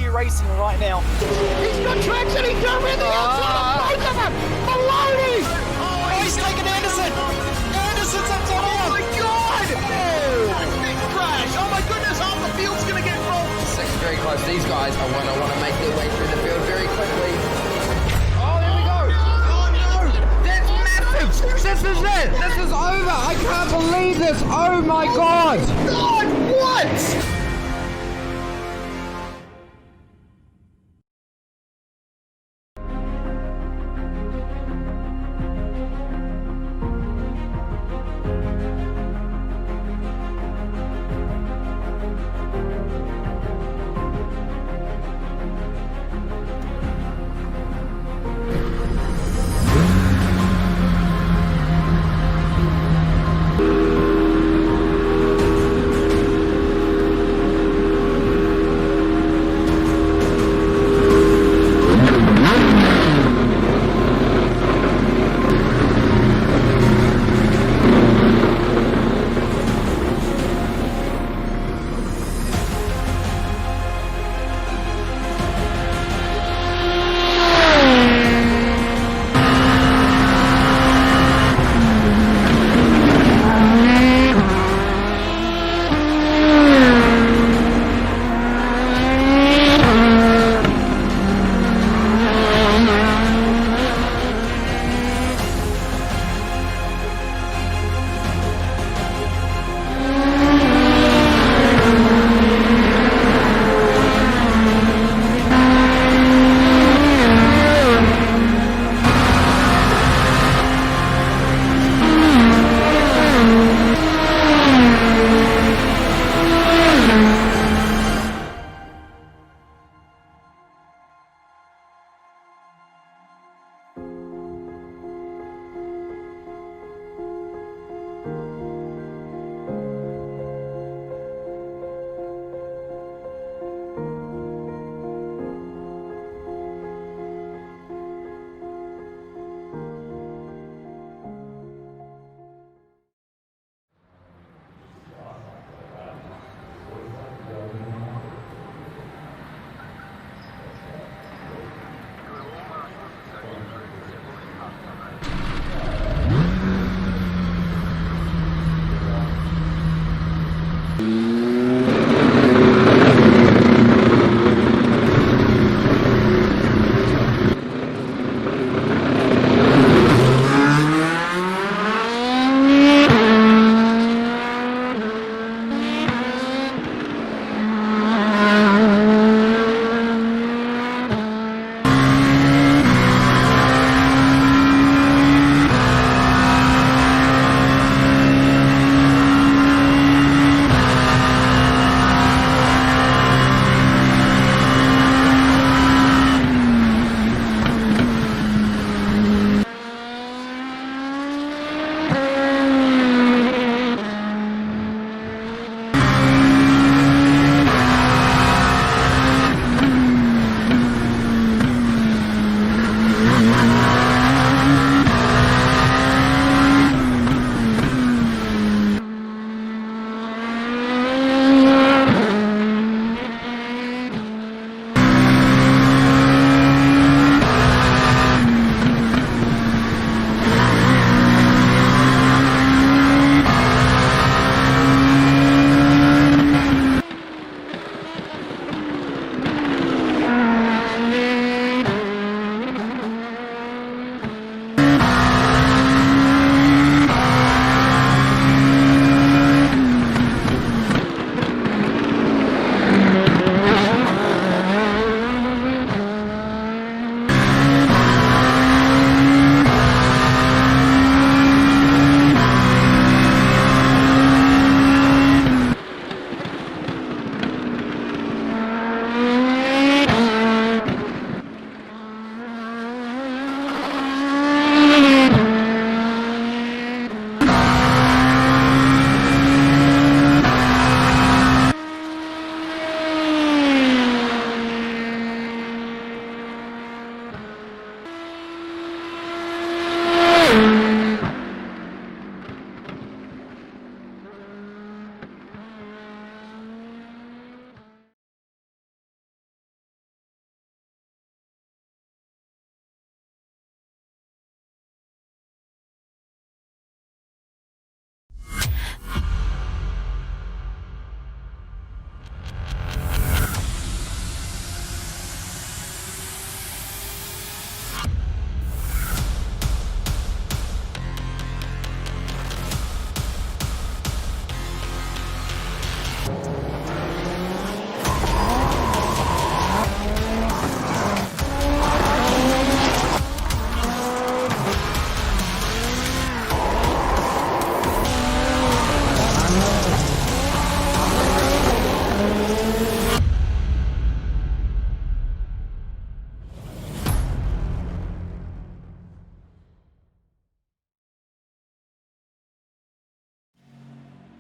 racing right now. He's got traction, he's got everything outside of both of them! Maloney! Oh, he's taking Anderson! Anderson's up top now! Oh my god! Big crash! Oh my goodness, half the field's gonna get rolled! Six very close. These guys are want to make their way through the field very quickly. Oh, there we go! Oh no! That's massive! This is it! This is over! I can't believe this! Oh my god! God, what?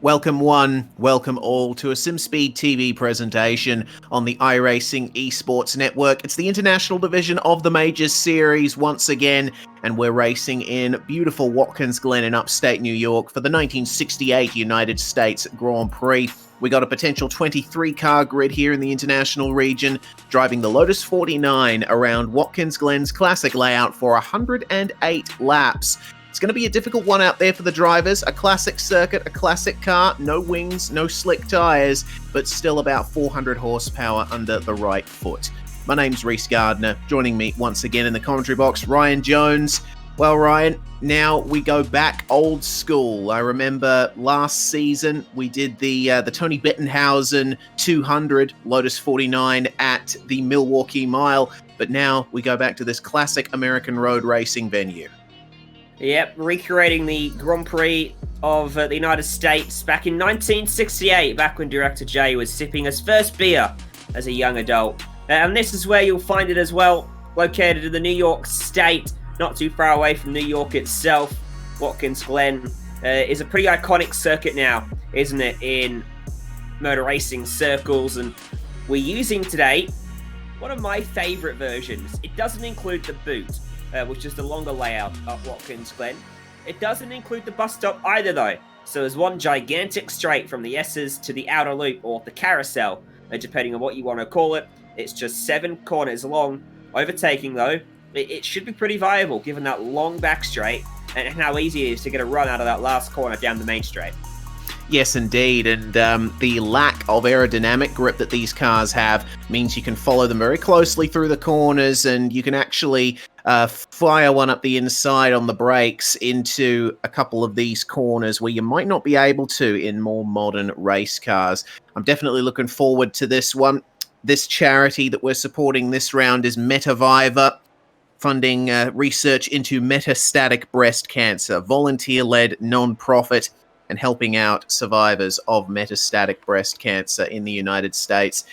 Welcome one, welcome all to a SimSpeed TV presentation on the iRacing Esports Network. It's the international division of the Majors series once again, and we're racing in beautiful Watkins, Glen in upstate New York for the 1968 United States Grand Prix. We got a potential 23-car grid here in the international region, driving the Lotus 49 around Watkins Glen's classic layout for 108 laps. It's going to be a difficult one out there for the drivers. A classic circuit, a classic car, no wings, no slick tyres, but still about 400 horsepower under the right foot. My name's Reese Gardner. Joining me once again in the commentary box, Ryan Jones. Well, Ryan, now we go back old school. I remember last season we did the Tony Bettenhausen 200 Lotus 49 at the Milwaukee Mile, but now we go back to this classic American road racing venue. Yep, recreating the Grand Prix of the United States back in 1968, back when Director J was sipping his first beer as a young adult. And this is where you'll find it as well, located in the New York State, not too far away from New York itself. Watkins Glen is a pretty iconic circuit now, isn't it, in motor racing circles? And we're using today one of my favourite versions. It doesn't include the boot, which is the longer layout of Watkins Glen. It doesn't include the bus stop either, though. So there's one gigantic straight from the S's to the outer loop, or the carousel, depending on what you want to call it. It's just 7 corners long. Overtaking, though, it should be pretty viable, given that long back straight and how easy it is to get a run out of that last corner down the main straight. Yes, indeed, and the lack of aerodynamic grip that these cars have means you can follow them very closely through the corners, and you can actually fire one up the inside on the brakes into a couple of these corners where you might not be able to in more modern race cars. I'm definitely looking forward to this one. This charity that we're supporting this round is Metaviva, funding research into metastatic breast cancer, volunteer-led non-profit, and helping out survivors of metastatic breast cancer in the United States.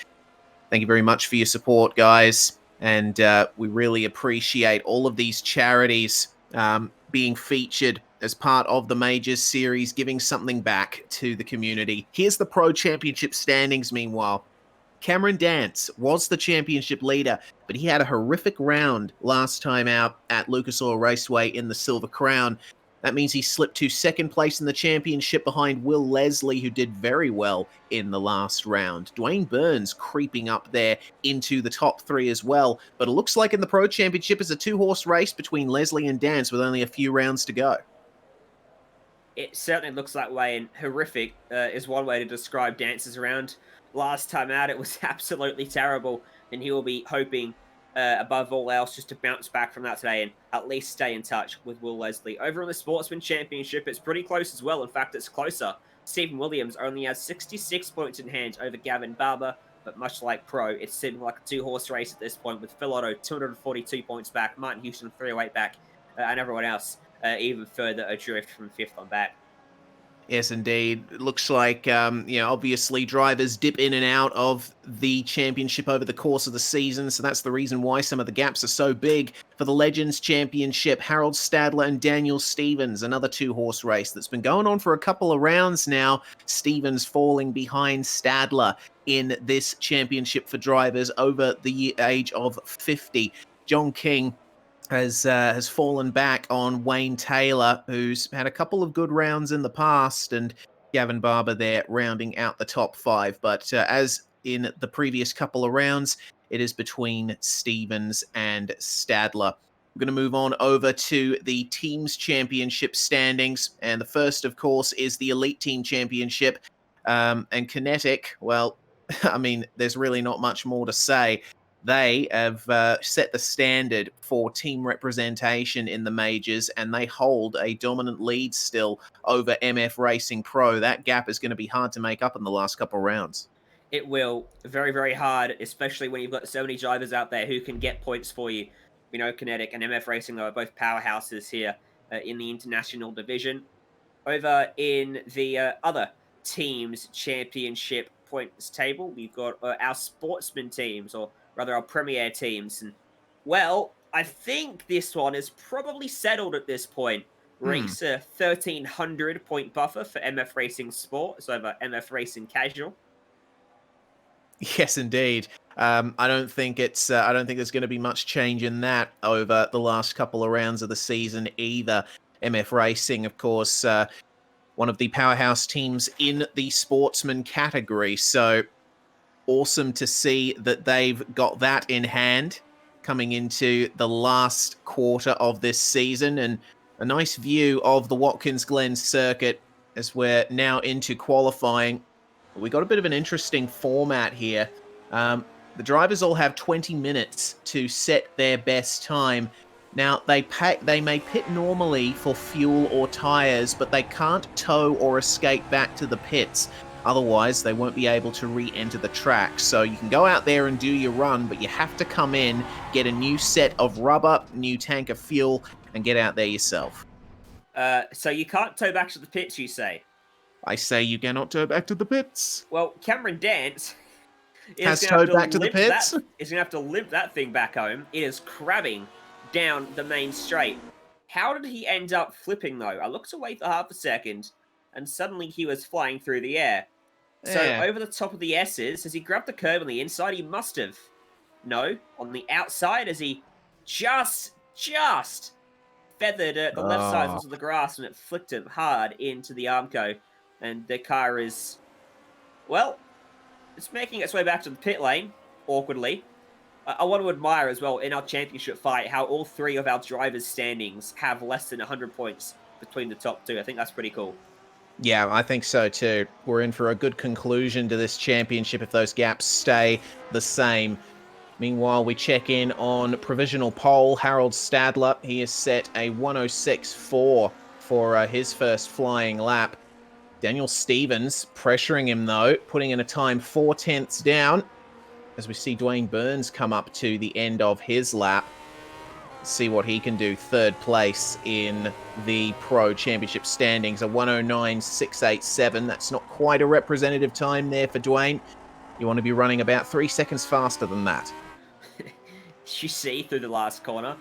Thank you very much for your support, guys. And we really appreciate all of these charities being featured as part of the Majors series, giving something back to the community. Here's the Pro Championship standings, meanwhile. Cameron Dance was the championship leader, but he had a horrific round last time out at Lucas Oil Raceway in the Silver Crown. That means he slipped to second place in the championship behind Will Leslie, who did very well in the last round. Dwayne Burns creeping up there into the top 3 as well. But it looks like in the Pro Championship it's a 2-horse race between Leslie and Dance with only a few rounds to go. It certainly looks that way, and horrific is one way to describe Dance's round. Last time out, it was absolutely terrible, and he will be hoping above all else just to bounce back from that today and at least stay in touch with Will Leslie. Over on the Sportsman Championship, it's pretty close as well. In fact, it's closer. Stephen Williams only has 66 points in hand over Gavin Barber, but much like Pro, it's sitting like a 2-horse race at this point, with Phil Otto 242 points back, Martin Houston 308 back, and everyone else even further adrift from 5th on back. Yes, indeed. It looks like, obviously drivers dip in and out of the championship over the course of the season, so that's the reason why some of the gaps are so big. For the Legends Championship, Harold Stadler and Daniel Stevens, another 2-horse race that's been going on for a couple of rounds now. Stevens falling behind Stadler in this championship for drivers over the age of 50. John King has fallen back on Wayne Taylor, who's had a couple of good rounds in the past, and Gavin Barber there rounding out the top 5. But as in the previous couple of rounds, it is between Stevens and Stadler. We're going to move on over to the Teams Championship standings, and the first, of course, is the Elite Team Championship. And Kinetic, well, I mean, there's really not much more to say. They have set the standard for team representation in the majors, and they hold a dominant lead still over MF Racing Pro. That gap is going to be hard to make up in the last couple of rounds. It will. Very, very hard, especially when you've got so many drivers out there who can get points for you. We know Kinetic and MF Racing are both powerhouses here in the international division. Over in the other teams championship points table, we've got our sportsman teams, or rather our premier teams. And, well, I think this one is probably settled at this point. Reese, a 1,300 point buffer for MF Racing Sport, so over MF Racing Casual. Yes, indeed. I don't think it's. I don't think there's going to be much change in that over the last couple of rounds of the season either. MF Racing, of course, one of the powerhouse teams in the sportsman category. So awesome to see that they've got that in hand coming into the last quarter of this season, and a nice view of the Watkins Glen circuit as we're now into qualifying. We got a bit of an interesting format here. The drivers all have 20 minutes to set their best time. Now, they may pit normally for fuel or tyres, but they can't tow or escape back to the pits. Otherwise, they won't be able to re-enter the track. So you can go out there and do your run, but you have to come in, get a new set of rubber, new tank of fuel, and get out there yourself. So you can't tow back to the pits, you say? I say you cannot tow back to the pits. Well, Cameron Dance Has towed back to the pits? Is going to have to limp that thing back home. It is crabbing down the main straight. How did he end up flipping, though? I looked away for half a second, and suddenly he was flying through the air. So over the top of the S's, has he grabbed the curb on the inside? He must have. No, on the outside, as he just feathered the left side onto the grass, and it flicked him hard into the Armco. And the car is, well, it's making its way back to the pit lane, awkwardly. I want to admire as well, in our championship fight, how all three of our drivers' standings have less than 100 points between the top two. I think that's pretty cool. Yeah, I think so too. We're in for a good conclusion to this championship if those gaps stay the same. Meanwhile, we check in on provisional pole. Harold Stadler, he has set a 106.4 for his first flying lap. Daniel Stevens pressuring him though, putting in a time 4 tenths down as we see Dwayne Burns come up to the end of his lap. See what he can do. Third place in the Pro Championship standings, a 109.687. That's not quite a representative time there for Dwayne. You want to be running about 3 seconds faster than that. You see through the last corner,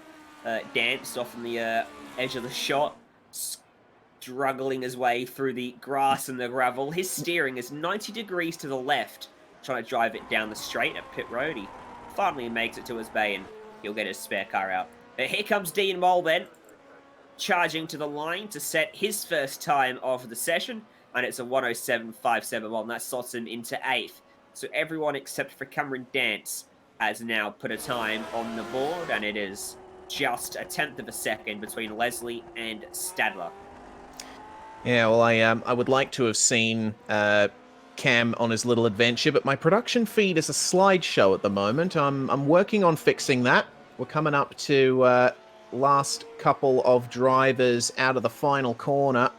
Dance off on the edge of the shot, struggling his way through the grass and the gravel. His steering is 90 degrees to the left, trying to drive it down the straight at pit road. He finally makes it to his bay, and he'll get his spare car out. Here comes Dean Mole then, charging to the line to set his first time of the session, and it's a 107.571. That slots him into 8th. So everyone except for Cameron Dance has now put a time on the board, and it is just a 10th of a second between Leslie and Stadler. Yeah, well, I would like to have seen Cam on his little adventure, but my production feed is a slideshow at the moment. I'm working on fixing that. We're coming up to last couple of drivers out of the final corner.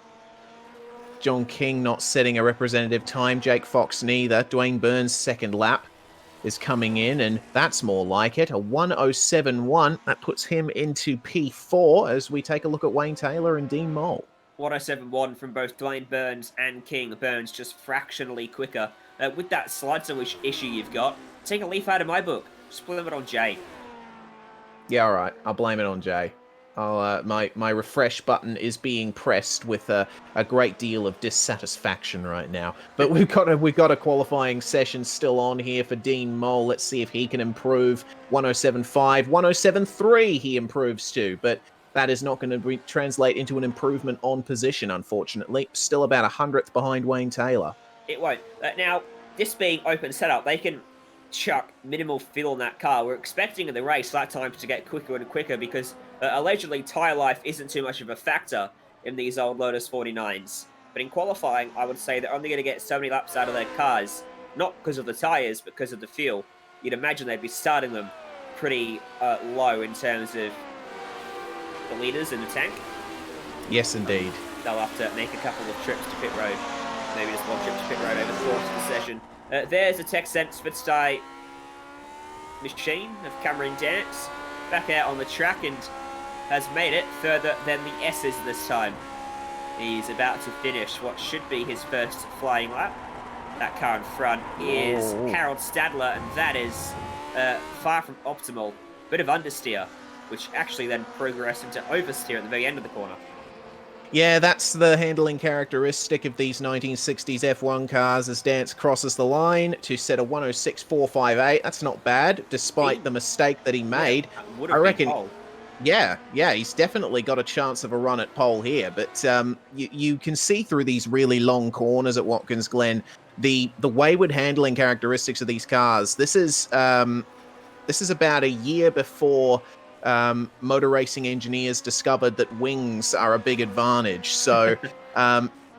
John King not setting a representative time. Jake Fox neither. Dwayne Burns' second lap is coming in, and that's more like it. A 107.1. That puts him into P4 as we take a look at Wayne Taylor and Dean Mole. 107.1 from both Dwayne Burns and King. Burns just fractionally quicker. With that slider issue you've got, take a leaf out of my book. Just blame it on Jay. Yeah, all right. I'll blame it on Jay. My refresh button is being pressed with a great deal of dissatisfaction right now. But we've got a qualifying session still on here for Dean Mole. Let's see if he can improve. 107.5, 107.3 he improves to, but that is not going to translate into an improvement on position, unfortunately. Still about 100th behind Wayne Taylor. It won't. Now, this being open setup, they can chuck minimal fuel in that car. We're expecting in the race lap times to get quicker and quicker because allegedly tyre life isn't too much of a factor in these old Lotus 49s. But in qualifying, I would say they're only going to get so many laps out of their cars, not because of the tyres, but because of the fuel. You'd imagine they'd be starting them pretty low in terms of the litres in the tank. Yes, indeed. They'll have to make a couple of trips to pit road. Maybe just one trip to pit road over the course of the session. There's a TechSense Fitstye machine of Cameron Dance back out on the track and has made it further than the S's this time. He's about to finish what should be his first flying lap. That car in front is Harold Stadler, and that is far from optimal. Bit of understeer, which actually then progressed into oversteer at the very end of the corner. Yeah, that's the handling characteristic of these 1960s F1 cars as Dance crosses the line to set a 106.458. That's not bad, despite the mistake that he made. Would I have been reckon, pole. yeah, he's definitely got a chance of a run at pole here. But you can see through these really long corners at Watkins Glen the wayward handling characteristics of these cars. This is about a year before motor racing engineers discovered that wings are a big advantage. So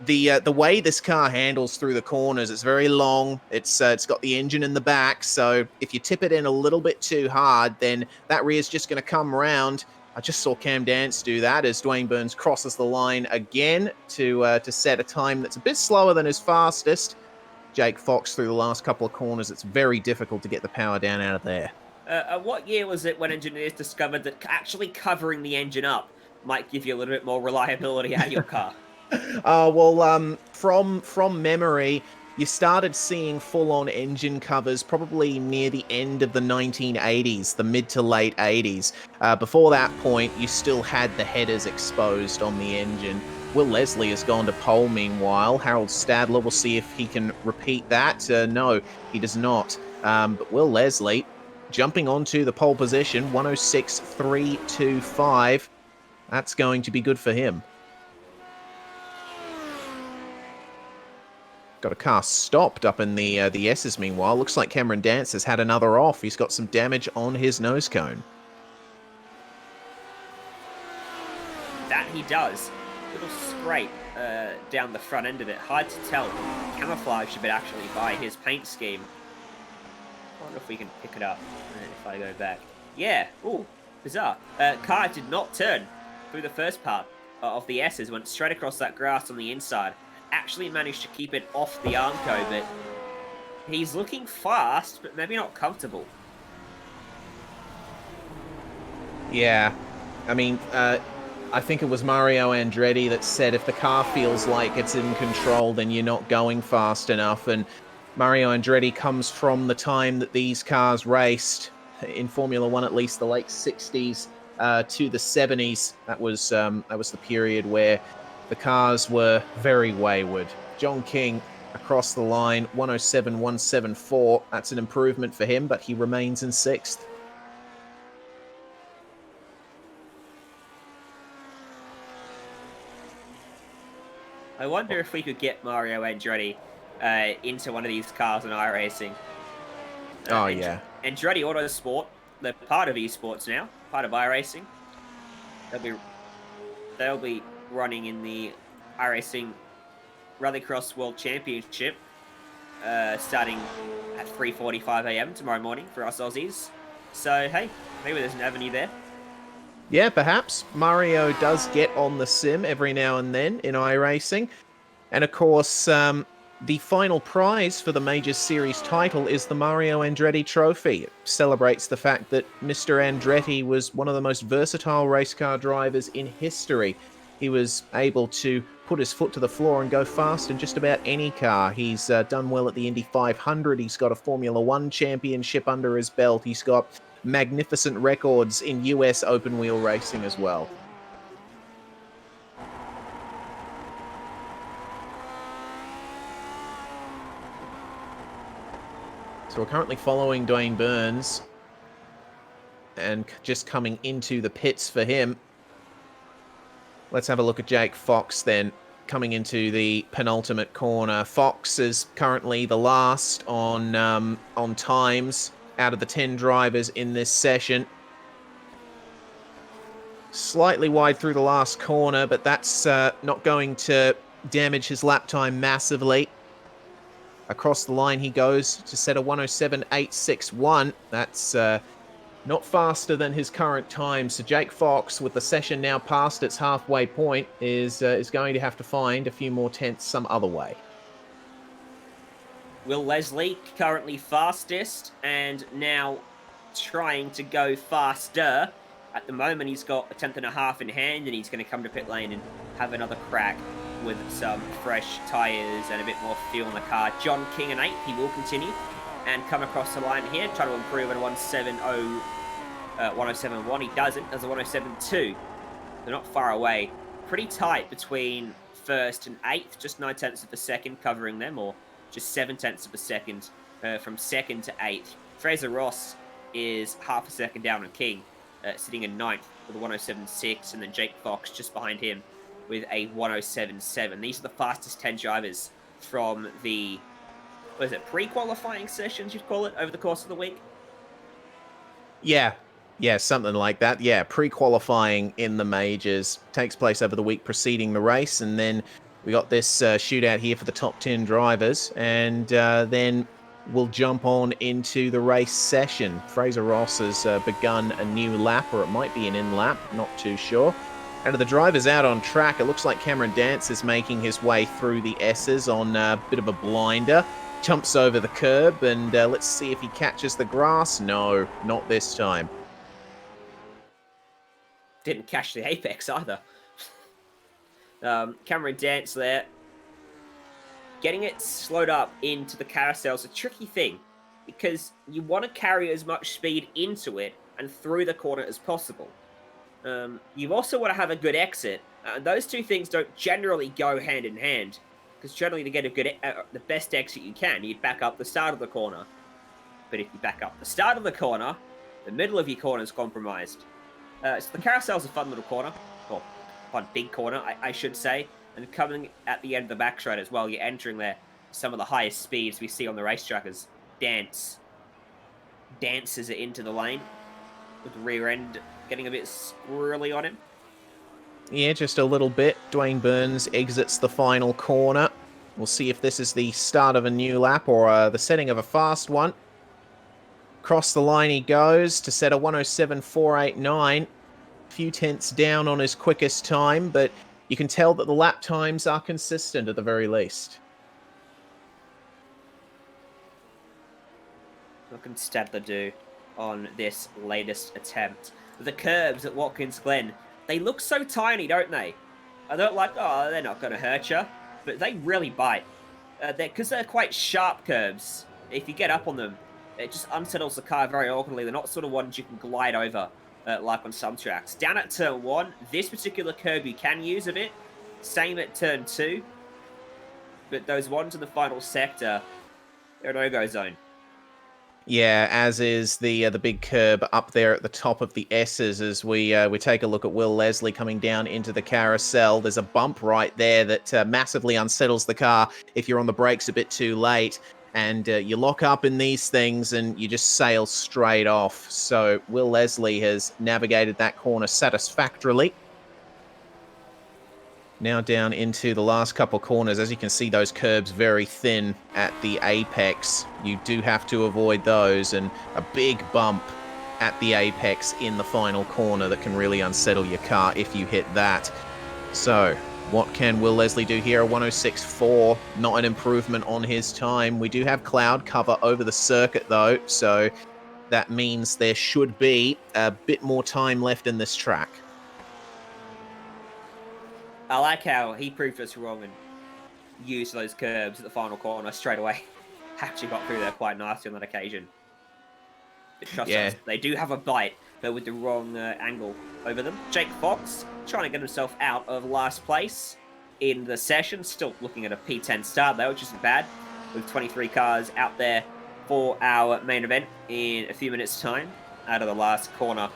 the way this car handles through the corners, it's very long. It's got the engine in the back. So if you tip it in a little bit too hard, then that rear is just going to come round. I just saw Cam Dance do that as Dwayne Burns crosses the line again to set a time that's a bit slower than his fastest. Jake Fox through the last couple of corners. It's very difficult to get the power down out of there. What year was it when engineers discovered that actually covering the engine up might give you a little bit more reliability out of your car? From memory, you started seeing full-on engine covers probably near the end of the 1980s, the mid to late 80s. Before that point, you still had the headers exposed on the engine. Will Leslie has gone to pole meanwhile. Harold Stadler, we'll see if he can repeat that. No, he does not. But Will Leslie jumping onto the pole position, 106.325. That's going to be good for him. Got a car stopped up in the S's meanwhile. Looks like Cameron Dance has had another off. He's got some damage on his nose cone. That he does. Little scrape down the front end of it. Hard to tell. Camouflage a bit actually by his paint scheme. I wonder if we can pick it up if I go back. Yeah. Ooh, bizarre. Car did not turn through the first part of the S's. Went straight across that grass on the inside. Actually managed to keep it off the Armco, but he's looking fast, but maybe not comfortable. Yeah. I mean, I think it was Mario Andretti that said if the car feels like it's in control, then you're not going fast enough. And Mario Andretti comes from the time that these cars raced in Formula One, at least the late 60s to the 70s. That was the period where the cars were very wayward. John King across the line, 107.174. That's an improvement for him, but he remains in 6th. I wonder if we could get Mario Andretti into one of these cars in iRacing. Yeah. Andretti Autosport, they're part of esports now, part of iRacing. They'll be running in the iRacing Rallycross World Championship starting at 3:45 a.m. tomorrow morning for us Aussies. So, hey, maybe there's an avenue there. Yeah, perhaps. Mario does get on the sim every now and then in iRacing. And of course, the final prize for the Major Series title is the Mario Andretti Trophy. It celebrates the fact that Mr. Andretti was one of the most versatile race car drivers in history. He was able to put his foot to the floor and go fast in just about any car. He's done well at the Indy 500. He's got a Formula One championship under his belt. He's got magnificent records in US open wheel racing as well. So we're currently following Dwayne Burns and just coming into the pits for him. Let's have a look at Jake Fox then, coming into the penultimate corner. Fox is currently the last on times out of the 10 drivers in this session. Slightly wide through the last corner, but that's not going to damage his lap time massively. Across the line he goes to set a 107.861. That's not faster than his current time. So Jake Fox, with the session now past its halfway point, is going to have to find a few more tenths some other way. Will Leslie, currently fastest, and now trying to go faster. At the moment, he's got a 10.5 in hand, and he's going to come to pit lane and have another crack with some fresh tyres and a bit more fuel in the car. John King in 8th, he will continue and come across the line here, try to improve at a 107.1. He doesn't, does a 107.2. They're not far away pretty tight between first and eighth, just 9/10 of a second covering them, or just 7/10 of a second from second to eighth. Fraser Ross is half a second down on King, sitting in ninth with a 107.6, and then Jake Fox just behind him with a 107.7. These are the fastest 10 drivers from the, what is it, pre-qualifying sessions, you'd call it, over the course of the week? Yeah, something like that. Yeah, pre-qualifying in the majors takes place over the week preceding the race, and then we got this shootout here for the top 10 drivers, and then we'll jump on into the race session. Fraser Ross has begun a new lap, or it might be an in-lap, not too sure. And of the drivers out on track, it looks like Cameron Dance is making his way through the S's on a bit of a blinder. Jumps over the curb, and let's see if he catches the grass. No, not this time. Didn't catch the apex either. Cameron Dance there. Getting it slowed up into the carousel is a tricky thing, because you want to carry as much speed into it and through the corner as possible. You also want to have a good exit. Those two things don't generally go hand in hand, because generally to get a good, the best exit you can, you'd back up the start of the corner. But if you back up the start of the corner, the middle of your corner is compromised. So the carousel's a fun little corner, or fun big corner, I should say. And coming at the end of the backstraight as well, you're entering there some of the highest speeds we see on the racetrack as Dance dances it into the lane, with the rear end getting a bit squirrely on him. Yeah, just a little bit. Dwayne Burns exits the final corner. We'll see if this is the start of a new lap or the setting of a fast one. Across the line he goes to set a 107.489. A few tenths down on his quickest time, but you can tell that the lap times are consistent at the very least. What can Stadler do on this latest attempt? The curbs at Watkins Glen, they look so tiny, don't they? I don't like, oh, they're not going to hurt you, but they really bite. Because they're quite sharp curbs. If you get up on them, it just unsettles the car very awkwardly. They're not sort of ones you can glide over, like on some tracks. Down at turn 1, this particular curb you can use a bit. Same at turn 2. But those ones in the final sector, they're a no-go zone. Yeah, as is the big curb up there at the top of the S's as we take a look at Will Leslie coming down into the carousel. There's a bump right there that massively unsettles the car if you're on the brakes a bit too late. And you lock up in these things and you just sail straight off. So Will Leslie has navigated that corner satisfactorily. Now down into the last couple corners. As you can see, those curbs very thin at the apex. You do have to avoid those, and a big bump at the apex in the final corner that can really unsettle your car if you hit that. So what can Will Leslie do here? A 106.4, not an improvement on his time. We do have cloud cover over the circuit though, so that means there should be a bit more time left in this track. I like how he proved us wrong and used those curbs at the final corner straight away. Actually got through there quite nicely on that occasion. But trust us, they do have a bite, but with the wrong angle over them. Jake Fox trying to get himself out of last place in the session. Still looking at a P10 start though, which isn't bad. With 23 cars out there for our main event in a few minutes' time. Out of the last corner.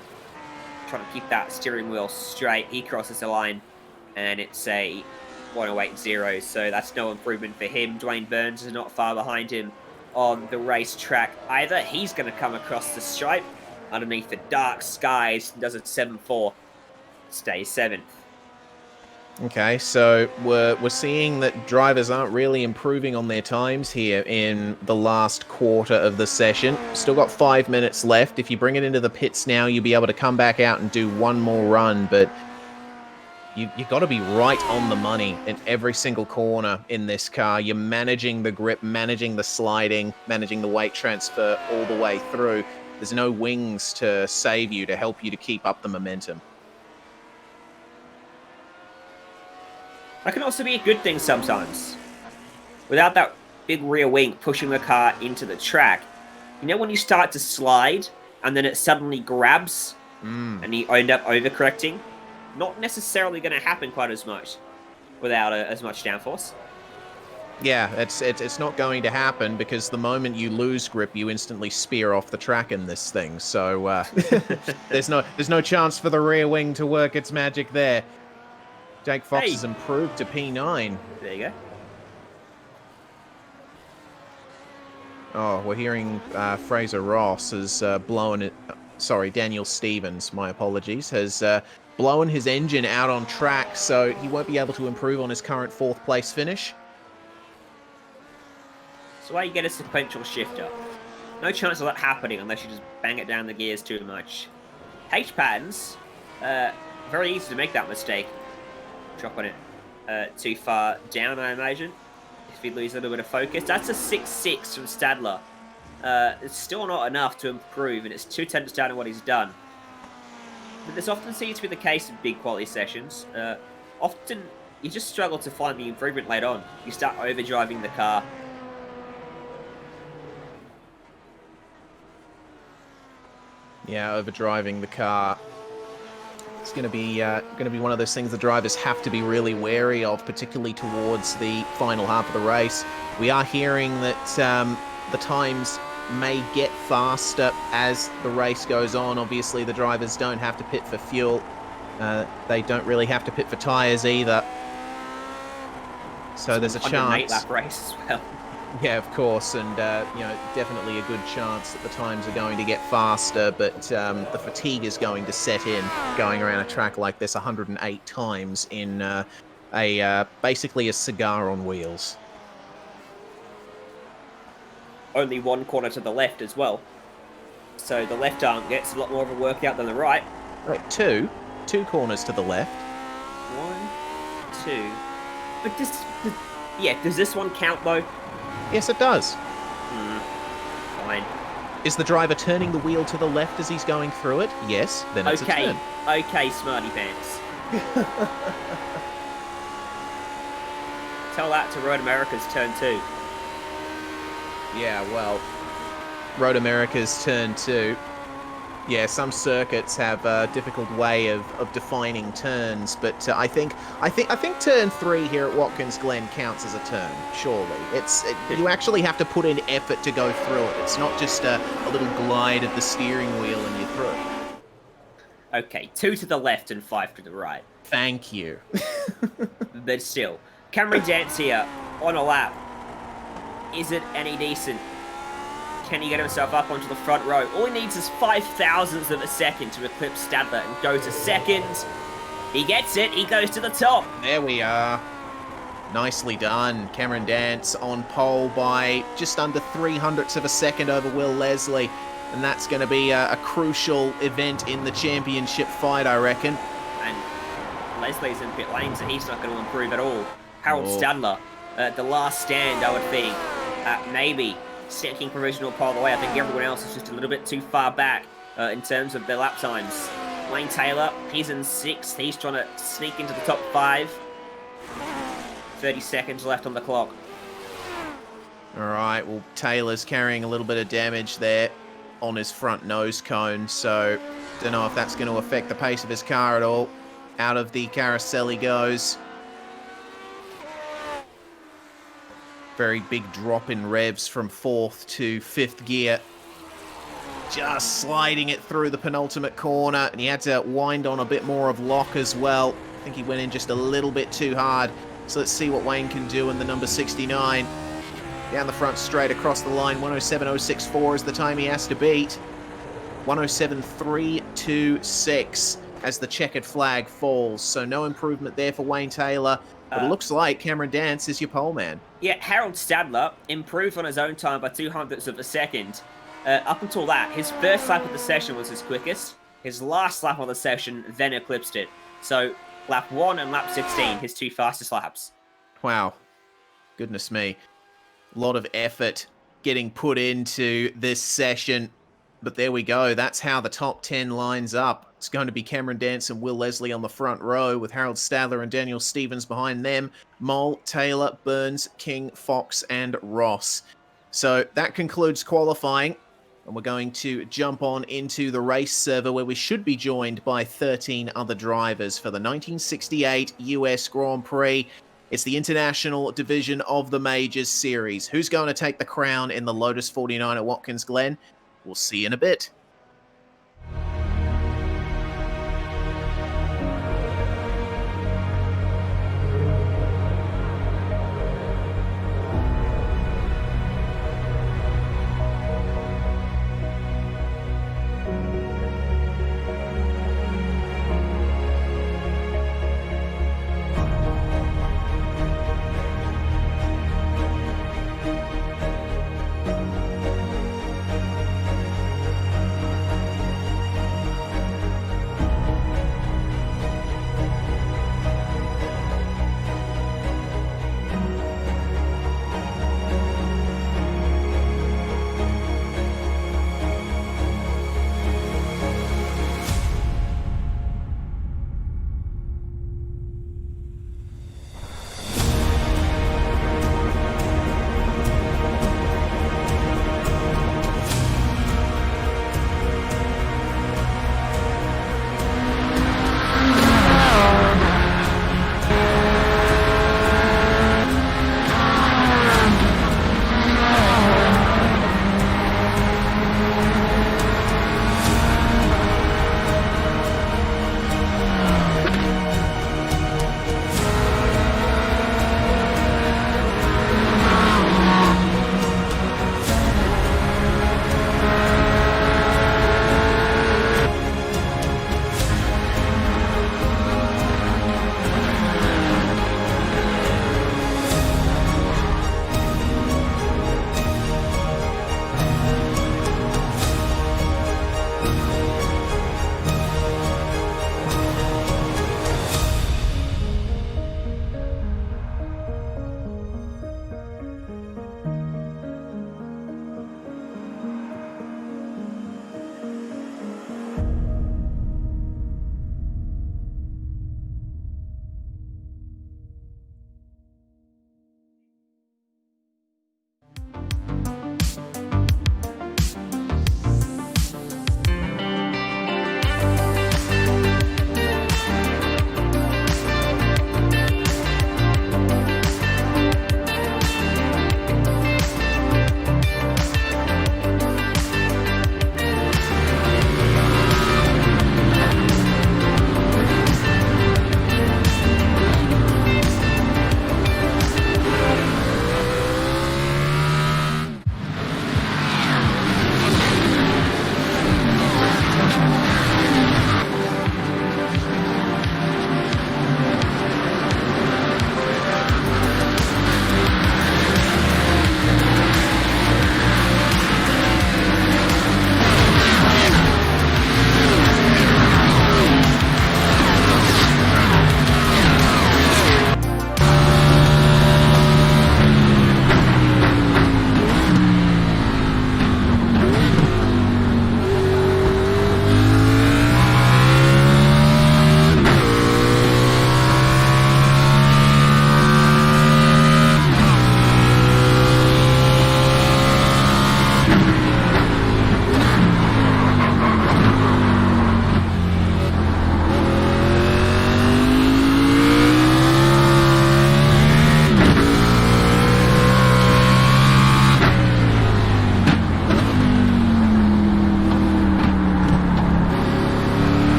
Trying to keep that steering wheel straight. He crosses the line. And it's a 108.0, so that's no improvement for him. Dwayne Burns is not far behind him on the racetrack either. He's going to come across the stripe underneath the dark skies. Does it 7.4, stays 7th. Okay, so we're seeing that drivers aren't really improving on their times here in the last quarter of the session. Still got 5 minutes left. If you bring it into the pits now, you'll be able to come back out and do one more run, but You've got to be right on the money in every single corner in this car. You're managing the grip, managing the sliding, managing the weight transfer all the way through. There's no wings to save you, to help you to keep up the momentum. That can also be a good thing sometimes. Without that big rear wing pushing the car into the track, you know when you start to slide and then it suddenly grabs and you end up overcorrecting? not necessarily going to happen quite as much without as much downforce. Yeah, it's not going to happen because the moment you lose grip, you instantly spear off the track in this thing. So there's no chance for the rear wing to work its magic there. Jake Fox has improved to P9. There you go. Oh, we're hearing Fraser Ross has blown it. Sorry, Daniel Stevens, my apologies, has blown his engine out on track, so he won't be able to improve on his current 4th place finish. So why you get a sequential shifter? No chance of that happening unless you just bang it down the gears too much. H patterns, very easy to make that mistake. Dropping it too far down, I imagine. If we lose a little bit of focus. That's a 6.6 from Stadler. It's still not enough to improve, and it's 2 tenths down on what he's done. But this often seems to be the case in big quality sessions. Often, you just struggle to find the improvement later on. You start overdriving the car. Yeah, overdriving the car. It's going to be one of those things the drivers have to be really wary of, particularly towards the final half of the race. We are hearing that the times may get faster as the race goes on. Obviously, the drivers don't have to pit for fuel. They don't really have to pit for tyres either. So there's a chance. 108 lap race as well. Yeah, of course, and definitely a good chance that the times are going to get faster, but the fatigue is going to set in going around a track like this 108 times in basically a cigar on wheels. Only one corner to the left as well, so the left arm gets a lot more of a workout than the right. Right, two corners to the left. 1, 2. But does this one count though? Yes, it does. Fine. Is the driver turning the wheel to the left as he's going through it? Yes, then it's a turn. Okay, smarty pants. Tell that to Road America's turn 2. Yeah, well, Road America's turn 2. Yeah, some circuits have a difficult way of defining turns, but I think turn 3 here at Watkins Glen counts as a turn. Surely, you actually have to put in effort to go through it. It's not just a little glide of the steering wheel and you're through. Okay, 2 to the left and 5 to the right. Thank you. But still, Cameron Dance here on a lap. Is it any decent? Can he get himself up onto the front row? All he needs is 5,000ths of a second to eclipse Stadler and go to second. He gets it. He goes to the top. There we are. Nicely done. Cameron Dance on pole by just under 300ths of a second over Will Leslie. And that's going to be a crucial event in the championship fight, I reckon. And Leslie's in pit lane, so he's not going to improve at all. Harold Stadler, the last stand, I would think. Maybe sticking provisional pole away. I think everyone else is just a little bit too far back in terms of their lap times. Wayne Taylor, he's in 6th. He's trying to sneak into the top 5. 30 seconds left on the clock. All right, well, Taylor's carrying a little bit of damage there on his front nose cone, so don't know if that's going to affect the pace of his car at all. Out of the carousel he goes. Very big drop in revs from 4th to 5th gear. Just sliding it through the penultimate corner, and he had to wind on a bit more of lock as well. I think he went in just a little bit too hard. So let's see what Wayne can do in the number 69. Down the front straight across the line, 107.064 is the time he has to beat. 107.326 as the checkered flag falls. So no improvement there for Wayne Taylor. But it looks like Cameron Dance is your pole man. Yeah, Harold Stadler improved on his own time by 200ths of a second. Up until that, his first lap of the session was his quickest. His last lap of the session then eclipsed it. So lap 1 and lap 16, his 2 fastest laps. Wow. Goodness me. A lot of effort getting put into this session. But there we go. That's how the top 10 lines up. It's going to be Cameron Dance and Will Leslie on the front row, with Harold Stadler and Daniel Stevens behind them. Mole, Taylor, Burns, King, Fox, and Ross. So that concludes qualifying. And we're going to jump on into the race server where we should be joined by 13 other drivers for the 1968 US Grand Prix. It's the International Division of the Majors Series. Who's going to take the crown in the Lotus 49 at Watkins Glen? We'll see in a bit.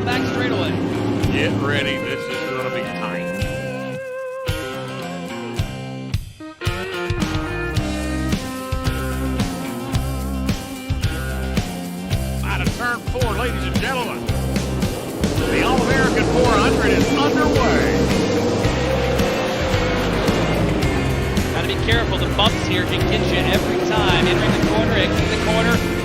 back straightaway. Get ready. This is going to be tight. Out of turn 4, ladies and gentlemen. The All-American 400 is underway. Gotta be careful. The bumps here can get you every time. Entering the corner, exiting the corner.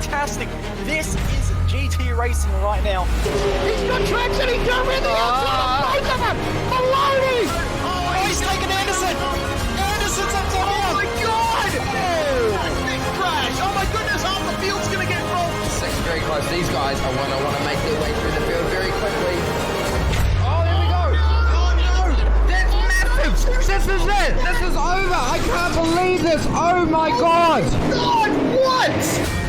fantastic. This is GT racing right now. He's got traction, he's got everything outside of both of them! Maloney! Oh, he's taken Anderson. Anderson's up top. Oh my god! Big crash. Oh my goodness, half the field's going to get rolled. Second very close. These guys are want to make their way through the field very quickly. Oh, there we go! Oh no! That's massive! This is it! This is over! I can't believe this! Oh my god! God, what?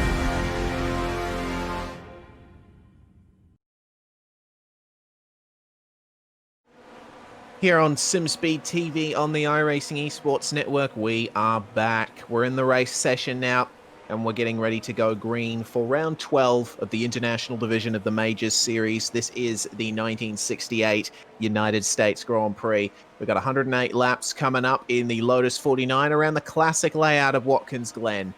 Here on SimSpeed TV on the iRacing Esports Network, we are back. We're in the race session now, and we're getting ready to go green for round 12 of the International Division of the Majors Series. This is the 1968 United States Grand Prix. We've got 108 laps coming up in the Lotus 49 around the classic layout of Watkins Glen.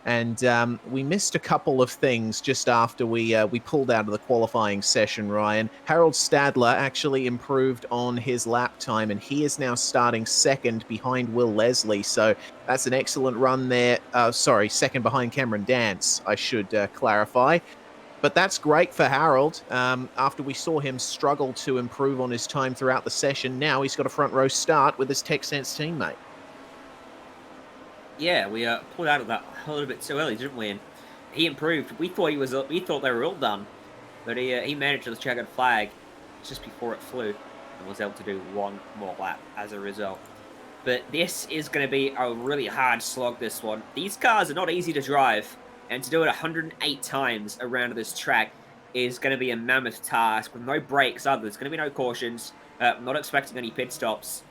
And we missed a couple of things just after we pulled out of the qualifying session, Ryan. Harold Stadler actually improved on his lap time, and he is now starting second behind Will Leslie. So that's an excellent run there. Sorry, second behind Cameron Dance, I should clarify. But that's great for Harold. After we saw him struggle to improve on his time throughout the session, now he's got a front row start with his TechSense teammate. Yeah, we pulled out of that a little bit too early, didn't we? And he improved. We thought they were all done, but he managed to check a flag just before it flew and was able to do one more lap as a result. But this is going to be a really hard slog, this one. These cars are not easy to drive, and to do it 108 times around this track is going to be a mammoth task with no brakes either. There's going to be no cautions. I'm not expecting any pit stops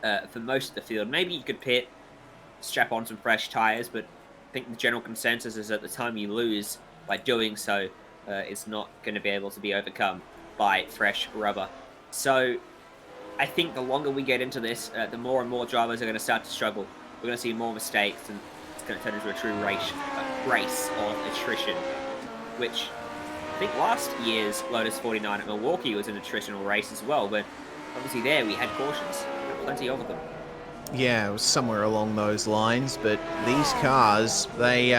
for most of the field. Maybe you could pit, strap on some fresh tyres, but I think the general consensus is that the time you lose by doing so is not going to be able to be overcome by fresh rubber. So I think the longer we get into this, the more and more drivers are going to start to struggle. We're going to see more mistakes, and it's going to turn into a true race of attrition, which I think last year's Lotus 49 at Milwaukee was an attritional race as well, but obviously there we had cautions, plenty of them. Yeah, it was somewhere along those lines, but these cars, they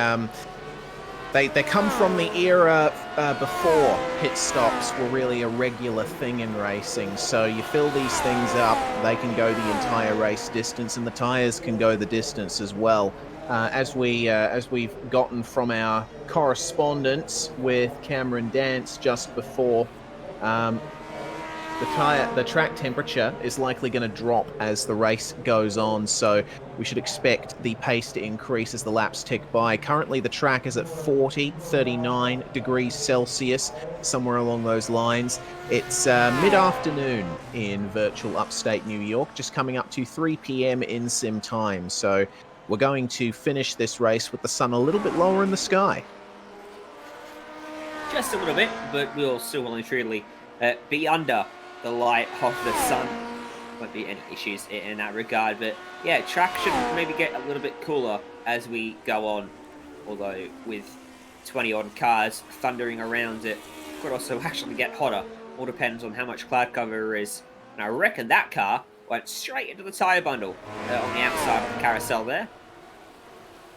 come from the era before pit stops were really a regular thing in racing. So you fill these things up, they can go the entire race distance, and the tyres can go the distance as well. As we've gotten from our correspondence with Cameron Dance just before, the track temperature is likely going to drop as the race goes on, so we should expect the pace to increase as the laps tick by. Currently the track is at 39 degrees Celsius, somewhere along those lines. It's mid-afternoon in virtual upstate New York, just coming up to 3 p.m. in sim time, so we're going to finish this race with the sun a little bit lower in the sky. Just a little bit, but we'll still well and truly be under the light of the sun. Won't be any issues in that regard, but yeah, track should maybe get a little bit cooler as we go on, although with 20 odd cars thundering around it, could also actually get hotter. All depends on how much cloud cover there is, and I reckon that car went straight into the tyre bundle on the outside of the carousel there.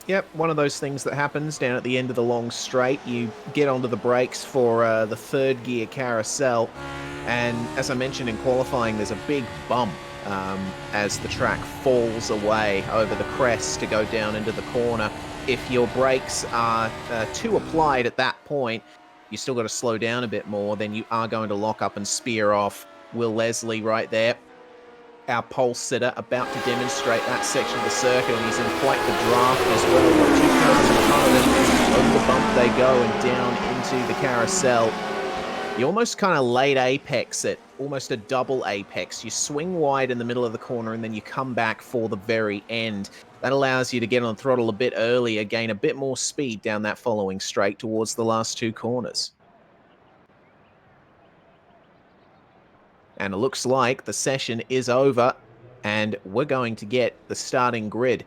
Yep, one of those things that happens down at the end of the long straight. You get onto the brakes for the third gear carousel, and as I mentioned in qualifying, there's a big bump as the track falls away over the crest to go down into the corner. If your brakes are too applied at that point, you still got to slow down a bit more, then you are going to lock up and spear off. Will Leslie right there, our pole sitter, about to demonstrate that section of the circuit, and he's in quite the draft as well. We've got two cars in front of him. Over the bump they go and down into the carousel. You almost kind of late apex it, almost a double apex. You swing wide in the middle of the corner and then you come back for the very end. That allows you to get on throttle a bit earlier, gain a bit more speed down that following straight towards the last two corners. And it looks like the session is over, and we're going to get the starting grid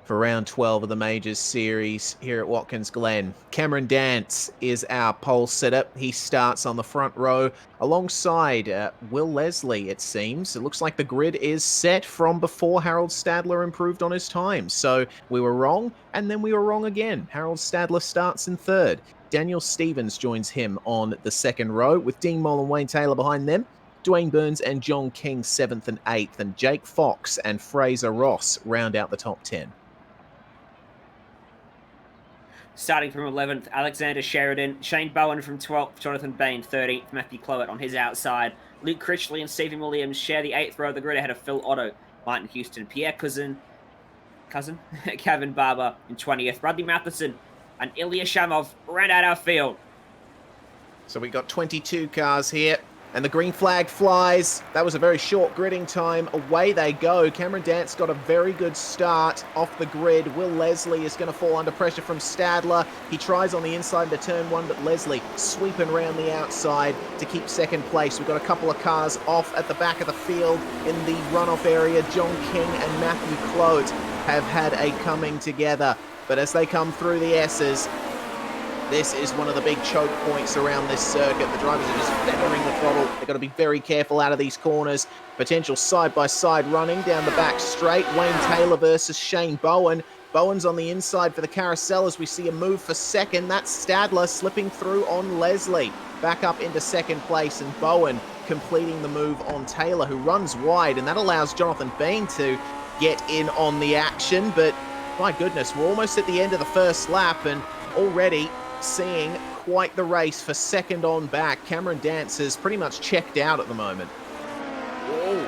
for round 12 of the Majors series here at Watkins Glen. Cameron Dance is our pole sitter. He starts on the front row alongside Will Leslie, it seems. It looks like the grid is set from before Harold Stadler improved on his time. So we were wrong, and then we were wrong again. Harold Stadler starts in third. Daniel Stevens joins him on the second row, with Dean Moll and Wayne Taylor behind them. Dwayne Burns and John King 7th and 8th, and Jake Fox and Fraser Ross round out the top 10. Starting from 11th, Alexander Sheridan. Shane Bowen from 12th. Jonathan Bain, 13th. Matthew Clowett on his outside. Luke Critchley and Stephen Williams share the 8th row of the grid ahead of Phil Otto. Martin Houston, Pierre Cousin, Kevin Barber in 20th. Bradley Matheson and Ilya Shamov round out our field. So we got 22 cars here. And the green flag flies. That was a very short gridding time. Away they go. Cameron Dance got a very good start off the grid. Will Leslie is going to fall under pressure from Stadler. He tries on the inside into turn one, but Leslie sweeping around the outside to keep second place. We've got a couple of cars off at the back of the field in the runoff area. John King and Matthew Clote have had a coming together. But as they come through the S's, this is one of the big choke points around this circuit. The drivers are just feathering the throttle. They've got to be very careful out of these corners. Potential side-by-side running down the back straight. Wayne Taylor versus Shane Bowen. Bowen's on the inside for the carousel as we see a move for second. That's Stadler slipping through on Leslie. Back up into second place, and Bowen completing the move on Taylor, who runs wide, and that allows Jonathan Bain to get in on the action. But my goodness, we're almost at the end of the first lap, and already seeing quite the race for second on back. Cameron Dance is pretty much checked out at the moment. Whoa,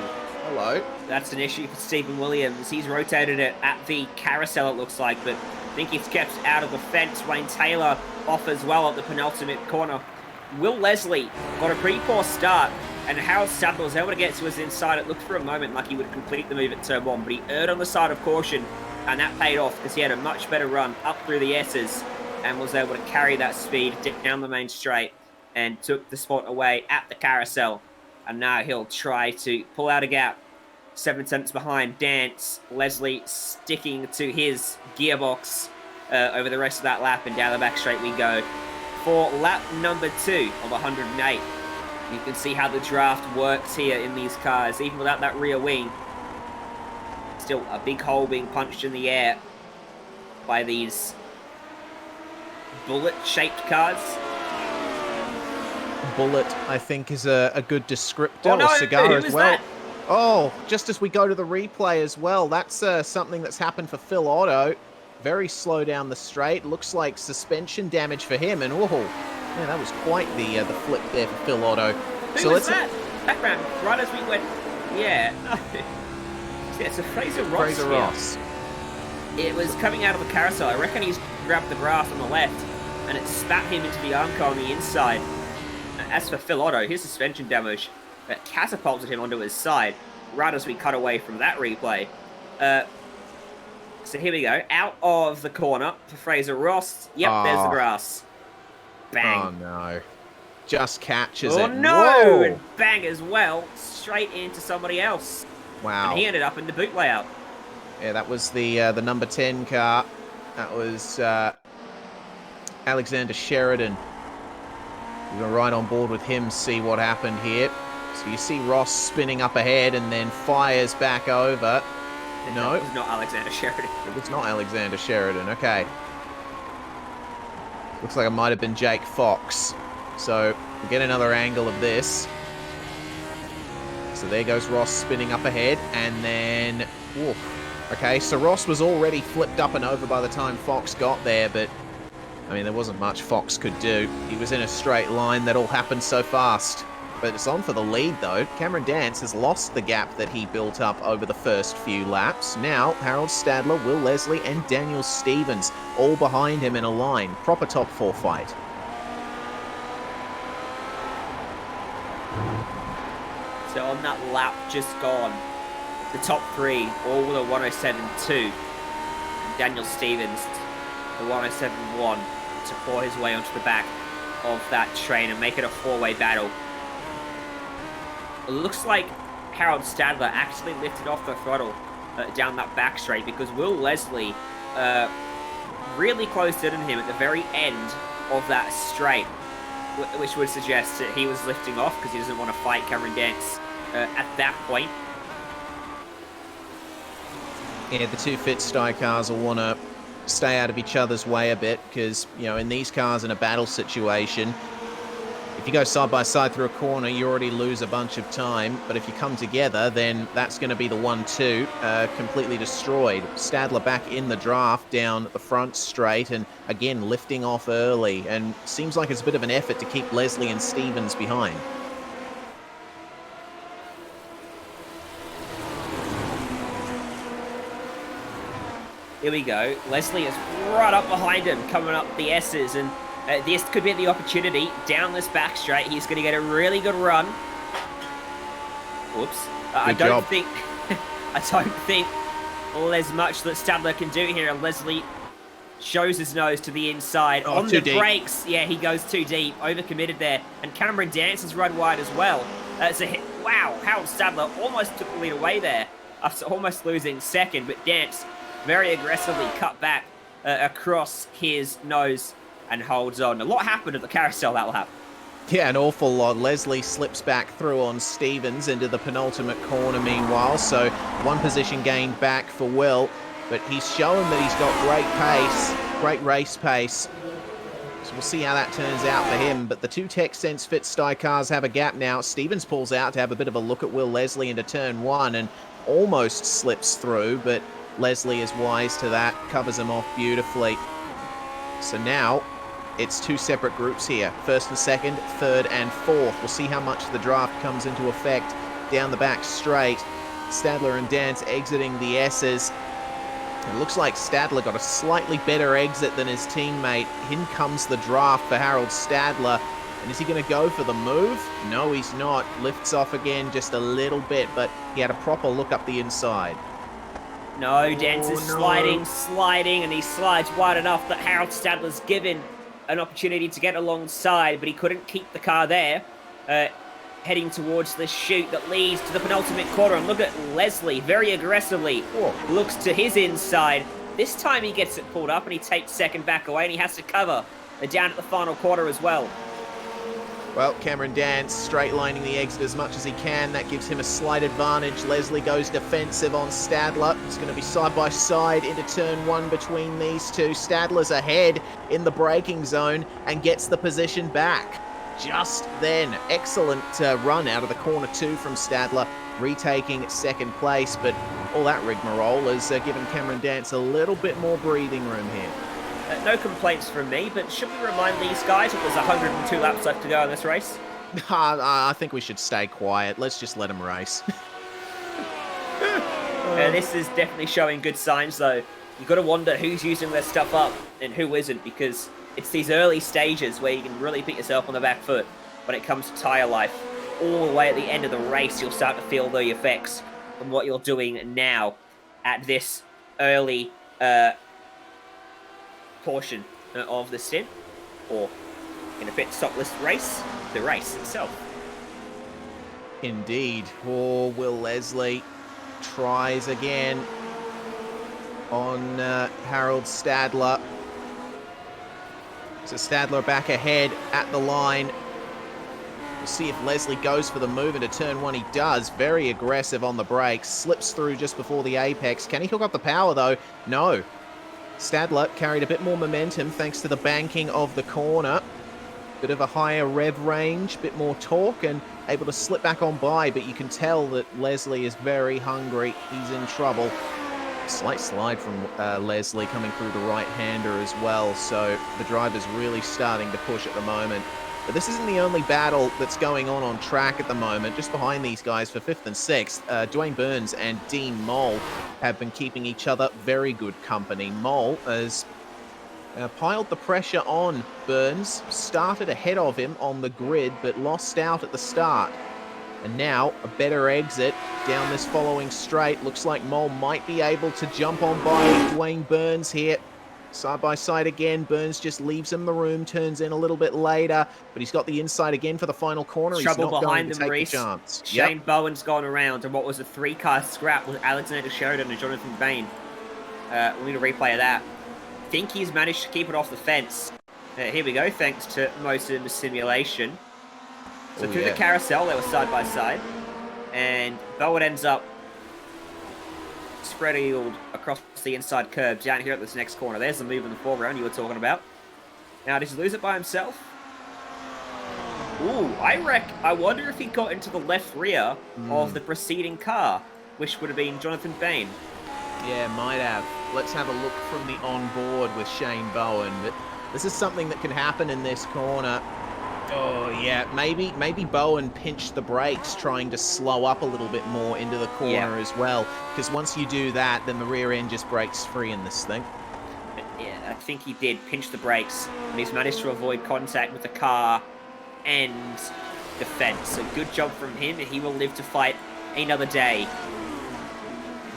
hello. That's an issue for Stephen Williams. He's rotated it at the carousel, it looks like, but I think he's kept out of the fence. Wayne Taylor off as well at the penultimate corner. Will Leslie got a pretty poor start, and Harold Stadler was able to get to his inside. It looked for a moment like he would complete the move at turn one, but he erred on the side of caution, and that paid off because he had a much better run up through the S's and was able to carry that speed down the main straight and took the spot away at the carousel. And now he'll try to pull out a gap. 7 tenths behind Dance. Leslie sticking to his gearbox over the rest of that lap, and down the back straight we go for lap number 2 of 108. You can see how the draft works here in these cars, even without that rear wing. Still a big hole being punched in the air by these bullet-shaped cars. Bullet, I think, is a good descriptor. Oh, no, or cigar who as is well. that? Oh, just as we go to the replay as well, that's something that's happened for Phil Otto. Very slow down the straight. Looks like suspension damage for him, and whoa, yeah, that was quite the flip there for Phil Otto. Who was that? Background, right as we went, yeah. Yeah, it's a Fraser Ross. Fraser Ross. It was coming out of the carousel. I reckon he's grabbed the grass on the left, and it spat him into the armcar on the inside. As for Phil Otto, his suspension damage that catapulted him onto his side right as we cut away from that replay. So here we go. Out of the corner for Fraser Ross. Yep, there's the grass. Bang. Oh, no. Just catches Oh, it. no! Whoa. And bang as well, straight into somebody else. Wow. And he ended up in the boot layout. Yeah, that was the number 10 car. That was Alexander Sheridan. We're going to ride on board with him, see what happened here. So you see Ross spinning up ahead and then fires back over. No. It was not Alexander Sheridan. It was not Alexander Sheridan. Okay. Looks like it might have been Jake Fox. So we'll get another angle of this. So there goes Ross spinning up ahead, and then... Oof. Okay, so Ross was already flipped up and over by the time Fox got there, but... I mean, there wasn't much Fox could do. He was in a straight line. That all happened so fast. But it's on for the lead, though. Cameron Dance has lost the gap that he built up over the first few laps. Now, Harold Stadler, Will Leslie, and Daniel Stevens all behind him in a line. Proper top 4 fight. So on that lap just gone, the top 3 all with a 107.2. Daniel Stevens, the 107.1, to pour his way onto the back of that train and make it a 4-way battle. It looks like Harold Stadler actually lifted off the throttle down that back straight, because Will Leslie really closed in on him at the very end of that straight, which would suggest that he was lifting off because he doesn't want to fight Cameron Dance at that point. Yeah, the two Fit-Sty cars will want to stay out of each other's way a bit because, you know, in these cars in a battle situation, if you go side by side through a corner, you already lose a bunch of time. But if you come together, then that's going to be the 1-2 completely destroyed. Stadler back in the draft down the front straight and again lifting off early. And seems like it's a bit of an effort to keep Leslie and Stevens behind. Here we go. Leslie is right up behind him, coming up the S's, and this could be the opportunity. Down this back straight, he's going to get a really good run. Whoops. I don't think there's much that Stadler can do here, and Leslie shows his nose to the inside. On the brakes, yeah, he goes too deep, overcommitted there, and Cameron Dance has run wide as well. Wow, Harold Stadler almost took the lead away there after almost losing second, but Dance very aggressively cut back across his nose and holds on. A lot happened at the carousel, that will happen. Yeah, an awful lot. Leslie slips back through on Stevens into the penultimate corner meanwhile, so one position gained back for Will, but he's shown that he's got great pace, great race pace. So we'll see how that turns out for him, but the two TechSense Fit-Sty cars have a gap now. Stevens pulls out to have a bit of a look at Will Leslie into turn one and almost slips through, but Leslie is wise to that, covers him off beautifully. So now it's two separate groups here. First and second, third and fourth. We'll see how much the draft comes into effect down the back straight. Stadler and Dance exiting the S's. It looks like Stadler got a slightly better exit than his teammate. In comes the draft for Harold Stadler. And is he going to go for the move? No, he's not. Lifts off again just a little bit, but he had a proper look up the inside. No, Dance is sliding, and he slides wide enough that Harold Stadler's given an opportunity to get alongside, but he couldn't keep the car there. Heading towards the chute that leads to the penultimate corner, and look at Leslie very aggressively looks to his inside. This time he gets it pulled up and he takes second back away, and he has to cover down at the final quarter as well. Well, Cameron Dance straight lining the exit as much as he can. That gives him a slight advantage. Leslie goes defensive on Stadler. It's going to be side by side into turn one between these two. Stadler's ahead in the braking zone and gets the position back. Just then, excellent run out of the corner two from Stadler, retaking second place. But all that rigmarole has given Cameron Dance a little bit more breathing room here. No complaints from me, but should we remind these guys that there's 102 laps left to go in this race? I think we should stay quiet. Let's just let them race. This is definitely showing good signs, though. You've got to wonder who's using their stuff up and who isn't, because it's these early stages where you can really put yourself on the back foot when it comes to tyre life. All the way at the end of the race, you'll start to feel the effects from what you're doing now at this early portion of the stint, or in a pit stop list race, the race itself. Indeed. Poor Will Leslie tries again on Harold Stadler. So Stadler back ahead at the line. We'll see if Leslie goes for the move into turn one. He does. Very aggressive on the brakes. Slips through just before the apex. Can he hook up the power though? No. Stadler carried a bit more momentum thanks to the banking of the corner. Bit of a higher rev range, bit more torque, and able to slip back on by, but you can tell that Leslie is very hungry. He's in trouble. Slight slide from Leslie coming through the right-hander as well, so the driver's really starting to push at the moment. But this isn't the only battle that's going on track at the moment. Just behind these guys for 5th and 6th, Dwayne Burns and Dean Mole have been keeping each other very good company. Mole has piled the pressure on Burns, started ahead of him on the grid, but lost out at the start. And now, a better exit down this following straight. Looks like Mole might be able to jump on by Dwayne Burns here. Side by side again. Burns just leaves him the room, turns in a little bit later, but he's got the inside again for the final corner. Trouble he's not behind going to them, take Reese. the chance. Shane Bowen's gone around, and what was a 3-car scrap with Alexander Sheridan and Jonathan Bain. We need a replay of that. I think he's managed to keep it off the fence. Here we go, thanks to most of the simulation. So through the carousel, they were side by side, and Bowen ends up spread eagled across the inside curb down here at this next corner. There's the move in the foreground you were talking about. Now, does he lose it by himself? Ooh, I wonder if he got into the left rear of the preceding car, which would have been Jonathan Bain. Yeah, might have. Let's have a look from the onboard with Shane Bowen. But this is something that can happen in this corner. Oh, yeah, maybe Bowen pinched the brakes trying to slow up a little bit more into the corner as well. Because once you do that, then the rear end just breaks free in this thing. Yeah, I think he did pinch the brakes, and he's managed to avoid contact with the car and the fence. So good job from him, and he will live to fight another day.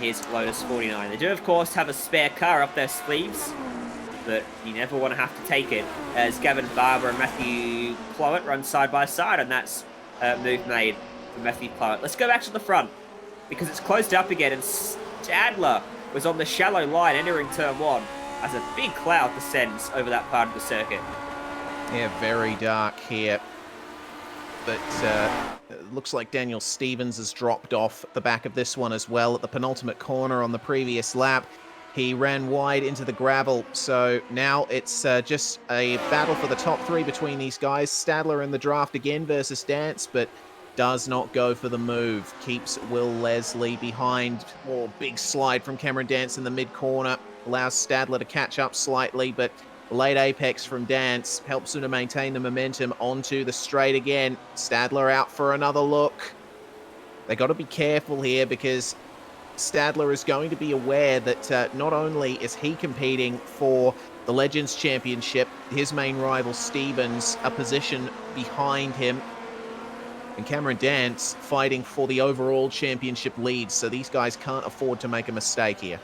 Here's Lotus 49. They do, of course, have a spare car up their sleeves, but you never want to have to take it, as Gavin Barber and Matthew Clowett run side by side, and that's a move made for Matthew Clowett. Let's go back to the front, because it's closed up again, and Stadler was on the shallow line entering turn 1 as a big cloud descends over that part of the circuit. Yeah, very dark here. But it looks like Daniel Stevens has dropped off the back of this one as well at the penultimate corner on the previous lap. He ran wide into the gravel, so now it's just a battle for the top 3 between these guys. Stadler in the draft again versus Dance, but does not go for the move. Keeps Will Leslie behind. Oh, big slide from Cameron Dance in the mid-corner. Allows Stadler to catch up slightly, but late apex from Dance helps him to maintain the momentum onto the straight again. Stadler out for another look. They got to be careful here because Stadler is going to be aware that not only is he competing for the Legends Championship, his main rival Stevens a position behind him, and Cameron Dance fighting for the overall championship lead, so these guys can't afford to make a mistake here.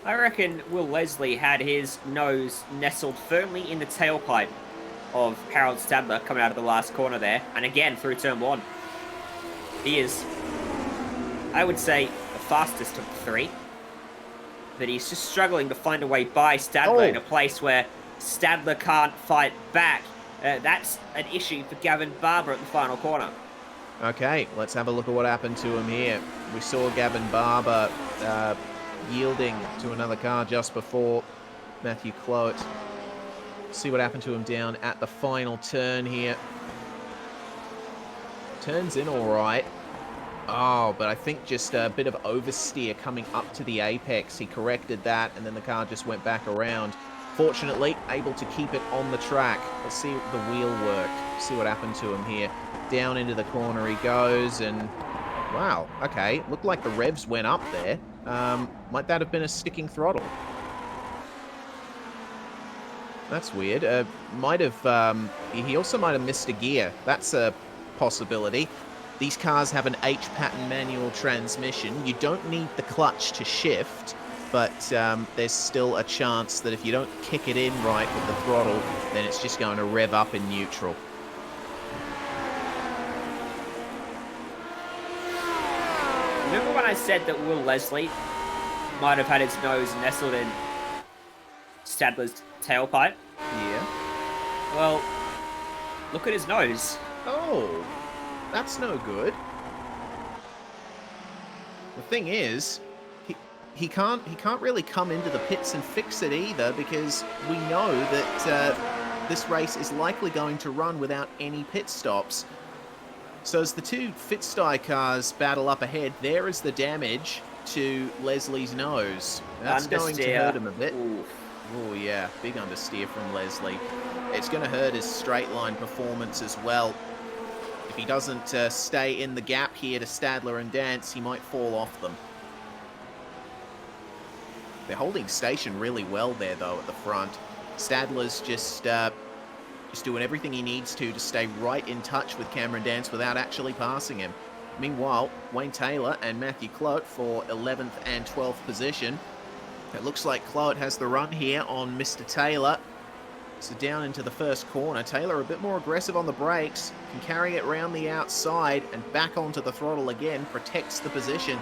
I reckon Will Leslie had his nose nestled firmly in the tailpipe of Harold Stadler coming out of the last corner there, and again through turn 1. He is, I would say, the fastest of the 3, but he's just struggling to find a way by Stadler in a place where Stadler can't fight back. That's an issue for Gavin Barber at the final corner. Okay, let's have a look at what happened to him here. We saw Gavin Barber yielding to another car just before Matthew Clowett. See what happened to him down at the final turn here. Turns in all right. Oh, but I think just a bit of oversteer coming up to the apex. He corrected that, and then the car just went back around. Fortunately, able to keep it on the track. Let's see the wheel work. See what happened to him here. Down into the corner he goes, and wow, okay. Looked like the revs went up there. Might that have been a sticking throttle? That's weird. He also might have missed a gear. That's a possibility. These cars have an H-pattern manual transmission. You don't need the clutch to shift, but there's still a chance that if you don't kick it in right with the throttle, then it's just going to rev up in neutral. Remember when I said that Will Leslie might have had his nose nestled in Stadler's tailpipe? Yeah. Well, look at his nose. Oh, that's no good. The thing is, he can't really come into the pits and fix it either, because we know that this race is likely going to run without any pit stops. So as the two Fitstye cars battle up ahead, there is the damage to Leslie's nose. That's going to hurt him a bit. Oh yeah, big understeer from Leslie. It's going to hurt his straight line performance as well. If he doesn't stay in the gap here to Stadler and Dance, he might fall off them. They're holding station really well there, though, at the front. Stadler's just doing everything he needs to stay right in touch with Cameron Dance without actually passing him. Meanwhile, Wayne Taylor and Matthew Clowett for 11th and 12th position. It looks like Cloet has the run here on Mr. Taylor. So down into the first corner. Taylor a bit more aggressive on the brakes. Can carry it round the outside and back onto the throttle again. Protects the position.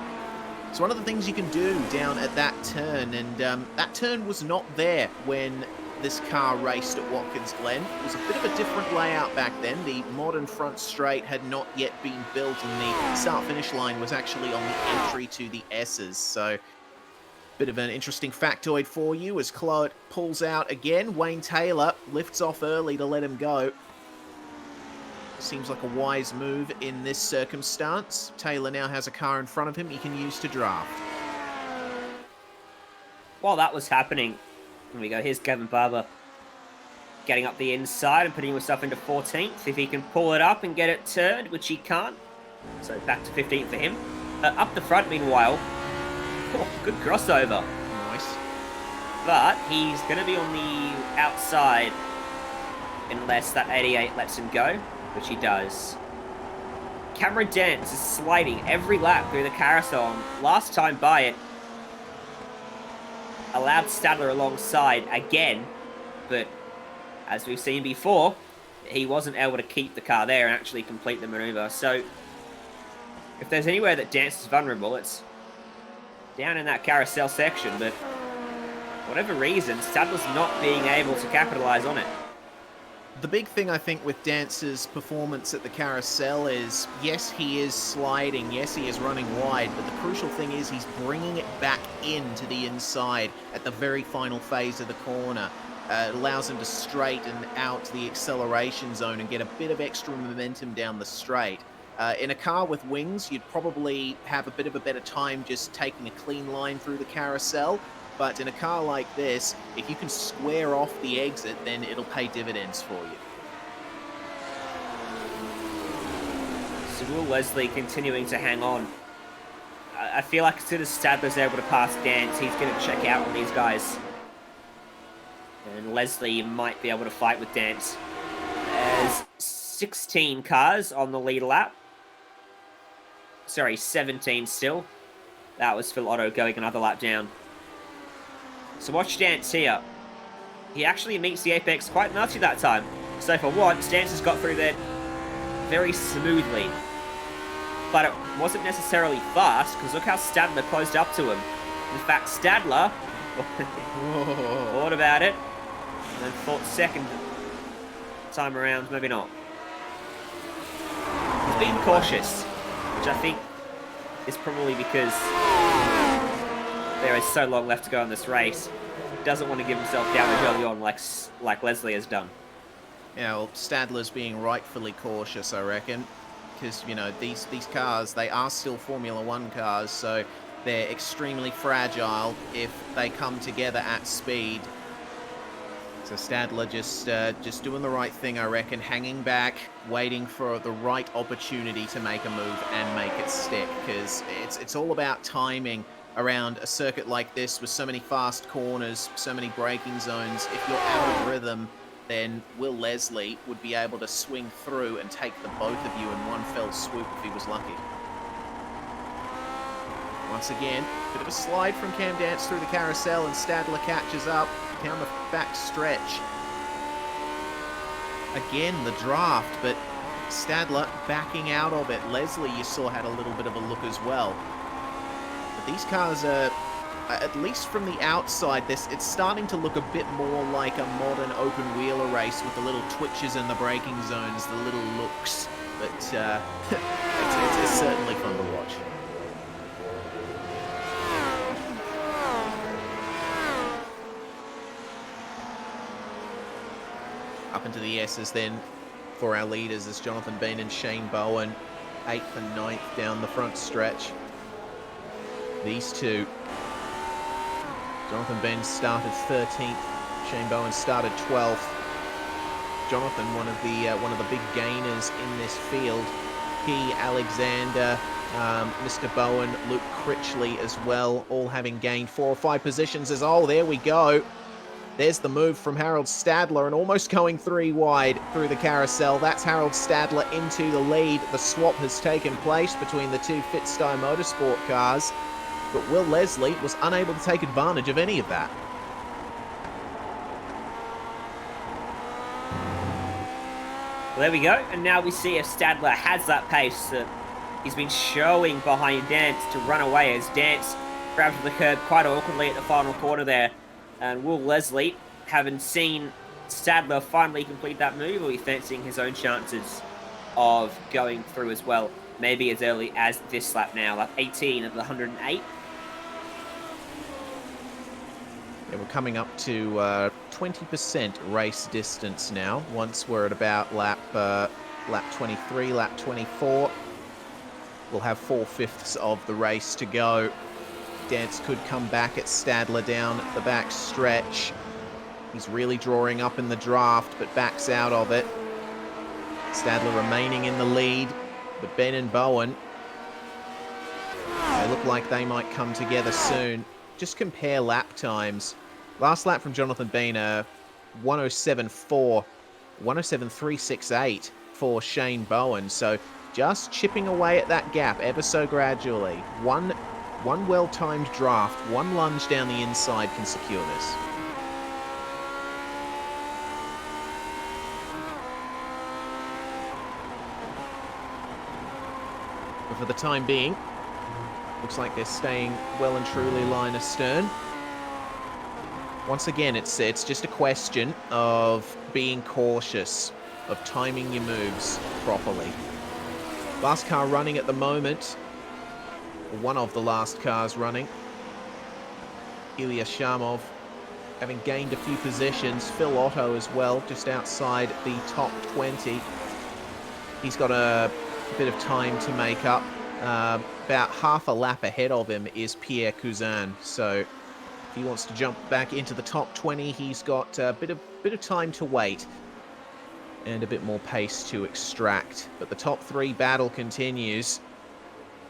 It's one of the things you can do down at that turn. And that turn was not there when this car raced at Watkins Glen. It was a bit of a different layout back then. The modern front straight had not yet been built, and the start-finish line was actually on the entry to the S's. So bit of an interesting factoid for you as Cloet pulls out again. Wayne Taylor lifts off early to let him go. Seems like a wise move in this circumstance. Taylor now has a car in front of him he can use to draft. While that was happening, here we go, here's Kevin Barber getting up the inside and putting himself into 14th. If he can pull it up and get it turned, which he can't. So back to 15th for him. Up the front, meanwhile, oh, good crossover. Nice. But he's going to be on the outside unless that 88 lets him go, which he does. Cameron Dance is sliding every lap through the carousel. Last time by it, allowed Stadler alongside again, but as we've seen before, he wasn't able to keep the car there and actually complete the maneuver. So if there's anywhere that Dance is vulnerable, it's down in that carousel section, but for whatever reason, Stadler's not being able to capitalize on it. The big thing, I think, with Dance's performance at the carousel is, yes, he is sliding, yes, he is running wide, but the crucial thing is he's bringing it back into the inside at the very final phase of the corner. It allows him to straighten out the acceleration zone and get a bit of extra momentum down the straight. In a car with wings, you'd probably have a bit of a better time just taking a clean line through the carousel. But in a car like this, if you can square off the exit, then it'll pay dividends for you. So Will Leslie continuing to hang on. I feel like as soon as Stadler's able to pass Dance, he's going to check out on these guys. And Leslie might be able to fight with Dance. There's 16 cars on the lead lap. Sorry, 17 still. That was Phil Otto going another lap down. So watch Dance here. He actually meets the apex quite nicely that time. So for once, Dance has got through there very smoothly. But it wasn't necessarily fast, because look how Stadler closed up to him. In fact, Stadler thought about it, and then thought second time around, maybe not. He's being cautious, which I think is probably because there is so long left to go in this race. He doesn't want to give himself damage early on like Leslie has done. Yeah, well, Stadler's being rightfully cautious, I reckon. Because, you know, these cars, they are still Formula 1 cars, so they're extremely fragile if they come together at speed. So Stadler just doing the right thing, I reckon, hanging back, waiting for the right opportunity to make a move and make it stick, because it's all about timing around a circuit like this with so many fast corners, so many braking zones. If you're out of rhythm, then Will Leslie would be able to swing through and take the both of you in one fell swoop if he was lucky. Once again, bit of a slide from Cam Dance through the carousel, and Stadler catches up down the back stretch. Again, the draft, but Stadler backing out of it. Leslie, you saw, had a little bit of a look as well. But these cars are, at least from the outside, it's starting to look a bit more like a modern open-wheeler race with the little twitches in the braking zones, the little looks. But it's certainly fun to watch. Up into the S's then for our leaders as Jonathan Bean and Shane Bowen, 8th and 9th down the front stretch. These two. Jonathan Bean started 13th. Shane Bowen started 12th. Jonathan, one of the big gainers in this field. He, Alexander, Mr. Bowen, Luke Critchley as well, all having gained 4 or 5 positions. As there we go. There's the move from Harold Stadler, and almost going 3 wide through the carousel. That's Harold Stadler into the lead. The swap has taken place between the two Fitstyle Motorsport cars. but Will Leslie was unable to take advantage of any of that. Well, there we go. And now we see if Stadler has that pace that he's been showing behind Dance to run away, as Dance grabs the curb quite awkwardly at the final corner there. And Will Leslie, having seen Stadler finally complete that move, will be fancying his own chances of going through as well. Maybe as early as this lap now, lap 18 of the 108. Yeah, we're coming up to 20% race distance now. Once we're at about lap 23, lap 24, we'll have 4/5 of the race to go. Dance could come back at Stadler down the back stretch. He's really drawing up in the draft, but backs out of it. Stadler remaining in the lead, but Ben and Bowen, they look like they might come together soon. Just compare lap times. Last lap from Jonathan Bean, 107.4, 107.368 for Shane Bowen. So just chipping away at that gap ever so gradually. One well-timed draft, one lunge down the inside can secure this. But for the time being, looks like they're staying well and truly line astern. Once again, it's just a question of being cautious, of timing your moves properly. Last car running at the moment, one of the last cars running. Ilya Shamov having gained a few positions. Phil Otto as well, just outside the top 20. He's got a bit of time to make up. About half a lap ahead of him is Pierre Cousin, so if he wants to jump back into the top 20, he's got a bit of time to wait and a bit more pace to extract. But the top 3 battle continues.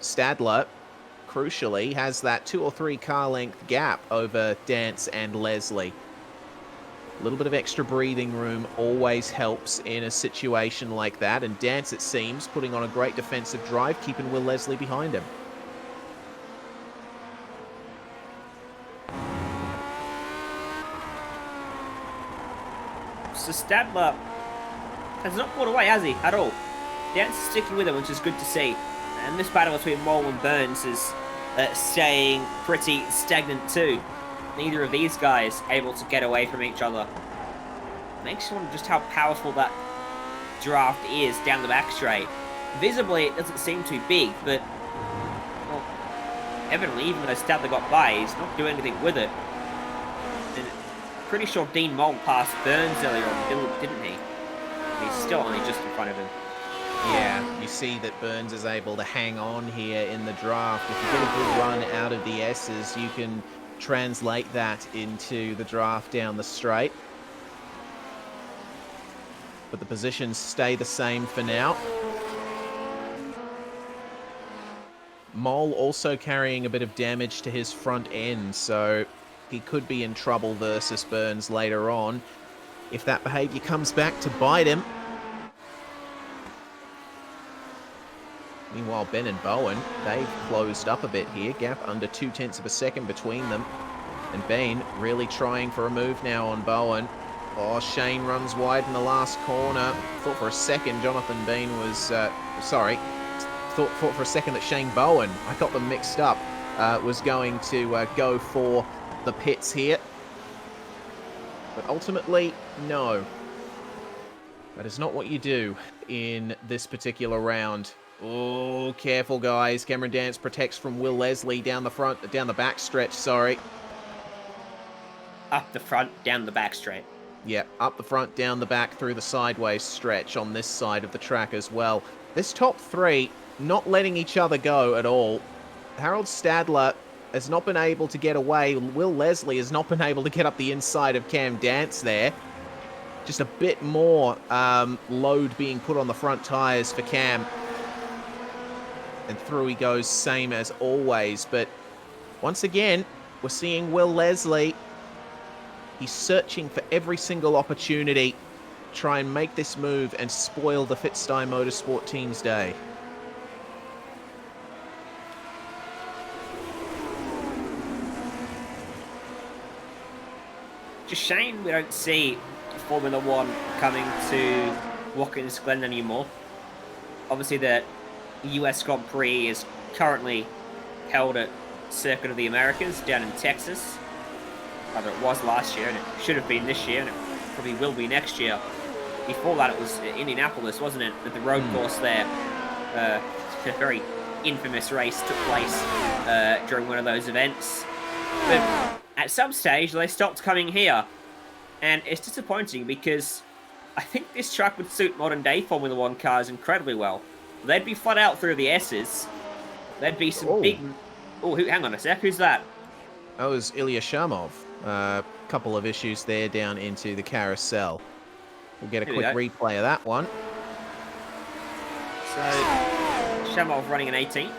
Stadler, crucially, has that 2 or 3 car length gap over Dance and Leslie. A little bit of extra breathing room always helps in a situation like that, and Dance, it seems, putting on a great defensive drive, keeping Will Leslie behind him. So Stadler has not pulled away, has he, at all? Dance is sticking with him, which is good to see. And this battle between Mole and Burns is staying pretty stagnant too. Neither of these guys able to get away from each other. Makes you wonder just how powerful that draft is down the back straight. Visibly, it doesn't seem too big, but well, evidently, even though Stadler got by, he's not doing anything with it. And pretty sure Dean Mole passed Burns earlier on, didn't he? He's still only just in front of him. Yeah, you see that Burns is able to hang on here in the draft. If you get a good run out of the S's, you can translate that into the draft down the straight. But the positions stay the same for now. Mole also carrying a bit of damage to his front end, so he could be in trouble versus Burns later on if that behavior comes back to bite him. Meanwhile, Ben and Bowen, they've closed up a bit here. Gap under 0.2 of a second between them. And Ben really trying for a move now on Bowen. Oh, Shane runs wide in the last corner. Thought for a second Jonathan Bean was... Thought for a second that Shane Bowen, I got them mixed up, was going to go for the pits here. But ultimately, no. That is not what you do in this particular round. Oh, careful, guys. Cameron Dance protects from Will Leslie down the back stretch, sorry. Up the front, down the back straight. Yeah, up the front, down the back, through the sideways stretch on this side of the track as well. This top 3 not letting each other go at all. Harold Stadler has not been able to get away. Will Leslie has not been able to get up the inside of Cam Dance there. Just a bit more load being put on the front tyres for Cam. And through he goes, same as always. But once again, we're seeing Will Leslie. He's searching for every single opportunity to try and make this move and spoil the Fitzstein Motorsport team's day. Just shame we don't see Formula One coming to Watkins Glen anymore. Obviously, the US Grand Prix is currently held at Circuit of the Americas down in Texas. Rather, it was last year, and it should have been this year, and it probably will be next year. Before that, it was Indianapolis, wasn't it? At the road course there. A very infamous race took place during one of those events. But at some stage, they stopped coming here. And it's disappointing because I think this track would suit modern-day Formula One cars incredibly well. They'd be flat out through the S's. There'd be some big... Oh, hang on a sec. Who's that? That was Ilya Shamov. A couple of issues there down into the carousel. We'll get a quick replay of that one. So, Shamov running an 18th.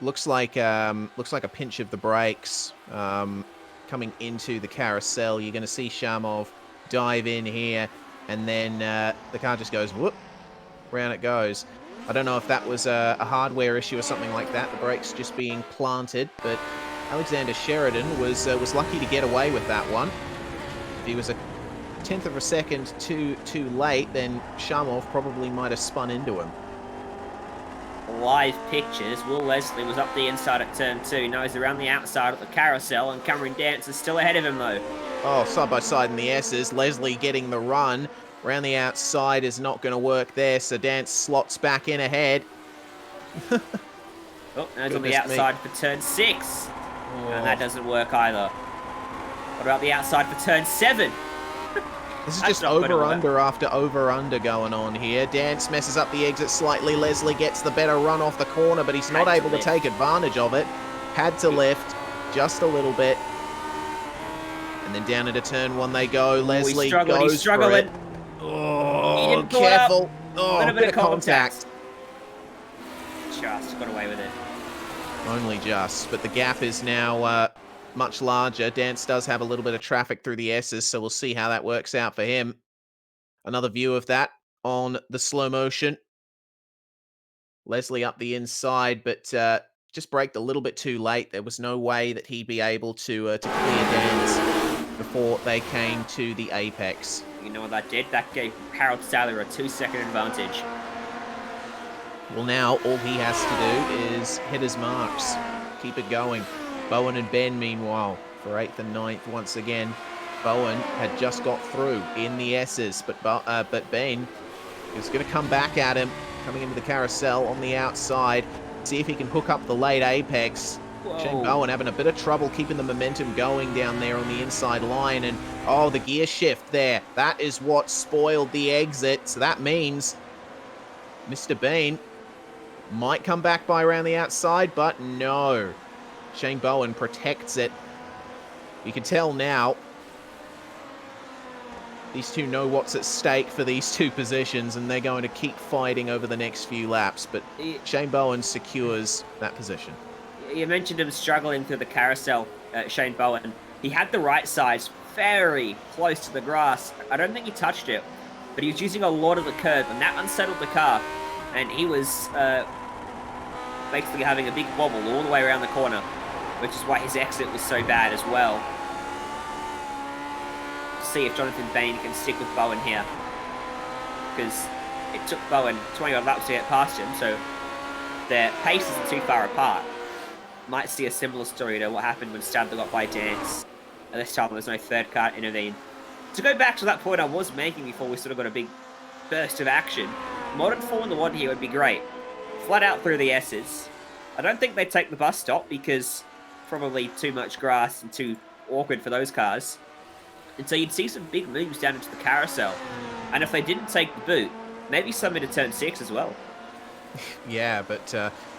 Looks like a pinch of the brakes coming into the carousel. You're going to see Shamov dive in here, and then the car just goes whoop, round it goes. I don't know if that was a hardware issue or something like that. The brakes just being planted, but Alexander Sheridan was lucky to get away with that one. If he was a tenth of a second too late, then Shamov probably might have spun into him. Live pictures. Will Leslie was up the inside at turn 2. Now he's around the outside at the carousel, and Cameron Dance is still ahead of him though. Oh, side by side in the S's. Leslie getting the run. Around the outside is not going to work there, so Dance slots back in ahead. Oh, now he's on the outside for turn 6. And that doesn't work either. What about the outside for turn 7? This is just over-under after over-under going on here. Dance messes up the exit slightly. Leslie gets the better run off the corner, but he's not able to take advantage of it. Had to lift just a little bit. And then down into turn 1 they go. Leslie goes he's struggling. For it. Oh, He didn't pull careful. It up. Oh, a bit of contact. Just got away with it. Only just, but the gap is now much larger. Dance does have a little bit of traffic through the S's, so we'll see how that works out for him. Another view of that on the slow motion. Leslie up the inside, but just braked a little bit too late. There was no way that he'd be able to clear Dance before they came to the apex. You know what that did? That gave Harold Saller a 2-second advantage. Well, now all he has to do is hit his marks, keep it going. Bowen and Ben, meanwhile, for 8th and 9th once again. Bowen had just got through in the S's, but Ben is going to come back at him, coming into the carousel on the outside. See if he can hook up the late apex. Whoa. Shane Bowen having a bit of trouble keeping the momentum going down there on the inside line. And, oh, the gear shift there. That is what spoiled the exit. So that means Mr. Bean might come back by around the outside, but no. Shane Bowen protects it. You can tell now these two know what's at stake for these two positions, and they're going to keep fighting over the next few laps, but Shane Bowen secures that position. You mentioned him struggling through the carousel, Shane Bowen. He had the right sides very close to the grass. I don't think he touched it, but he was using a lot of the curb, and that unsettled the car, and he was basically having a big wobble all the way around the corner, which is why his exit was so bad as well. See if Jonathan Bain can stick with Bowen here, because it took Bowen 20 odd laps to get past him, so their pace isn't too far apart. Might see a similar story to what happened when Stadler got by Dance, and this time there was no third car to intervene. To go back to that point I was making before we sort of got a big burst of action, modern Formula One here would be great. Flat out through the S's. I don't think they'd take the bus stop because probably too much grass and too awkward for those cars. And so you'd see some big moves down into the carousel. And if they didn't take the boot, maybe some into turn 6 as well. Yeah, but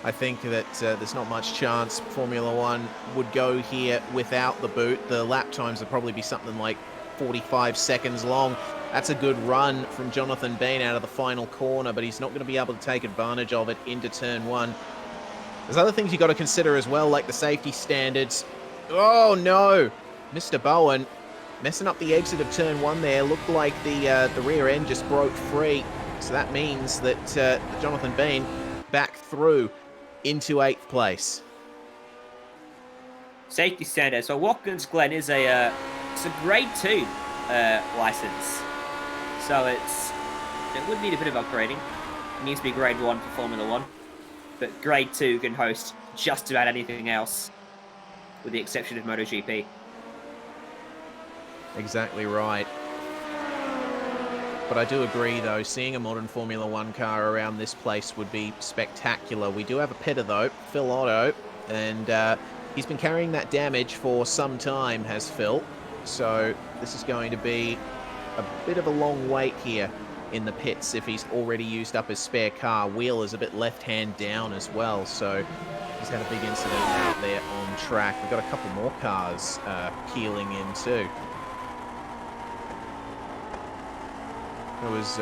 I think that there's not much chance Formula One would go here without the boot. The lap times would probably be something like 45 seconds long. That's a good run from Jonathan Bean out of the final corner, but he's not going to be able to take advantage of it into turn 1. There's other things you got to consider as well, like the safety standards. Oh no! Mr. Bowen messing up the exit of turn 1 there. Looked like the rear end just broke free. So that means that Jonathan Bean back through into 8th place. Safety standard. So Watkins Glen is it's a grade 2 license. So it would need a bit of upgrading. It needs to be grade 1 for Formula 1. But grade 2 can host just about anything else, with the exception of MotoGP. Exactly right. But I do agree, though, seeing a modern Formula 1 car around this place would be spectacular. We do have a pitter, though, Phil Otto, and he's been carrying that damage for some time, has Phil. So this is going to be a bit of a long wait here in the pits if he's already used up his spare car. Wheel is a bit left-hand down as well, so he's had a big incident out there on track. We've got a couple more cars peeling in too. There was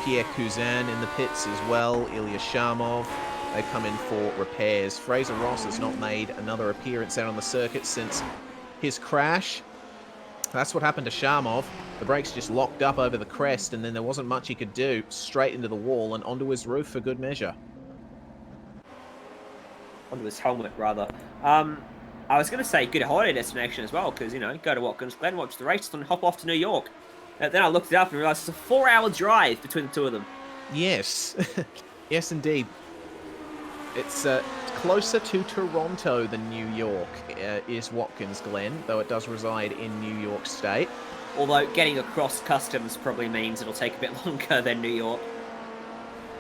Pierre Cousin in the pits as well, Ilya Shamov. They come in for repairs. Fraser Ross has not made another appearance out on the circuit since his crash. That's what happened to Shamov. The brakes just locked up over the crest, and then there wasn't much he could do. Straight into the wall and onto his roof for good measure. Onto his helmet, rather. I was going to say good holiday destination as well, because, you know, go to Watkins Glen, watch the race, and hop off to New York. Then I looked it up and realised it's a 4-hour drive between the two of them. Yes. Yes, indeed. It's closer to Toronto than New York is Watkins Glen, though it does reside in New York State. Although getting across customs probably means it'll take a bit longer than New York.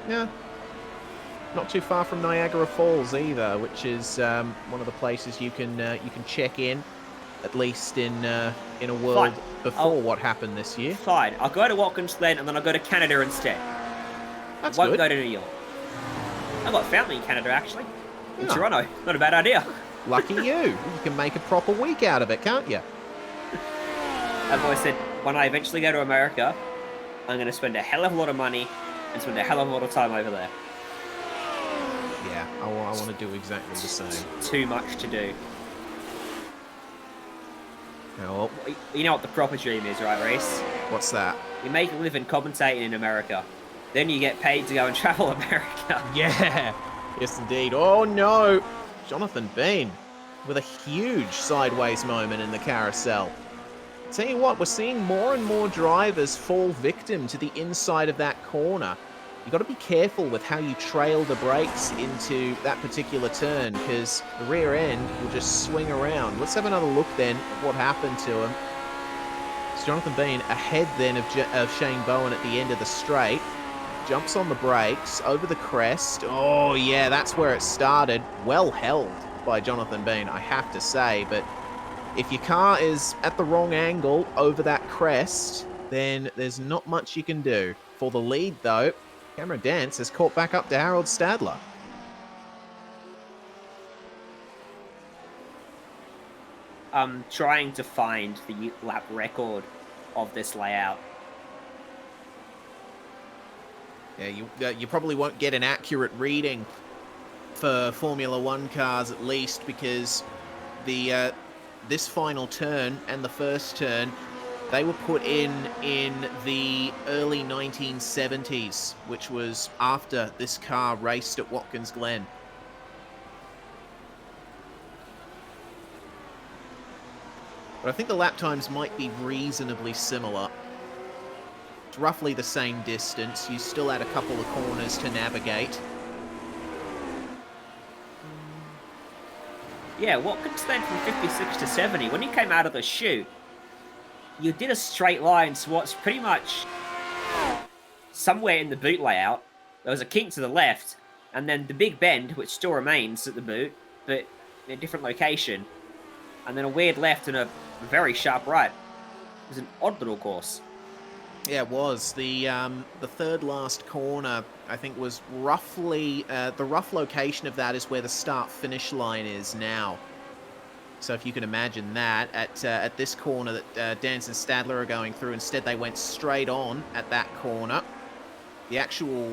Yeah. Not too far from Niagara Falls either, which is one of the places you can check in, at least in a world before what happened this year. Fine, I'll go to Watkins Glen and then I'll go to Canada instead. That's Won't good. go to New York. I've got family in Canada, actually. In Yeah. Toronto. Not a bad idea. Lucky you. You can make a proper week out of it, can't you? I've always said, when I eventually go to America, I'm going to spend a hell of a lot of money and spend a hell of a lot of time over there. Yeah, I want to do exactly the same. Too much to do. Well, You know what the proper dream is, right, Reese? what's that? You make a living commentating in America. Then you get paid to go and travel America. Yeah. Yes, indeed. Oh, no. Jonathan Bean with a huge sideways moment in the carousel. Tell you what, we're seeing more and more drivers fall victim to the inside of that corner. You've got to be careful with how you trail the brakes into that particular turn, because the rear end will just swing around. Let's have another look then at what happened to him. It's Jonathan Bean ahead then of Shane Bowen at the end of the straight. Jumps on the brakes, over the crest. Oh, yeah, that's where it started. Well held by Jonathan Bean, I have to say. But if your car is at the wrong angle over that crest, then there's not much you can do. For the lead, though, Cameron Dance has caught back up to Harold Stadler. I'm trying to find the lap record of this layout. Yeah, you probably won't get an accurate reading for Formula 1 cars, at least, because the this final turn and the first turn, they were put in the early 1970s, which was after this car raced at Watkins Glen. But I think the lap times might be reasonably similar. It's roughly the same distance. You still had a couple of corners to navigate. Yeah, Watkins then from 56 to 70. When you came out of the chute, you did a straight line to what's pretty much somewhere in the boot layout. There was a kink to the left, and then the big bend, which still remains at the boot, but in a different location. And then a weird left and a very sharp right. It was an odd little course. Yeah, it was. The third last corner, I think, was roughly... the rough location of that is where the start-finish line is now. So if you can imagine that, at this corner that Dance and Stadler are going through, instead they went straight on at that corner. The actual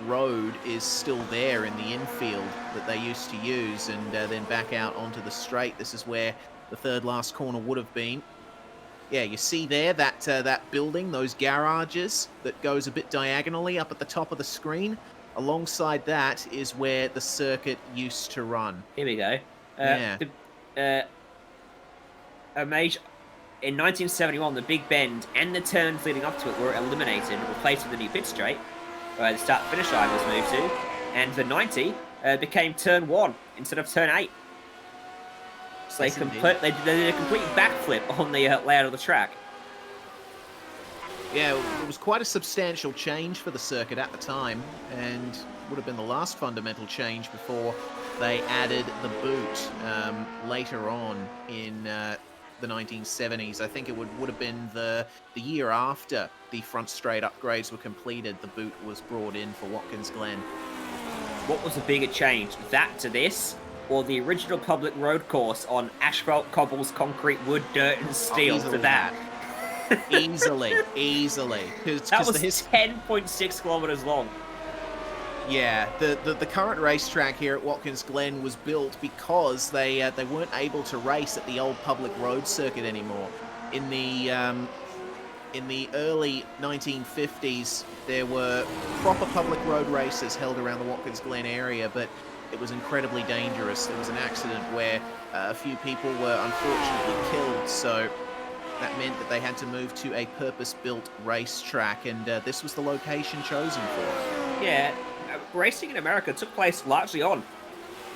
road is still there in the infield that they used to use, and then back out onto the straight. This is where the third last corner would have been. Yeah, you see there that building, those garages that goes a bit diagonally up at the top of the screen. Alongside that is where the circuit used to run. Here we go. Yeah. A major in 1971, the Big Bend and the turns leading up to it were eliminated and replaced with a new pit straight, where the start-finish line was moved to, and the 90 became turn 1 instead of turn 8. So they did a complete backflip on the layout of the track. Yeah, it was quite a substantial change for the circuit at the time, and would have been the last fundamental change before they added the boot later on in the 1970s. I think it would have been the year after the front straight upgrades were completed, the boot was brought in for Watkins Glen. What was the bigger change, that to this, or the original public road course on asphalt, cobbles, concrete, wood, dirt, and steel to that? Easily. That was 10.6 kilometers long. Yeah, the current racetrack here at Watkins Glen was built because they weren't able to race at the old public road circuit anymore. In the early 1950s, there were proper public road races held around the Watkins Glen area, but it was incredibly dangerous. There was an accident where a few people were unfortunately killed, so that meant that they had to move to a purpose-built racetrack, and this was the location chosen for it. Yeah, racing in America took place largely on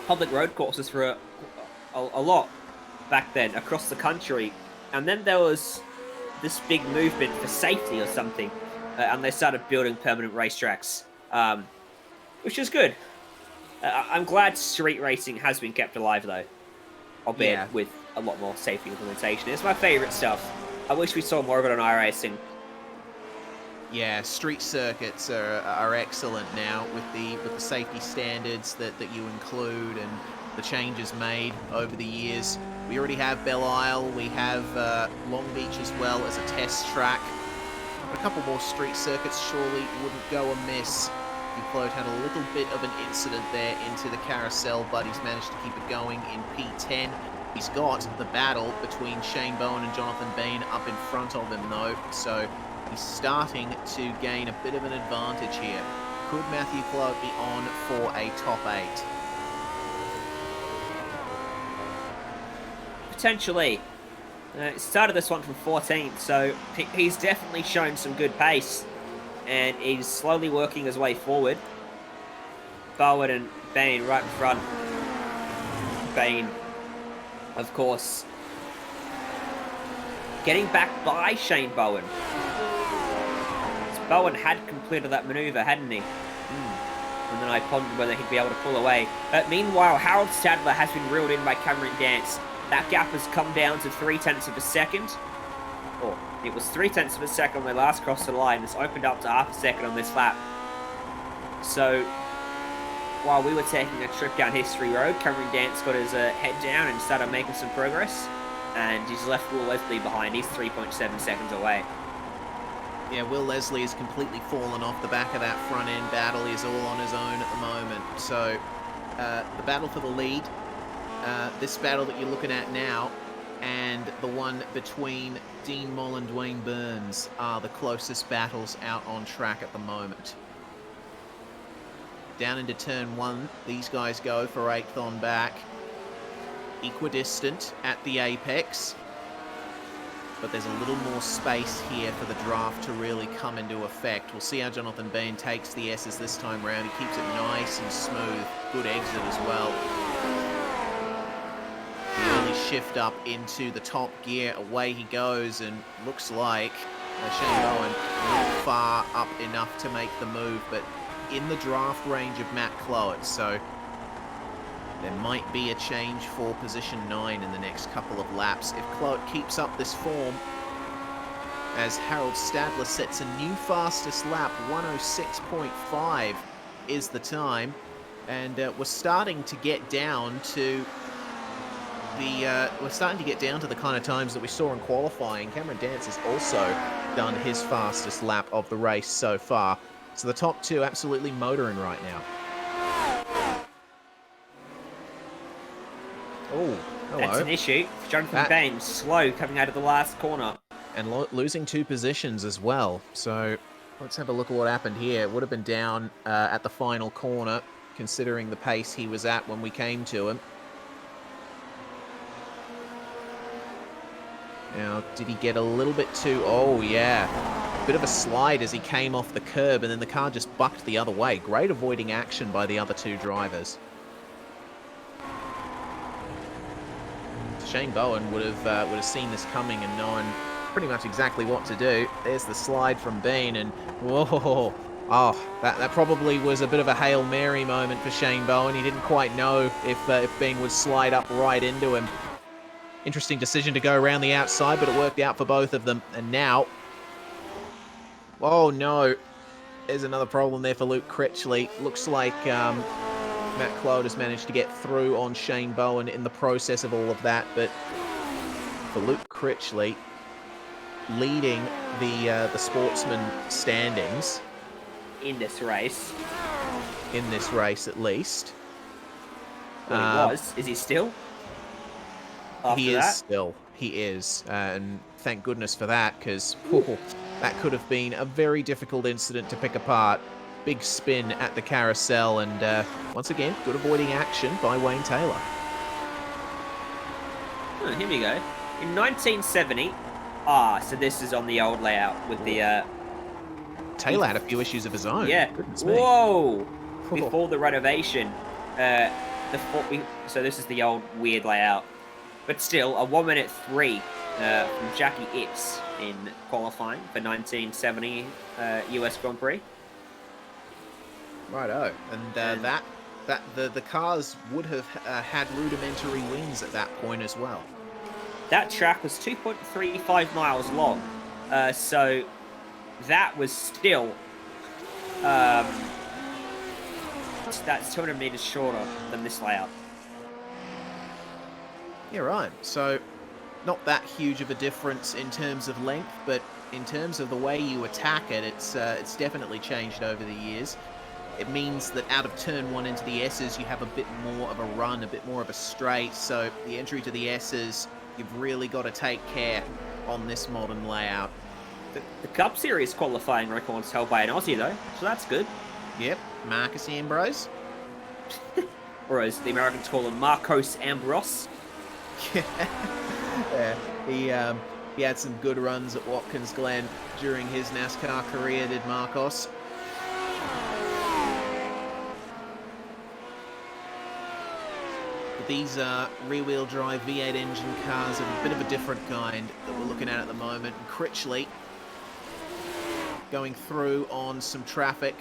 public road courses for a lot back then across the country, and then there was this big movement for safety or something, and they started building permanent racetracks, which is good. I'm glad street racing has been kept alive, though, albeit with a lot more safety implementation. It's my favourite stuff. I wish we saw more of it on iRacing. Yeah, street circuits are excellent now with the safety standards that you include and the changes made over the years. We already have Belle Isle, we have Long Beach as well as a test track. A couple more street circuits surely wouldn't go amiss. Duclos had a little bit of an incident there into the carousel, but he's managed to keep it going in P10. He's got the battle between Shane Bowen and Jonathan Bean up in front of him, though, so he's starting to gain a bit of an advantage here. Could Matthew Clout be on for a top 8? Potentially. He started this one from 14th, so he's definitely shown some good pace, and he's slowly working his way forward. Bowen and Bain right in front. Bain, of course, getting back by Shane Bowen. Bowen had completed that manoeuvre, hadn't he? And then I pondered whether he'd be able to pull away. Meanwhile, Harold Stadler has been reeled in by Cameron Dance. That gap has come down to 0.3 of a second. Or, it was 0.3 of a second when they last crossed the line. It's opened up to half a second on this lap. So, while we were taking a trip down History Road, Cameron Dance got his head down and started making some progress. And he's left Will Leslie behind. He's 3.7 seconds away. Yeah, Will Leslie has completely fallen off the back of that front-end battle. He's all on his own at the moment. So, the battle for the lead, this battle that you're looking at now, and the one between Dean Moll and Dwayne Burns are the closest battles out on track at the moment. Down into turn 1, these guys go for 8th on back. Equidistant at the apex. But there's a little more space here for the draft to really come into effect. We'll see how Jonathan Bean takes the S's this time around. He keeps it nice and smooth. Good exit as well. The early shift up into the top gear. Away he goes, and looks like Shane Bowen not far up enough to make the move, but in the draft range of Matt Cloet. So there might be a change for position 9 in the next couple of laps if Cloet keeps up this form, as Harold Stadler sets a new fastest lap. 106.5 is the time, and we're starting to get down to the kind of times that we saw in qualifying. Cameron Dance has also done his fastest lap of the race so far, so the top two absolutely motoring right now. Oh, hello. That's an issue. Jonathan Bain, slow coming out of the last corner. And losing 2 positions as well. So let's have a look at what happened here. It would have been down at the final corner, considering the pace he was at when we came to him. Now, did he get a little bit too... Oh, yeah. Bit of a slide as he came off the curb, and then the car just bucked the other way. Great avoiding action by the other two drivers. Shane Bowen would have seen this coming and known pretty much exactly what to do. There's the slide from Bean, and whoa, oh, that probably was a bit of a Hail Mary moment for Shane Bowen. He didn't quite know if Bean would slide up right into him. Interesting decision to go around the outside, but it worked out for both of them. And now, oh no, there's another problem there for Luke Critchley. Looks like Matt Cloud has managed to get through on Shane Bowen in the process of all of that, but for Luke Critchley, leading the sportsman standings in this race. In this race, at least. Well, he was. Is he still? After he is that? still. He is, and thank goodness for that, because that could have been a very difficult incident to pick apart. Big spin at the carousel, and once again, good avoiding action by Wayne Taylor. Oh, here we go. In 1970, so this is on the old layout with the... Taylor had a few issues of his own. Yeah. Goodness me. Whoa! Before the renovation, so this is the old weird layout. But still, a 1:03 from Jackie Ips in qualifying for 1970 US Grand Prix. Righto, and the cars would have had rudimentary wings at that point as well. That track was 2.35 miles long, so that was still that's 200 meters shorter than this layout. Yeah, right. So not that huge of a difference in terms of length, but in terms of the way you attack it, it's definitely changed over the years. It means that out of turn 1 into the S's, you have a bit more of a run, a bit more of a straight. So the entry to the S's, you've really got to take care on this modern layout. The Cup Series qualifying record's held by an Aussie, though, so that's good. Yep, Marcus Ambrose. Or as the Americans call him, Marcos Ambrose. Yeah, he had some good runs at Watkins Glen during his NASCAR career, did Marcos. These are rear-wheel drive V8 engine cars of a bit of a different kind that we're looking at the moment. And Critchley going through on some traffic,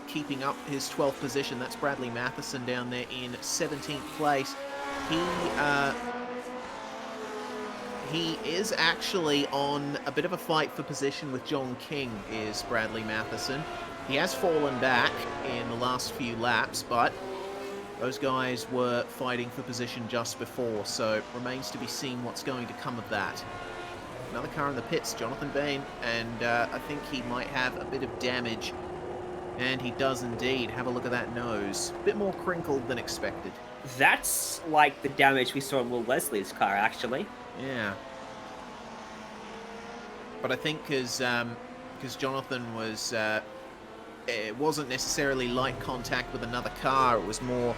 keeping up his 12th position. That's Bradley Matheson down there in 17th place. He is actually on a bit of a fight for position with John King, is Bradley Matheson. He has fallen back in the last few laps, but those guys were fighting for position just before, so it remains to be seen what's going to come of that. Another car in the pits, Jonathan Bain, and I think he might have a bit of damage. And he does indeed. Have a look at that nose. A bit more crinkled than expected. That's like the damage we saw in Will Leslie's car, actually. Yeah. But I think because Jonathan was... it wasn't necessarily light contact with another car, it was more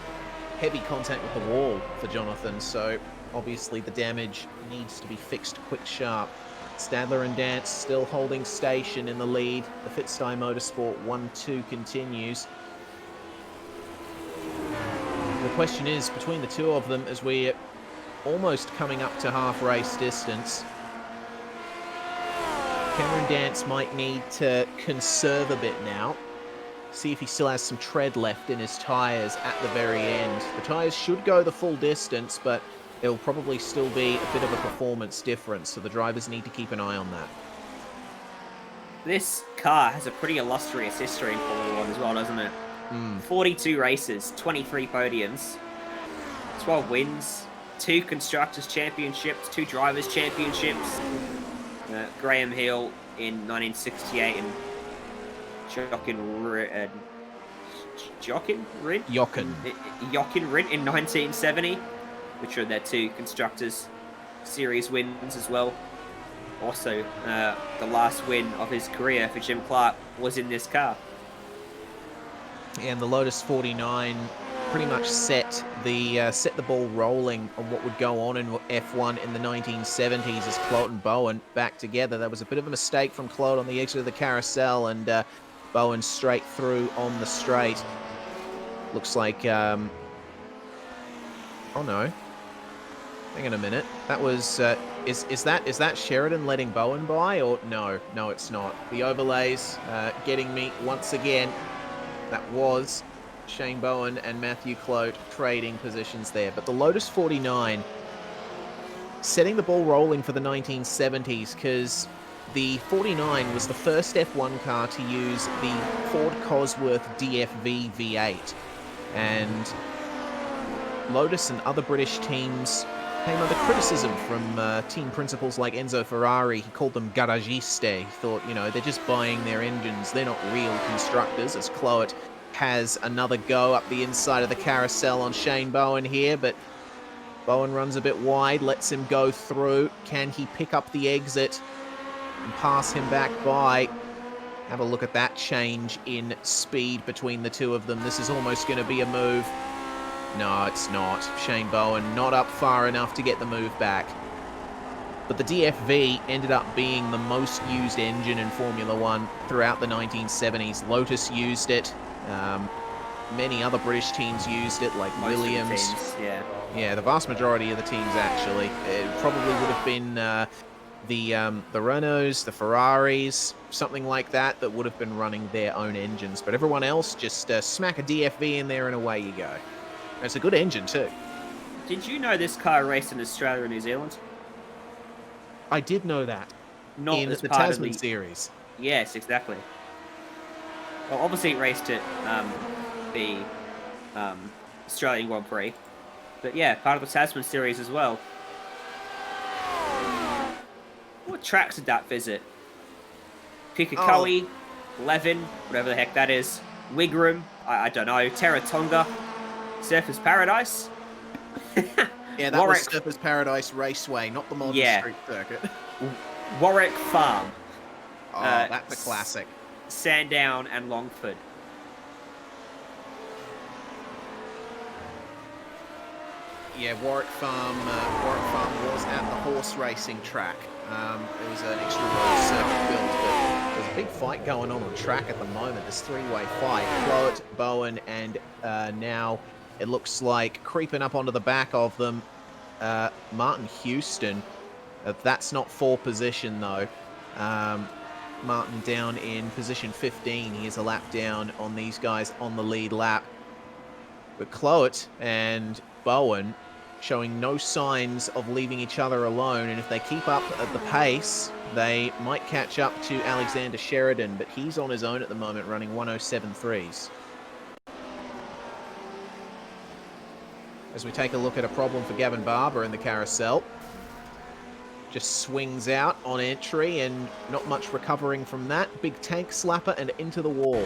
heavy contact with the wall for Jonathan, so obviously the damage needs to be fixed quick sharp. Stadler and Dance still holding station in the lead. The Fitzstye Motorsport 1-2 continues. The question is, between the two of them, as we're almost coming up to half race distance, Cameron Dance might need to conserve a bit now. See if he still has some tread left in his tyres at the very end. The tyres should go the full distance, but there will probably still be a bit of a performance difference, so the drivers need to keep an eye on that. This car has a pretty illustrious history in Formula 1 as well, doesn't it? 42 races, 23 podiums, 12 wins, 2 Constructors' Championships, 2 Drivers' Championships. Graham Hill in 1968 and Jochen Rindt in 1970, which are their 2 Constructors' Series wins as well. Also, the last win of his career for Jim Clark was in this car. And the Lotus 49 pretty much set the ball rolling on what would go on in F1 in the 1970s as Clout and Bowen back together. There was a bit of a mistake from Clout on the exit of the carousel, and Bowen straight through on the straight. Looks like, oh no. Hang on a minute. That was, is that Sheridan letting Bowen by, or no? No, it's not. The overlays getting me once again. That was Shane Bowen and Matthew Clout trading positions there. But the Lotus 49 setting the ball rolling for the 1970s, because the 49 was the first F1 car to use the Ford Cosworth DFV V8. And Lotus and other British teams came under criticism from team principals like Enzo Ferrari. He called them garagiste. He thought, you know, they're just buying their engines. They're not real constructors, as Clout has another go up the inside of the carousel on Shane Bowen here, but Bowen runs a bit wide, lets him go through. Can he pick up the exit and pass him back by? Have a look at that change in speed between the two of them. This is almost going to be a move. No, it's not. Shane Bowen not up far enough to get the move back. But the DFV ended up being the most used engine in Formula One throughout the 1970s. Lotus used it. Many other British teams used it, like most Williams. Yeah, the vast majority of the teams, actually. It probably would have been the Renaults, the Ferraris, something like that would have been running their own engines. But everyone else, just smack a DFV in there and away you go. It's a good engine, too. Did you know this car raced in Australia and New Zealand? I did know that. Not in as the part Tasman of the series. Yes, exactly. Well, obviously it raced at the Australian Grand Prix. But yeah, part of the Tasman series as well. What tracks did that visit? Pukekohe, Levin, whatever the heck that is. Wigram, I don't know. Terratonga, Surfers Paradise. Yeah, that was Surfers Paradise Raceway, not the modern street circuit. Warwick Farm. Oh, that's a classic. Sandown and Longford. Yeah, Warwick Farm was at the horse racing track. It was an extra road circuit built, but there's a big fight going on track at the moment. This three-way fight. Clout, Bowen, and now it looks like creeping up onto the back of them, Martin Houston. That's not for position, though. Martin down in position 15. He is a lap down on these guys on the lead lap. But Clout and Bowen showing no signs of leaving each other alone, and if they keep up at the pace, they might catch up to Alexander Sheridan, but he's on his own at the moment, running 107.3s. As we take a look at a problem for Gavin Barber in the carousel. Just swings out on entry and not much recovering from that. Big tank slapper and into the wall.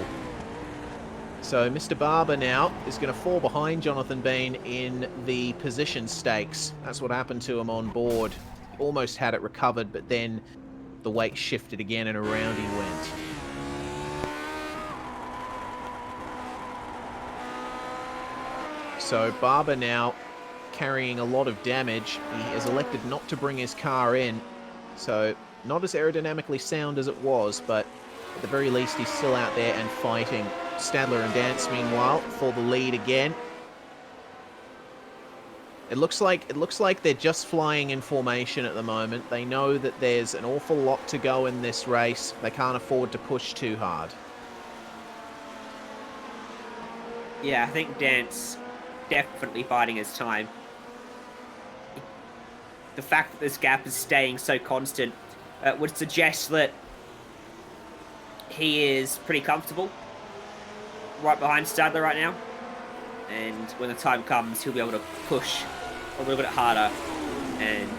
So Mr. Barber now is going to fall behind Jonathan Bean in the position stakes. That's what happened to him on board. Almost had it recovered, but then the weight shifted again and around he went. So Barber now carrying a lot of damage. He has elected not to bring his car in, so not as aerodynamically sound as it was, but at the very least he's still out there and fighting. Stadler and Dance, meanwhile, for the lead again. It looks like they're just flying in formation at the moment. They know that there's an awful lot to go in this race. They can't afford to push too hard. Yeah, I think Dance definitely biding his time. The fact that this gap is staying so constant would suggest that he is pretty comfortable right behind Stadler right now. And when the time comes, he'll be able to push a little bit harder and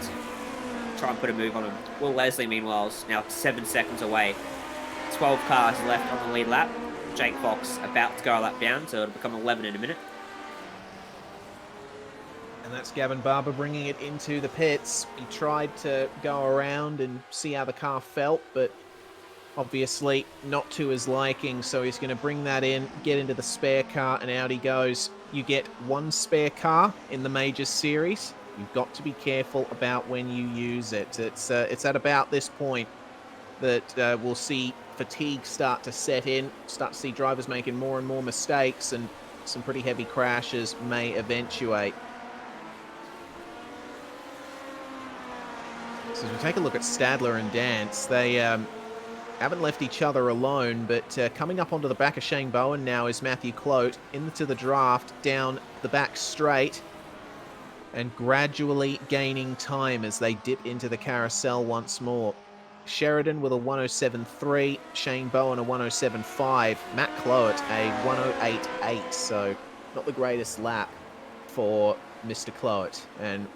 try and put a move on him. Will Leslie, meanwhile, is now 7 seconds away. 12 cars left on the lead lap. Jake Fox about to go a lap down, so it'll become 11 in a minute. And that's Gavin Barber bringing it into the pits. He tried to go around and see how the car felt, but obviously not to his liking, so he's going to bring that in, get into the spare car, and out he goes. you get one spare car in the Major Series. You've got to be careful about when you use it. It's at about this point that we'll see fatigue start to set in, start to see drivers making more and more mistakes, and some pretty heavy crashes may eventuate. So as we take a look at Stadler and Dance, they haven't left each other alone, but coming up onto the back of Shane Bowen now is Matthew Clote into the draft down the back straight and gradually gaining time as they dip into the carousel once more. Sheridan with a 107.3, Shane Bowen a 107.5, Matt Clote a 108.8, so not the greatest lap for Mr. Clote, and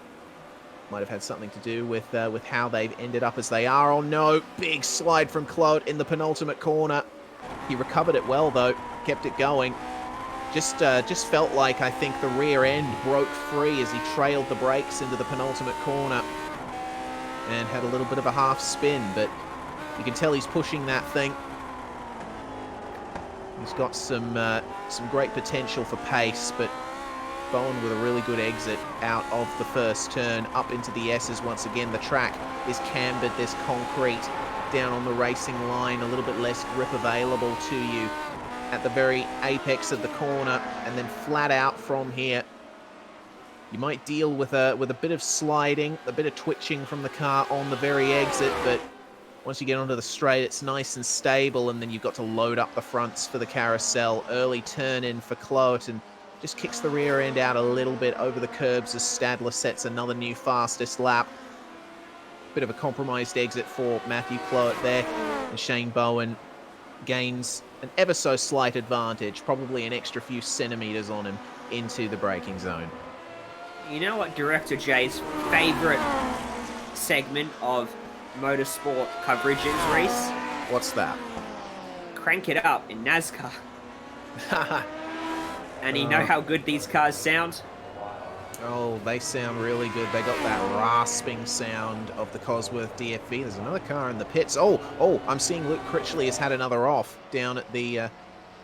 might have had something to do with how they've ended up as they are. Oh no, big slide from Clote in the penultimate corner. He recovered it well though, kept it going. Just felt like, I think, the rear end broke free as he trailed the brakes into the penultimate corner and had a little bit of a half spin, but you can tell he's pushing that thing. He's got some great potential for pace, but Bowen with a really good exit out of the first turn, up into the S's once again. The track is cambered, there's concrete down on the racing line, a little bit less grip available to you at the very apex of the corner, and then flat out from here. You might deal with a bit of sliding, a bit of twitching from the car on the very exit, but once you get onto the straight, it's nice and stable, and then you've got to load up the fronts for the carousel. Early turn in for Clote, and just kicks the rear end out a little bit over the curbs as Stadler sets another new fastest lap. Bit of a compromised exit for Matthew Clote there, and Shane Bowen gains an ever so slight advantage, probably an extra few centimeters on him into the braking zone. You know what Director J's favourite segment of motorsport coverage is, Reese? What's that? Crank it up in NASCAR. And you know how good these cars sound? Oh, they sound really good. They got that rasping sound of the Cosworth DFV. There's another car in the pits. Oh, I'm seeing Luke Critchley has had another off down at the...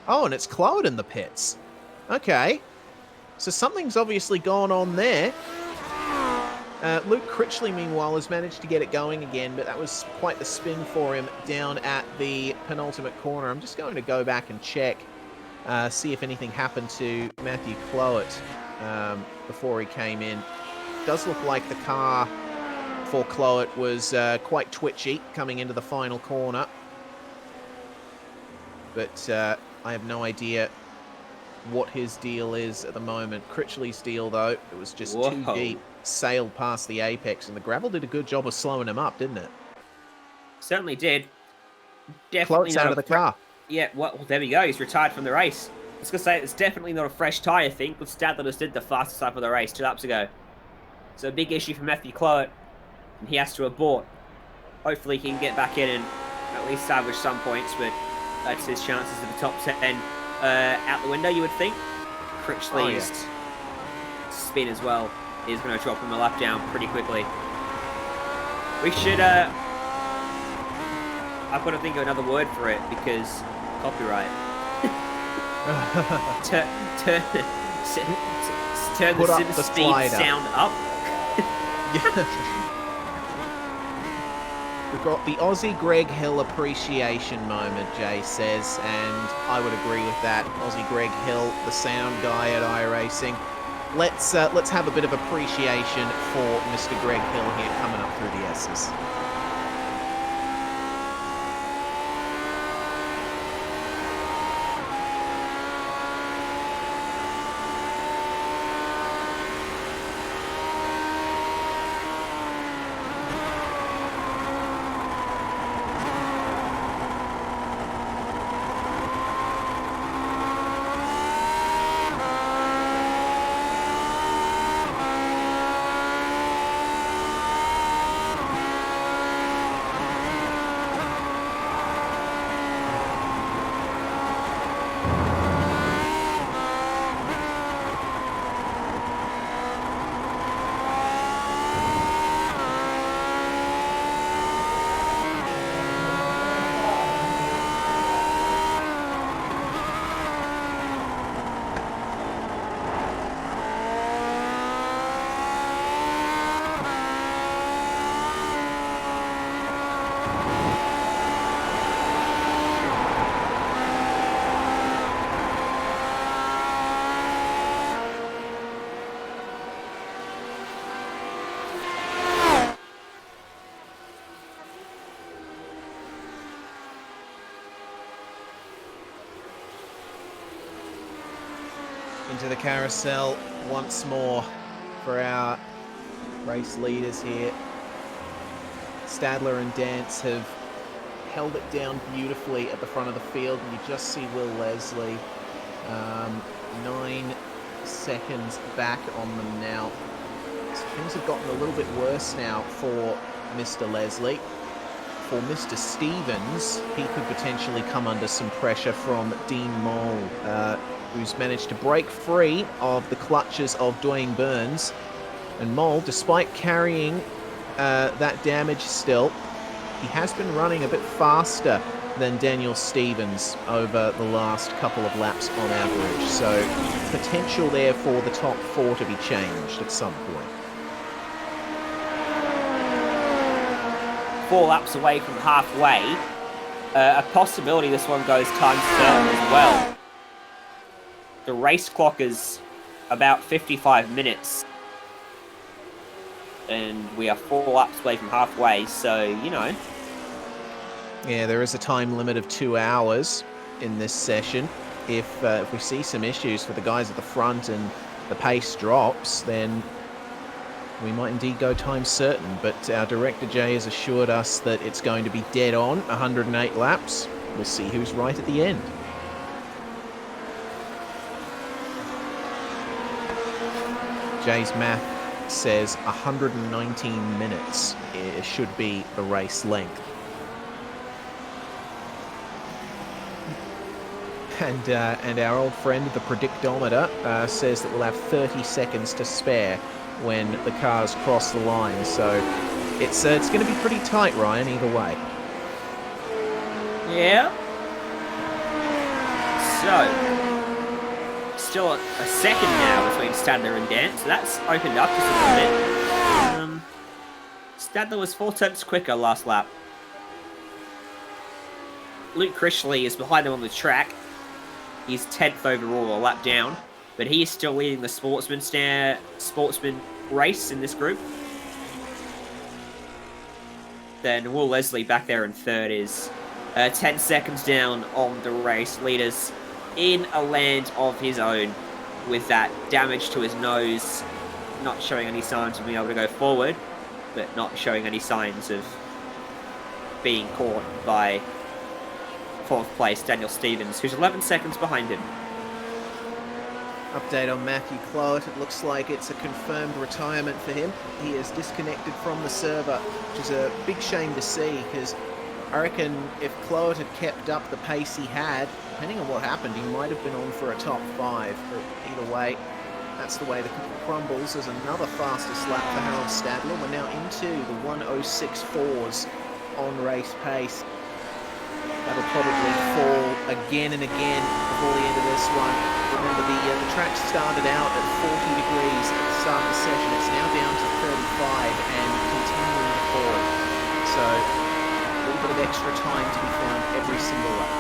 Oh, and it's Clote in the pits. Okay. So something's obviously gone on there. Luke Critchley, meanwhile, has managed to get it going again, but that was quite the spin for him down at the penultimate corner. I'm just going to go back and check, see if anything happened to Matthew Clote before he came in. It does look like the car for Clote was quite twitchy coming into the final corner. But I have no idea what his deal is at the moment. Critchley's deal, though, it was just too deep. Sailed past the apex, and the gravel did a good job of slowing him up, didn't it? Certainly did. Definitely Clote's out of the car. Yeah, well, there we go. He's retired from the race. I was going to say, it's definitely not a fresh tyre thing, but Stadler just did the fastest lap of the race 2 laps ago. So a big issue for Matthew Clote, and he has to abort. Hopefully he can get back in and at least salvage some points, but that's his chances of the top 10 out the window, you would think. Critchley's spin as well is going to drop him a lap down pretty quickly. We should, I've got to think of another word for it, because copyright. Turn Put the up sim the speed slider. sound up. We've got the Aussie Greg Hill appreciation moment, Jay says, and I would agree with that. Aussie Greg Hill, the sound guy at iRacing. Let's have a bit of appreciation for Mr. Greg Hill here coming up through the S's. into the carousel once more for our race leaders here. Stadler and Dance have held it down beautifully at the front of the field, and you just see Will Leslie 9 seconds back on them now. So things have gotten a little bit worse now for Mr. Leslie. For Mr. Stevens, he could potentially come under some pressure from Dean Mole, who's managed to break free of the clutches of Dwayne Burns. And Mole, despite carrying that damage still, he has been running a bit faster than Daniel Stevens over the last couple of laps on average. So potential there for the top 4 to be changed at some point. 4 laps away from halfway. A possibility this one goes time certain as well. The race clock is about 55 minutes. And we are 4 laps away from halfway, so, you know. Yeah, there is a time limit of 2 hours in this session. If we see some issues for the guys at the front and the pace drops, then we might indeed go time certain. But our director Jay has assured us that it's going to be dead on, 108 laps. We'll see who's right at the end. Jay's math says 119 minutes it should be the race length. And our old friend, the predictometer, says that we'll have 30 seconds to spare when the cars cross the line. So it's going to be pretty tight, Ryan, either way. Yeah. So, still a second now between Stadler and Dance. So that's opened up just a little bit. Stadler was 4 tenths quicker last lap. Luke Crishley is behind him on the track. He's 10th overall, a lap down, but he is still leading the sportsman race in this group. Then Will Leslie back there in 3rd is 10 seconds down on the race. Leaders in a land of his own with that damage to his nose, not showing any signs of being able to go forward, but not showing any signs of being caught by 4th place Daniel Stevens, who's 11 seconds behind him. Update on Matthew Clowett. It looks like it's a confirmed retirement for him. He is disconnected from the server, which is a big shame to see, because I reckon if Clowett had kept up the pace he had, depending on what happened, he might have been on for a top 5. But either way, that's the way the cookie crumbles. There's another fastest lap for Harold Stadler. We're now into the 1:06.4s on race pace. That'll probably fall again and again before the end of this one. Remember, the track started out at 40 degrees at the start of the session. It's now down to 35 and continuing to fall. So a little bit of extra time to be found every single lap.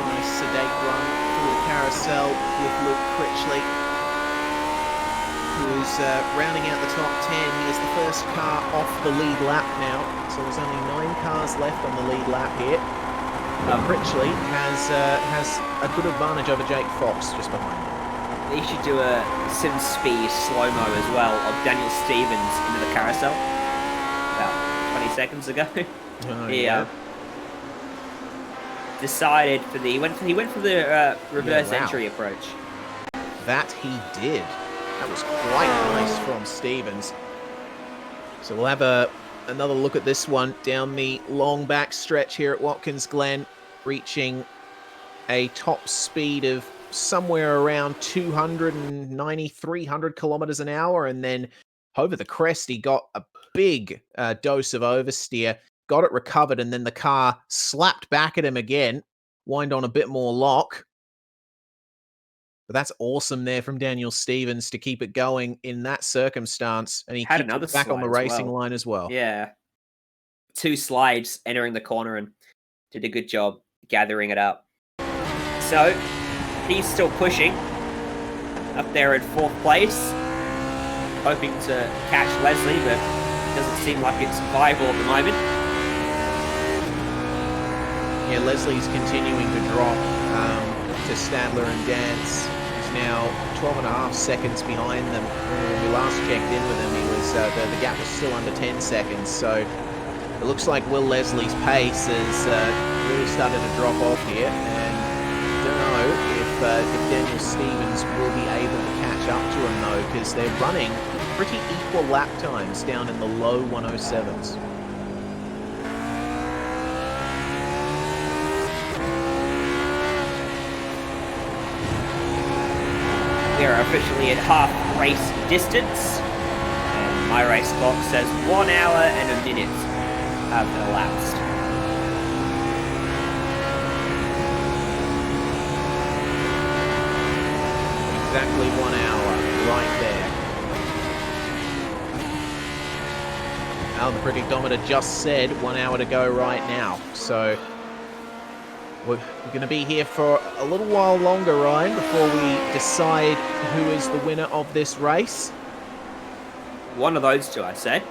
Nice sedate run through the carousel with Luke Critchley, who's rounding out the top 10. He is the first car off the lead lap now, so there's only 9 cars left on the lead lap here. Critchley has a good advantage over Jake Fox just behind him. They should do a sim speed slow-mo as well of Daniel Stevens into the carousel about 20 seconds ago. Oh, yeah. Decided for the he went for the reverse entry approach. That he did. That was quite nice from Stevens. So we'll have another look at this one down the long back stretch here at Watkins Glen, reaching a top speed of somewhere around 290, 300 kilometers an hour. And then over the crest, he got a big dose of oversteer, got it recovered, and then the car slapped back at him again, whined on a bit more lock. But that's awesome there from Daniel Stevens to keep it going in that circumstance. And he had keeps another it back on the slide as racing well. line as well. Yeah. 2 slides entering the corner and did a good job gathering it up. So, he's still pushing. Up there in 4th place. Hoping to catch Leslie, but doesn't seem like it's viable at the moment. Yeah, Leslie's continuing to drop to Stadler and Dance. He's now 12.5 seconds behind them. When we last checked in with him, he was the gap was still under 10 seconds. So it looks like Will Leslie's pace has really started to drop off here, and I don't know if Daniel Stevens will be able to catch up to him though, because they're running pretty equal lap times down in the low 107s. We are officially at half race distance, and my race clock says 1 hour and a minute have elapsed. Exactly 1 hour, right there. Now the predictometer just said 1 hour to go right now, so we're going to be here for a little while longer, Ryan, before we decide who is the winner of this race. One of those two, I'd say.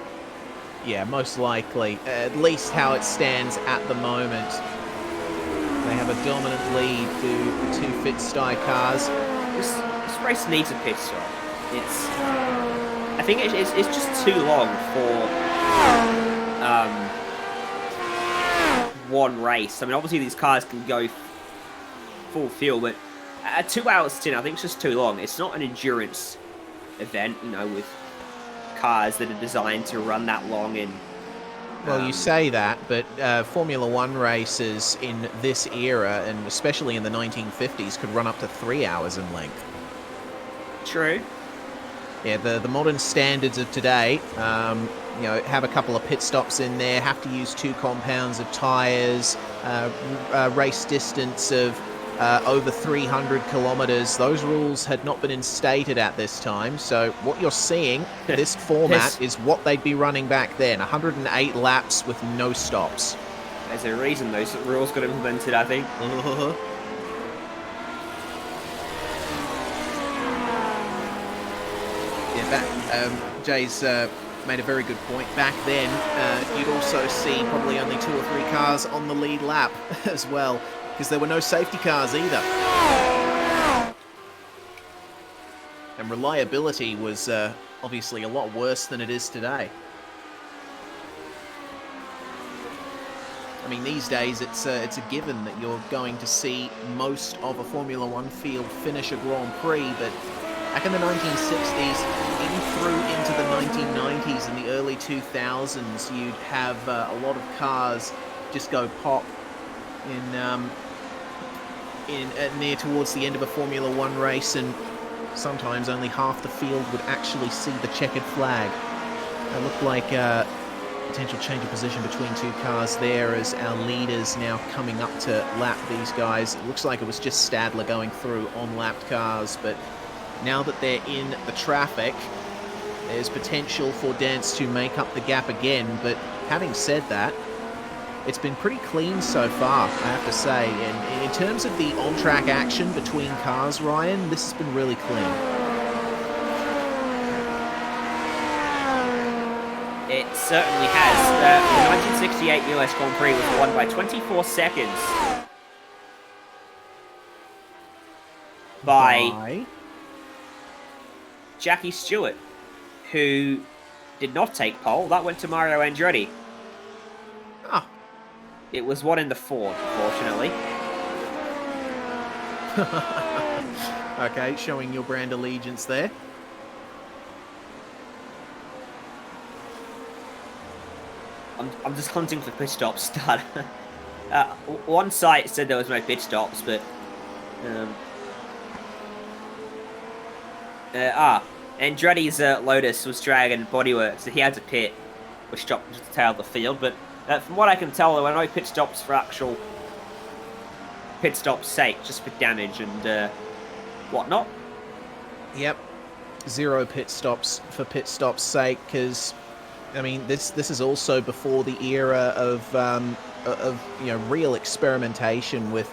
Yeah, most likely. At least how it stands at the moment. They have a dominant lead to the two Fit-Sty cars. This race needs a pit stop. I think it's just too long for one race. I mean, obviously these cars can go full fuel, but at 2 hours 10, I think it's just too long. It's not an endurance event, you know, with cars that are designed to run that long in. Well, you say that, but Formula One races in this era, and especially in the 1950s, could run up to 3 hours in length. True. Yeah, the modern standards of today, you know, have a couple of pit stops in there, have to use 2 compounds of tyres, race distance of over 300 kilometres. Those rules had not been instated at this time, so what you're seeing, this format, is what they'd be running back then, 108 laps with no stops. There's a reason those rules got implemented, I think. Yeah, Jay's made a very good point. Back then, you'd also see probably only 2 or 3 cars on the lead lap as well, because there were no safety cars either. And reliability was obviously a lot worse than it is today. I mean, these days it's a given that you're going to see most of a Formula One field finish a Grand Prix, but back in the 1960s, through into the 1990s and the early 2000s, you'd have a lot of cars just go pop near towards the end of a Formula One race, and sometimes only half the field would actually see the checkered flag. It looked like a potential change of position between 2 cars there as our leaders now coming up to lap these guys. It looks like it was just Stadler going through on lapped cars, but now that they're in the traffic, there's potential for Dance to make up the gap again. But having said that, it's been pretty clean so far, I have to say. And in terms of the on-track action between cars, Ryan, this has been really clean. It certainly has. The 1968 US Grand Prix was won by 24 seconds by Jackie Stewart, who did not take pole. That went to Mario Andretti. Ah. It was won in the Ford, fortunately. Okay, showing your brand allegiance there. I'm just hunting for pit stops. One site said there was no pit stops, but Andretti's Lotus was dragging bodywork, so he had to pit, which stopped just the tail of the field. But from what I can tell, there were no pit stops for actual pit stop's sake, just for damage and whatnot. Yep, 0 pit stops for pit stop's sake, because I mean this is also before the era of you know, real experimentation with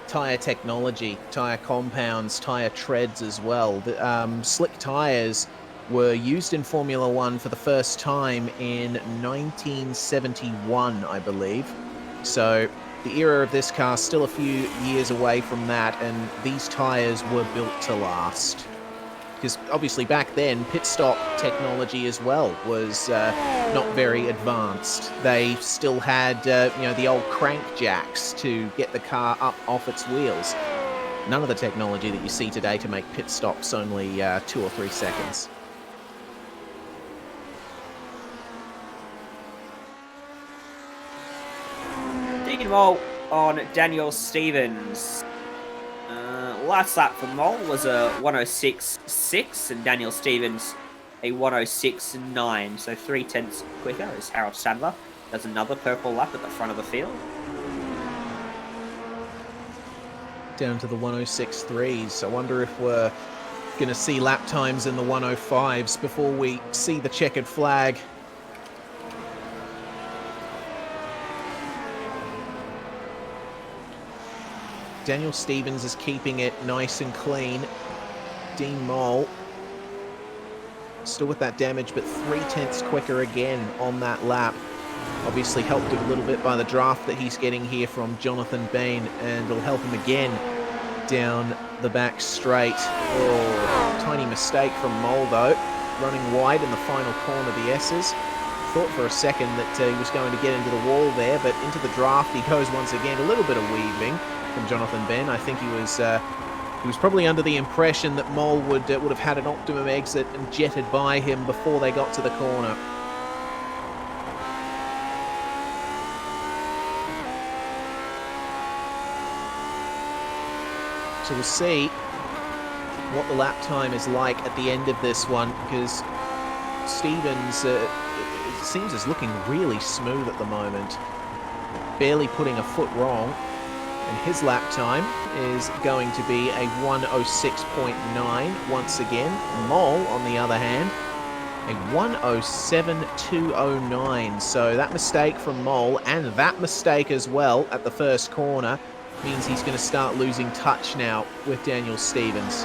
tyre technology, tyre compounds, tyre treads as well. The slick tyres were used in Formula One for the first time in 1971, I believe. So the era of this car still a few years away from that, and these tyres were built to last. Because obviously back then, pit stop technology as well was not very advanced. They still had, the old crank jacks to get the car up off its wheels. None of the technology that you see today to make pit stops only 2 or 3 seconds. Deacon Mole on Daniel Stevens. Last lap for Mole was a 106.6 and Daniel Stevens a 106.9. So 3/10 quicker as Harold Sandler does another purple lap at the front of the field. Down to the 106.3s. I wonder if we're going to see lap times in the 105s before we see the checkered flag. Daniel Stevens is keeping it nice and clean. Dean Mole still with that damage, but 3/10 quicker again on that lap. Obviously helped a little bit by the draft that he's getting here from Jonathan Bain, and it'll help him again down the back straight. Oh, tiny mistake from Mole though, running wide in the final corner, the S's. Thought for a second that he was going to get into the wall there, but into the draft he goes once again. A little bit of weaving from Jonathan Ben. I think he was probably under the impression that Mole would have had an optimum exit and jetted by him before they got to the corner. So we'll see what the lap time is like at the end of this one, because Stevens it seems is looking really smooth at the moment, barely putting a foot wrong. And his lap time is going to be a 106.9 once again. Mole, on the other hand, a 107.209. So that mistake from Mole, and that mistake as well at the first corner, means he's going to start losing touch now with Daniel Stevens.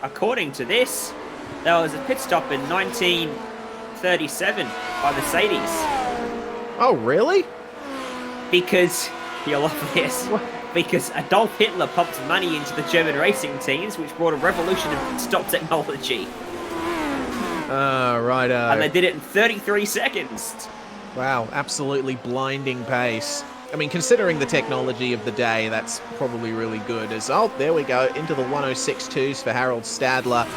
According to this, there was a pit stop in 1937 by Mercedes. Oh, really? Because, you'll love this, because Adolf Hitler pumped money into the German racing teams, which brought a revolution in pit stop technology. Righto. And they did it in 33 seconds. Wow, absolutely blinding pace. I mean, considering the technology of the day, that's probably really good. Oh, there we go, into the 106.2s for Harold Stadler.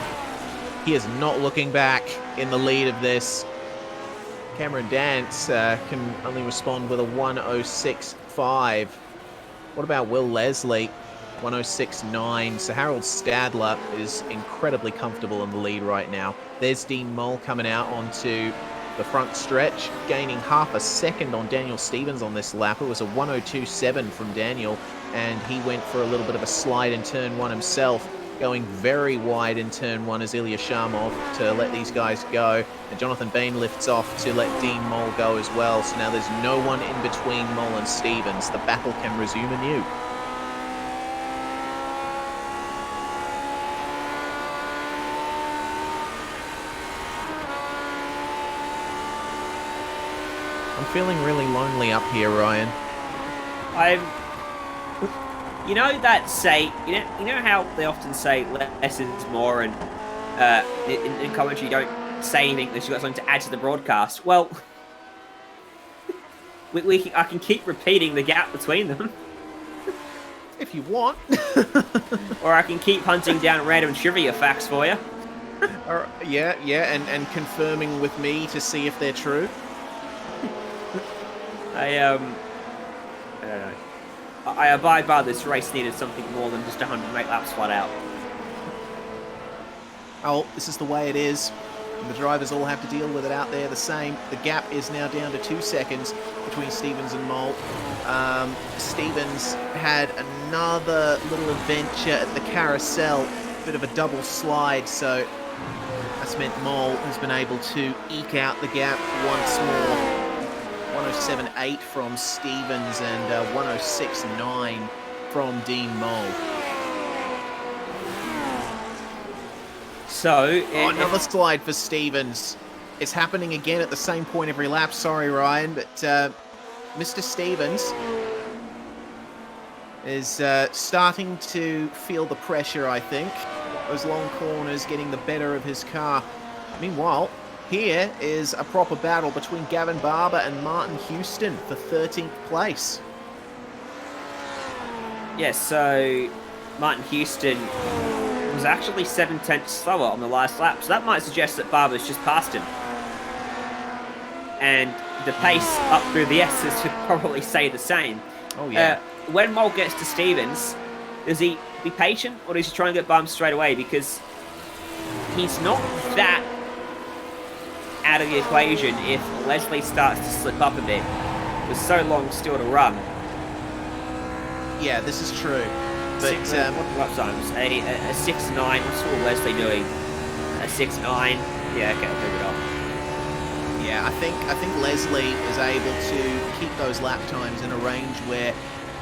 He is not looking back in the lead of this. Cameron Dance can only respond with a 106.5. What about Will Leslie? 106.9. So Harold Stadler is incredibly comfortable in the lead right now. There's Dean Mole coming out onto the front stretch, gaining half a second on Daniel Stevens on this lap. It was a 102.7 from Daniel, and he went for a little bit of a slide in turn one himself, going very wide in turn one as Ilya Sharmov to let these guys go. And Jonathan Bain lifts off to let Dean Mole go as well. So now there's no one in between Mole and Stevens. The battle can resume anew. I'm feeling really lonely up here, Ryan. You know that say, you know how they often say less is more, and in commentary you don't say anything unless you've got something to add to the broadcast. Well, I can keep repeating the gap between them. If you want. Or I can keep hunting down random trivia facts for you. Yeah, and confirming with me to see if they're true. I don't know. I abide by this race needed something more than just 108 laps flat out. Oh, this is the way it is. The drivers all have to deal with it out there the same. The gap is now down to 2 seconds between Stevens and Mole. Stevens had another little adventure at the carousel, bit of a double slide, so that's meant Mole has been able to eke out the gap once more. 107.8 from Stevens and 106.9 from Dean Mole. So another slide for Stevens. It's happening again at the same point every lap. Sorry, Ryan, but Mr. Stevens is starting to feel the pressure, I think. Those long corners getting the better of his car. Meanwhile, here is a proper battle between Gavin Barber and Martin Houston for 13th place. Yeah, so Martin Houston was actually 7/10 slower on the last lap, so that might suggest that Barber's just passed him. And the pace up through the S's would probably say the same. Oh, yeah. When Mole gets to Stevens, does he be patient or does he try and get bumped straight away? Because he's not that out of the equation if Leslie starts to slip up a bit. There's so long still to run. Yeah, this is true. But What lap times? A 6.9. What's Leslie doing? A 6.9. Yeah, okay, move it on. yeah, I think Leslie is able to keep those lap times in a range where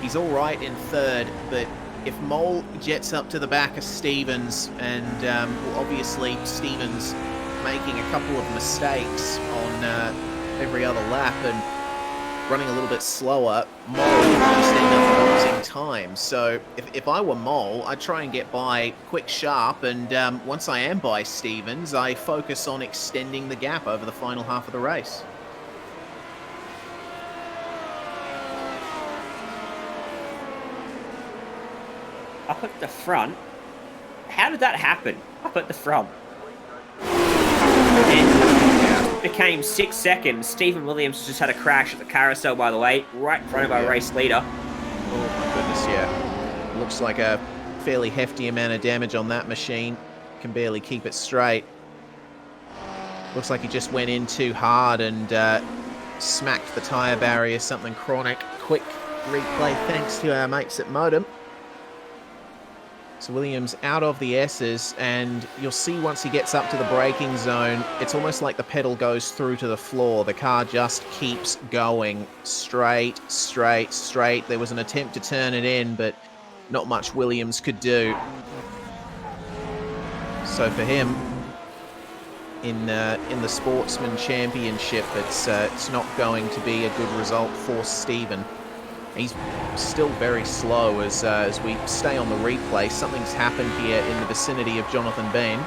he's all right in third, but if Mole jets up to the back of Stevens, and obviously Stevens making a couple of mistakes on every other lap and running a little bit slower, Mole will just end up losing time. So if I were Mole, I'd try and get by quick, sharp, and once I am by Stevens, I focus on extending the gap over the final half of the race. Up at the front? How did that happen? Up at the front. It became 6 seconds. Stephen Williams just had a crash at the carousel, by the way, right in front of our race leader. Oh my goodness, yeah. Looks like a fairly hefty amount of damage on that machine. Can barely keep it straight. Looks like he just went in too hard and smacked the tyre barrier, something chronic. Quick replay thanks to our mates at Modem. So Williams out of the S's, and you'll see once he gets up to the braking zone, it's almost like the pedal goes through to the floor. The car just keeps going straight, straight, straight. There was an attempt to turn it in, but not much Williams could do. So for him, in the Sportsman Championship, it's not going to be a good result for Stephen. He's still very slow as we stay on the replay. Something's happened here in the vicinity of Jonathan Bean.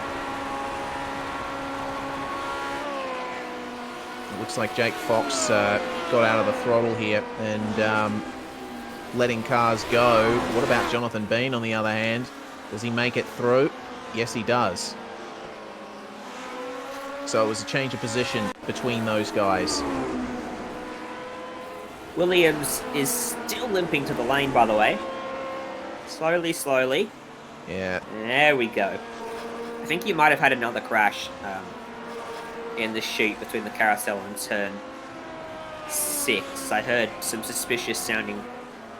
It looks like Jake Fox got out of the throttle here and letting cars go. What about Jonathan Bean on the other hand? Does he make it through? Yes, he does. So it was a change of position between those guys. Williams is still limping to the lane, by the way. Slowly, slowly. Yeah. There we go. I think you might have had another crash in the chute between the carousel and turn 6. I heard some suspicious sounding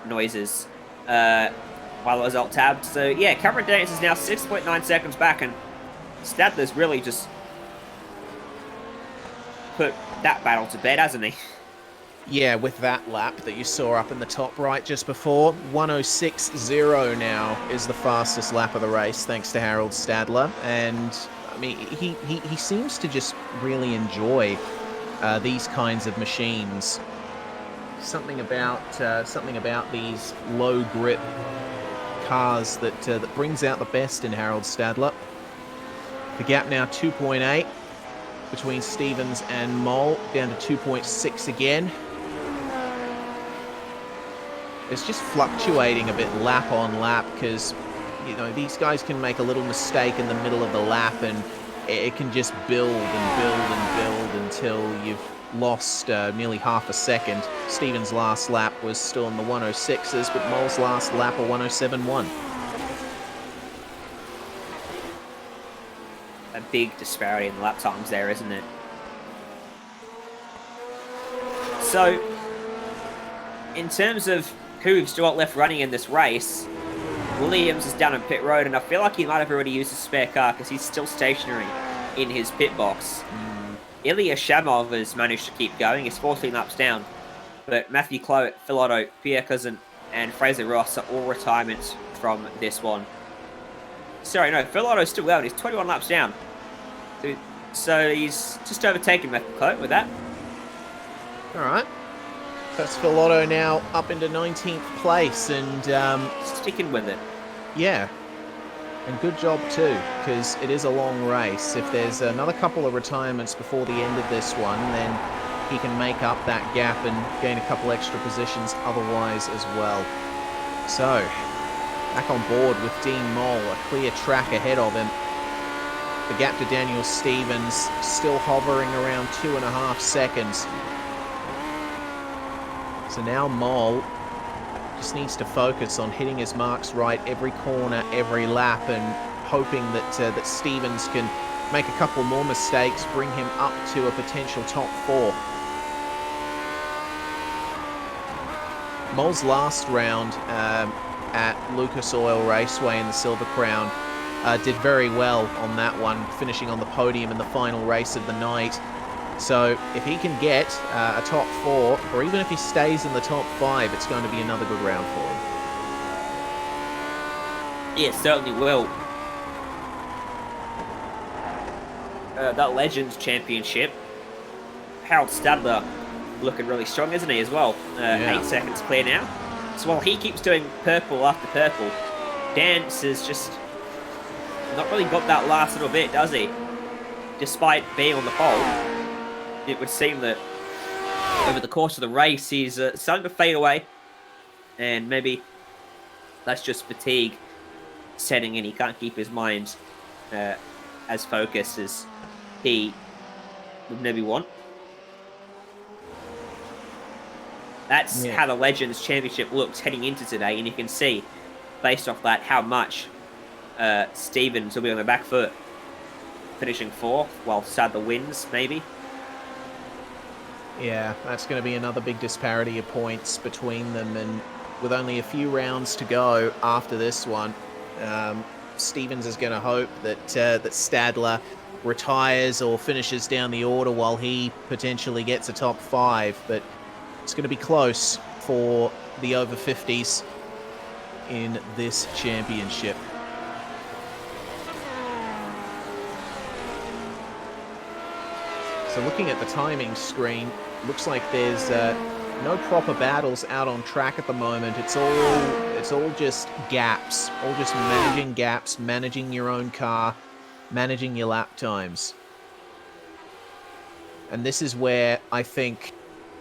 noises while I was alt-tabbed. So, yeah, Cameron Dance is now 6.9 seconds back, and Stadler's really just put that battle to bed, hasn't he? Yeah, with that lap that you saw up in the top right just before, 106.0 now is the fastest lap of the race, thanks to Harold Stadler. And I mean, he seems to just really enjoy these kinds of machines. Something about these low grip cars that brings out the best in Harold Stadler. The gap now 2.8 between Stevens and Mole, down to 2.6 again. It's just fluctuating a bit lap on lap because, you know, these guys can make a little mistake in the middle of the lap and it can just build and build and build until you've lost nearly half a second. Stevens' last lap was still in the 106s, but Mole's last lap a 107.1. A big disparity in the lap times there, isn't it? So, in terms of who's still got left running in this race, Williams is down on pit road, and I feel like he might have already used his spare car because he's still stationary in his pit box. Ilya Shamov has managed to keep going. He's 14 laps down, but Matthew Cloet, Phil Otto, Pierre Cousin, and Fraser Ross are all retirements from this one. Sorry, no, Phil Otto's still going. He's 21 laps down. So he's just overtaken Matthew Cloet with that. All right. Otto now up into 19th place, and Sticking with it. yeah, and good job too, because it is a long race. If there's another couple of retirements before the end of this one, then he can make up that gap and gain a couple extra positions otherwise as well. So, back on board with Dean Moll, a clear track ahead of him. The gap to Daniel Stevens still hovering around 2.5 seconds. So now Moll just needs to focus on hitting his marks right every corner, every lap, and hoping that that Stevens can make a couple more mistakes, bring him up to a potential top 4. Moll's last round at Lucas Oil Raceway in the Silver Crown did very well on that one, finishing on the podium in the final race of the night. So if he can get a top 4, or even if he stays in the top 5, it's going to be another good round for him. Yeah, certainly will. That Legends Championship, Harold Stadler looking really strong, isn't he, as well? 8 seconds clear now. So while he keeps doing purple after purple, Dance has just not really got that last little bit, does he? Despite being on the pole, it would seem that over the course of the race, he's starting to fade away. And maybe that's just fatigue setting in. He can't keep his mind as focused as he would maybe want. That's how the Legends Championship looks heading into today, and you can see, based off that, how much Stevens will be on the back foot, finishing 4th, while Sadler wins, maybe. Yeah, that's going to be another big disparity of points between them, and with only a few rounds to go after this one, Stevens is going to hope that that Stadler retires or finishes down the order while he potentially gets a top 5, but it's going to be close for the over 50s in this championship. So looking at the timing screen, looks like there's no proper battles out on track at the moment. It's all just gaps, all just managing gaps, managing your own car, managing your lap times. And this is where I think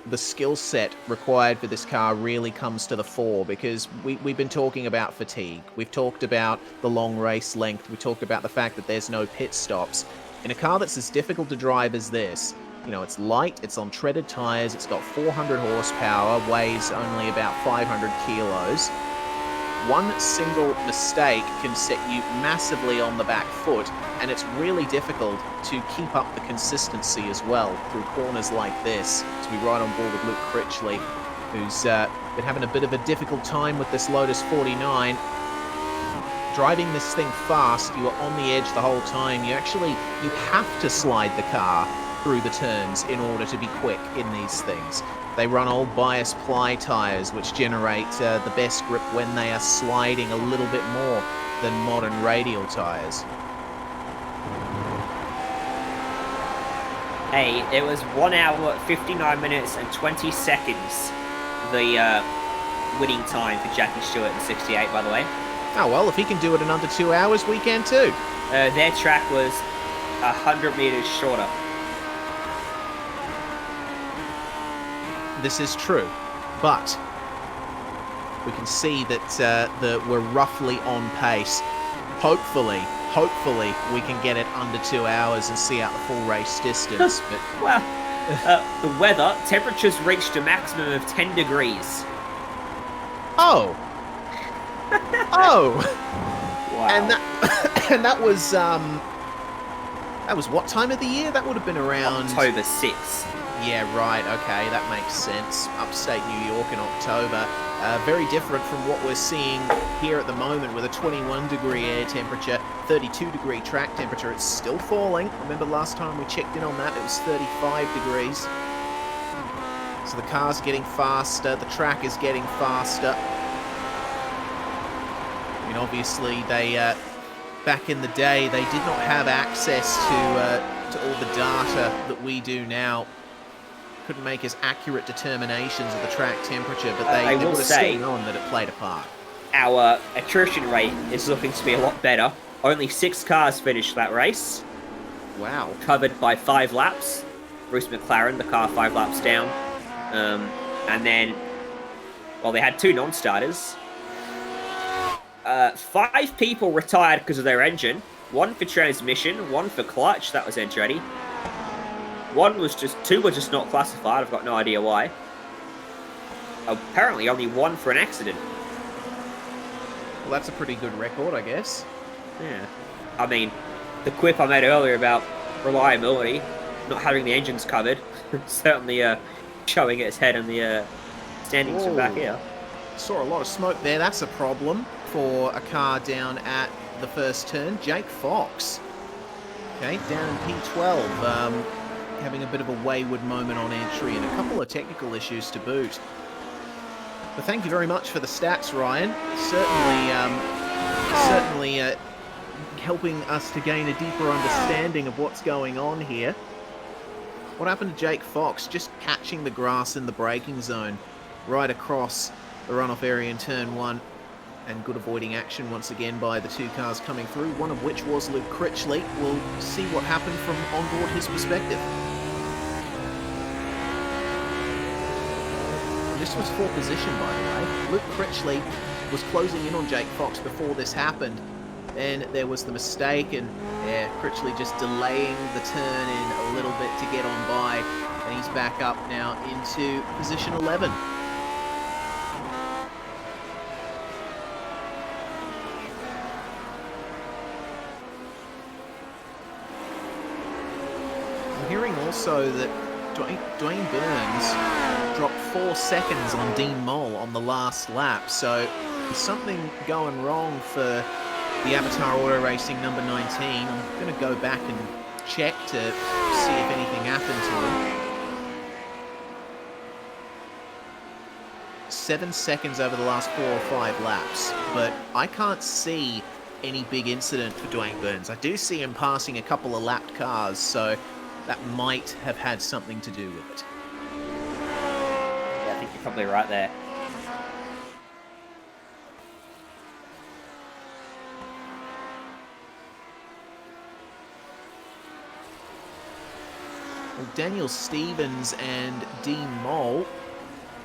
the skill set required for this car really comes to the fore, because we've been talking about fatigue. We've talked about the long race length. We talked about the fact that there's no pit stops. In a car that's as difficult to drive as this, you know, it's light, it's on treaded tires, it's got 400 horsepower, weighs only about 500 kilos. One single mistake can set you massively on the back foot, and it's really difficult to keep up the consistency as well through corners like this. As we ride on board with Luke Critchley, who's been having a bit of a difficult time with this Lotus 49. Driving this thing fast, you are on the edge the whole time. You have to slide the car through the turns in order to be quick in these things. They run old bias ply tires, which generate the best grip when they are sliding a little bit more than modern radial tires. Hey, it was 1 hour, 59 minutes and 20 seconds, the winning time for Jackie Stewart in 68, by the way. Oh, well, if he can do it in under 2 hours, we can too. Their track was 100 meters shorter. This is true, but we can see that we're roughly on pace. Hopefully, we can get it under 2 hours and see out the full race distance. But well, the weather, temperatures reached a maximum of 10 degrees. Oh! Oh! Wow. And that was what time of the year? That would have been around October 6th. Yeah, right, okay, that makes sense. Upstate New York in October. Very different from what we're seeing here at the moment with a 21-degree air temperature, 32-degree track temperature. It's still falling. Remember last time we checked in on that, it was 35 degrees. So the car's getting faster, the track is getting faster. I mean, obviously, they back in the day, they did not have access to all the data that we do now. couldn't make as accurate determinations of the track temperature, but they will would have say- still known that it played a part. Our attrition rate is looking to be a lot better. Only 6 cars finished that race, Wow. covered by 5 laps. Bruce McLaren, the car 5 laps down. And then, well, they had 2 non-starters. 5 people retired because of their engine. 1 for transmission, 1 for clutch, that was Andretti. 2 were just not classified, I've got no idea why. Apparently only 1 for an accident. Well, that's a pretty good record, I guess. Yeah. I mean, the quip I made earlier about reliability, not having the engines covered, certainly showing its head in the standings from back here. Saw a lot of smoke there. That's a problem for a car down at the first turn. Jake Fox, okay, down in P12, having a bit of a wayward moment on entry and a couple of technical issues to boot. But thank you very much for the stats, Ryan. Certainly helping us to gain a deeper understanding of what's going on here. What happened to Jake Fox? Just catching the grass in the braking zone right across the runoff area in turn 1, and good avoiding action once again by the 2 cars coming through, one of which was Luke Critchley. We'll see what happened from on board his perspective. This was for position, by the way. Luke Critchley was closing in on Jake Fox before this happened, and there was the mistake, and yeah, Critchley just delaying the turn in a little bit to get on by, and he's back up now into position 11. I'm hearing also that Dwayne Burns dropped 4 seconds on Dean Moll on the last lap, so there's something going wrong for the Avatar Auto Racing number 19. I'm going to go back and check to see if anything happened to him. 7 seconds over the last 4 or 5 laps, but I can't see any big incident for Dwayne Burns. I do see him passing a couple of lapped cars, so that might have had something to do with it. Yeah, I think you're probably right there. Well, Daniel Stevens and Dean Moll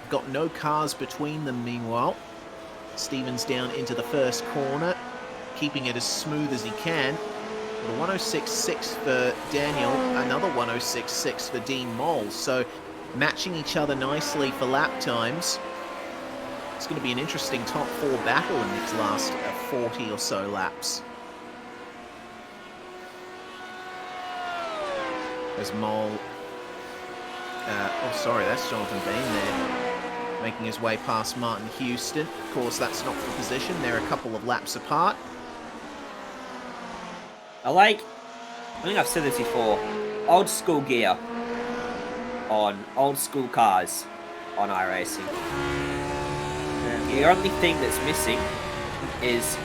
got no cars between them meanwhile. Stevens down into the first corner, keeping it as smooth as he can. A 106.6 for Daniel, another 106.6 for Dean Moll. So matching each other nicely for lap times. It's going to be an interesting top 4 battle in these last 40 or so laps. As Moll... oh, sorry, that's Jonathan Bean there, making his way past Martin Houston. Of course, that's not for position. They're a couple of laps apart. I think I've said this before, old school gear on old school cars on iRacing. The only thing that's missing is,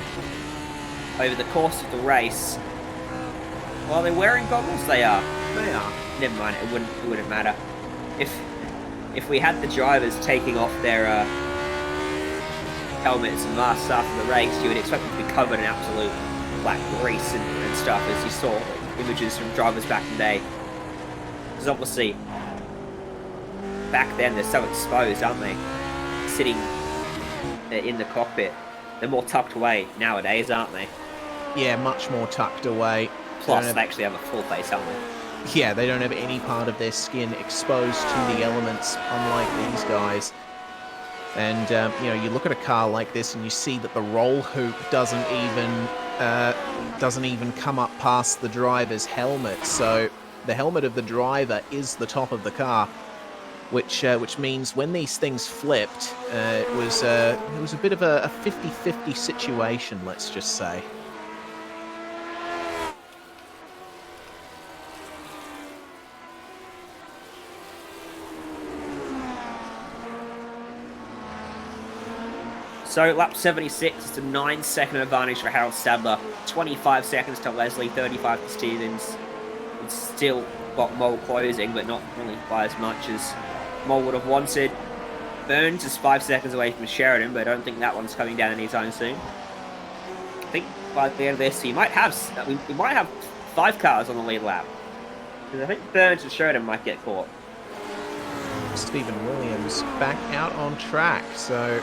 over the course of the race, while they're wearing goggles, they are. They are. Never mind, it wouldn't matter. If we had the drivers taking off their helmets and masks after the race, you would expect them to be covered in absolute black grease and stuff, as you saw images from drivers back in the day. Because obviously, back then they're so exposed, aren't they? Sitting in the cockpit. They're more tucked away nowadays, aren't they? Yeah, much more tucked away. Plus, they actually have a full face helmet. Yeah, they don't have any part of their skin exposed to the elements, unlike these guys. And, you know, you look at a car like this and you see that the roll hoop doesn't even come up past the driver's helmet. So the helmet of the driver is the top of the car, which means when these things flipped, it was a bit of a 50-50 situation, let's just say. So, lap 76, it's a 9-second advantage for Harold Stadler, 25 seconds to Leslie, 35 to Stevens. It's still got Mole closing, but not really by as much as Mole would have wanted. Burns is 5 seconds away from Sheridan, but I don't think that one's coming down anytime soon. I think by the end of this, we might have 5 cars on the lead lap. Because I think Burns and Sheridan might get caught. Stephen Williams back out on track, so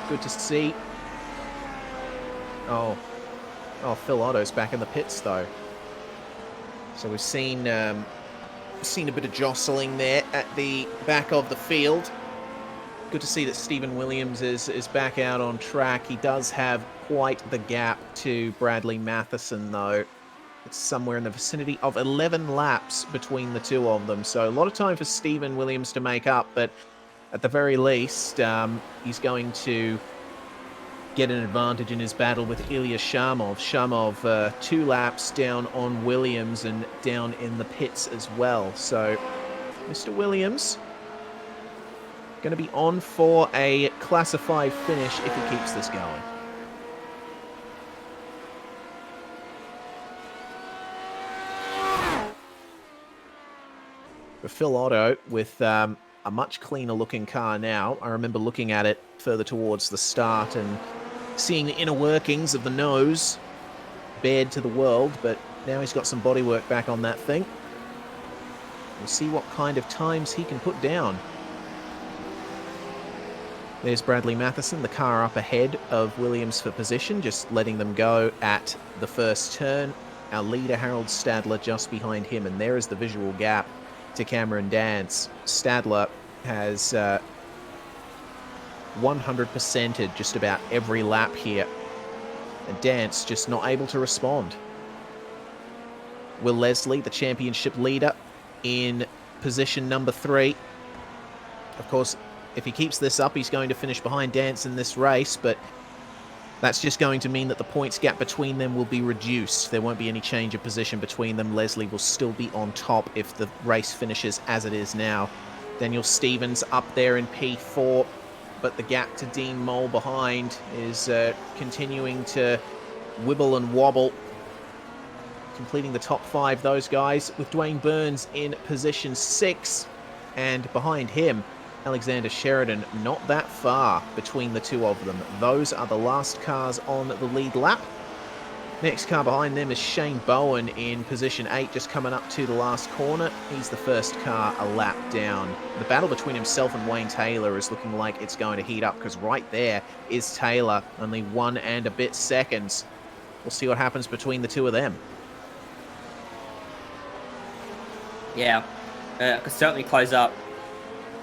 good to see. Oh, Phil Otto's back in the pits though. So we've seen a bit of jostling there at the back of the field. Good to see that Stephen Williams is back out on track. He does have quite the gap to Bradley Matheson though. It's somewhere in the vicinity of 11 laps between the two of them. So a lot of time for Stephen Williams to make up, but at the very least, he's going to get an advantage in his battle with Ilya Shamov. Shamov 2 laps down on Williams and down in the pits as well. So Mr. Williams going to be on for a classified finish if he keeps this going. For Phil Otto with a much cleaner looking car now. I remember looking at it further towards the start and seeing the inner workings of the nose bared to the world, but now he's got some bodywork back on that thing. We'll see what kind of times he can put down. There's Bradley Matheson, the car up ahead of Williams for position, just letting them go at the first turn. Our leader, Harold Stadler, just behind him, and there is the visual gap to Cameron Dance. Stadler has 100%ed just about every lap here, and Dance just not able to respond. Will Leslie, the championship leader, in position number 3. Of course, if he keeps this up, he's going to finish behind Dance in this race, but that's just going to mean that the points gap between them will be reduced. There won't be any change of position between them. Leslie will still be on top if the race finishes as it is now. Daniel Stevens up there in P4, but the gap to Dean Mole behind is continuing to wibble and wobble. Completing the top 5, those guys, with Dwayne Burns in position 6, and behind him, Alexander Sheridan, not that far between the two of them. Those are the last cars on the lead lap. Next car behind them is Shane Bowen in position 8, just coming up to the last corner. He's the first car a lap down. The battle between himself and Wayne Taylor is looking like it's going to heat up, because right there is Taylor, only 1 and a bit seconds. We'll see what happens between the two of them. Yeah, could certainly close up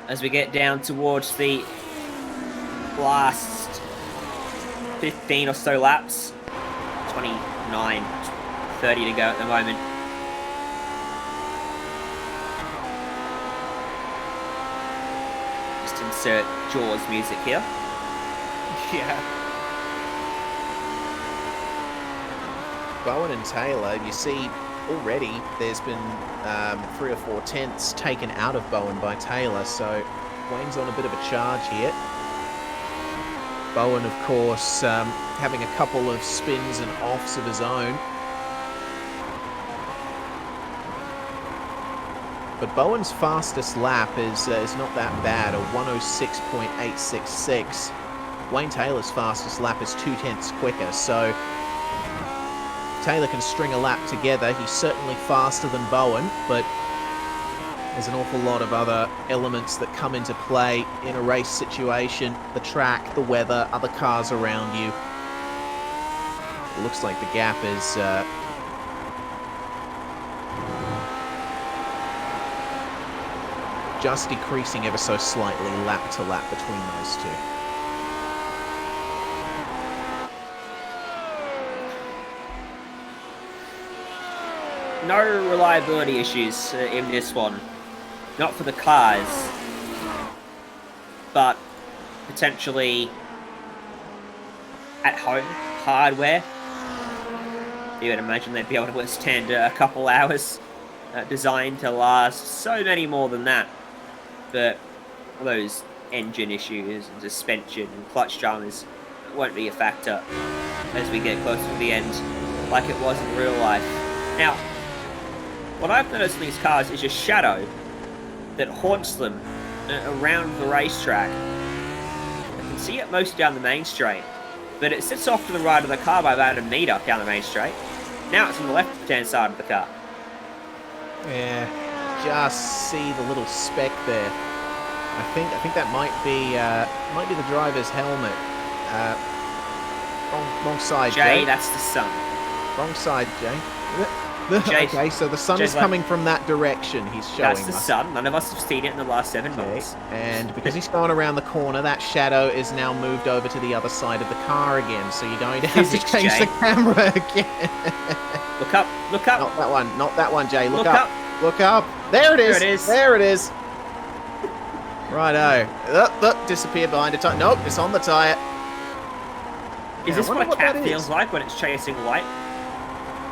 as we get down towards the last 15 or so laps. 29, 30 to go at the moment. Just insert Jaws music here. Yeah. Bowen and Taylor, you see already there's been 3 or 4 tenths taken out of Bowen by Taylor, so Wayne's on a bit of a charge here. Bowen, of course, having a couple of spins and offs of his own. But Bowen's fastest lap is not that bad, a 106.866. Wayne Taylor's fastest lap is 2 tenths quicker, so Taylor can string a lap together. He's certainly faster than Bowen, but there's an awful lot of other elements that come into play in a race situation. The track, the weather, other cars around you. It looks like the gap is just decreasing ever so slightly lap to lap between those two. No reliability issues in this one. Not for the cars, but potentially at home hardware. You would imagine they'd be able to withstand a couple hours, designed to last so many more than that. But those engine issues and suspension and clutch dramas won't be a factor as we get closer to the end, like it was in real life. Now, what I've noticed in these cars is a shadow that haunts them around the racetrack. I can see it mostly down the main straight, but it sits off to the right of the car by about a meter down the main straight. Now it's on the left-hand side of the car. Yeah, just see the little speck there. I think that might be the driver's helmet. Wrong side, Jay, Jay. that's the sun. Wrong side, Jay. Jay, Okay, so the sun is coming from that direction. He's showing That's the us. sun. None of us have seen it in the last 7 months. And because he's going around the corner, that shadow is now moved over to the other side of the car again. So you're going to have Physics, to change Jay. the camera again. Look up, look up. Not that one, not that one, Jay. Look, Look up. Look up. There it is. There it is. There it is. Righto. Disappeared behind a tire. Nope, it's on the tire. Is this what a cat feels like when it's chasing light?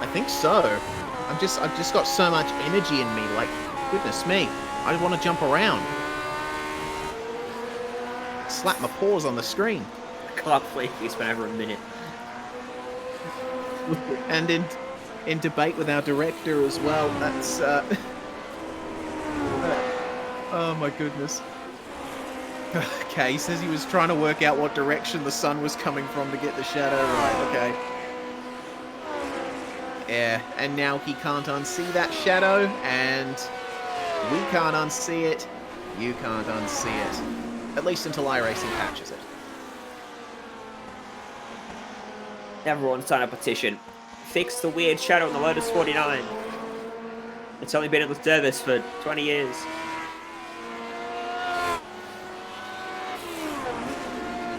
I think so. I've just got so much energy in me. Like, goodness me, I want to jump around. Slap my paws on the screen. I can't believe we spent over a minute. And in debate with our director as well. That's oh my goodness. Okay, he says he was trying to work out what direction the sun was coming from to get the shadow right. Okay. Yeah, and now he can't unsee that shadow, and we can't unsee it. You can't unsee it. At least until iRacing patches it. Everyone sign a petition. Fix the weird shadow on the Lotus 49. It's only been in the service for 20 years.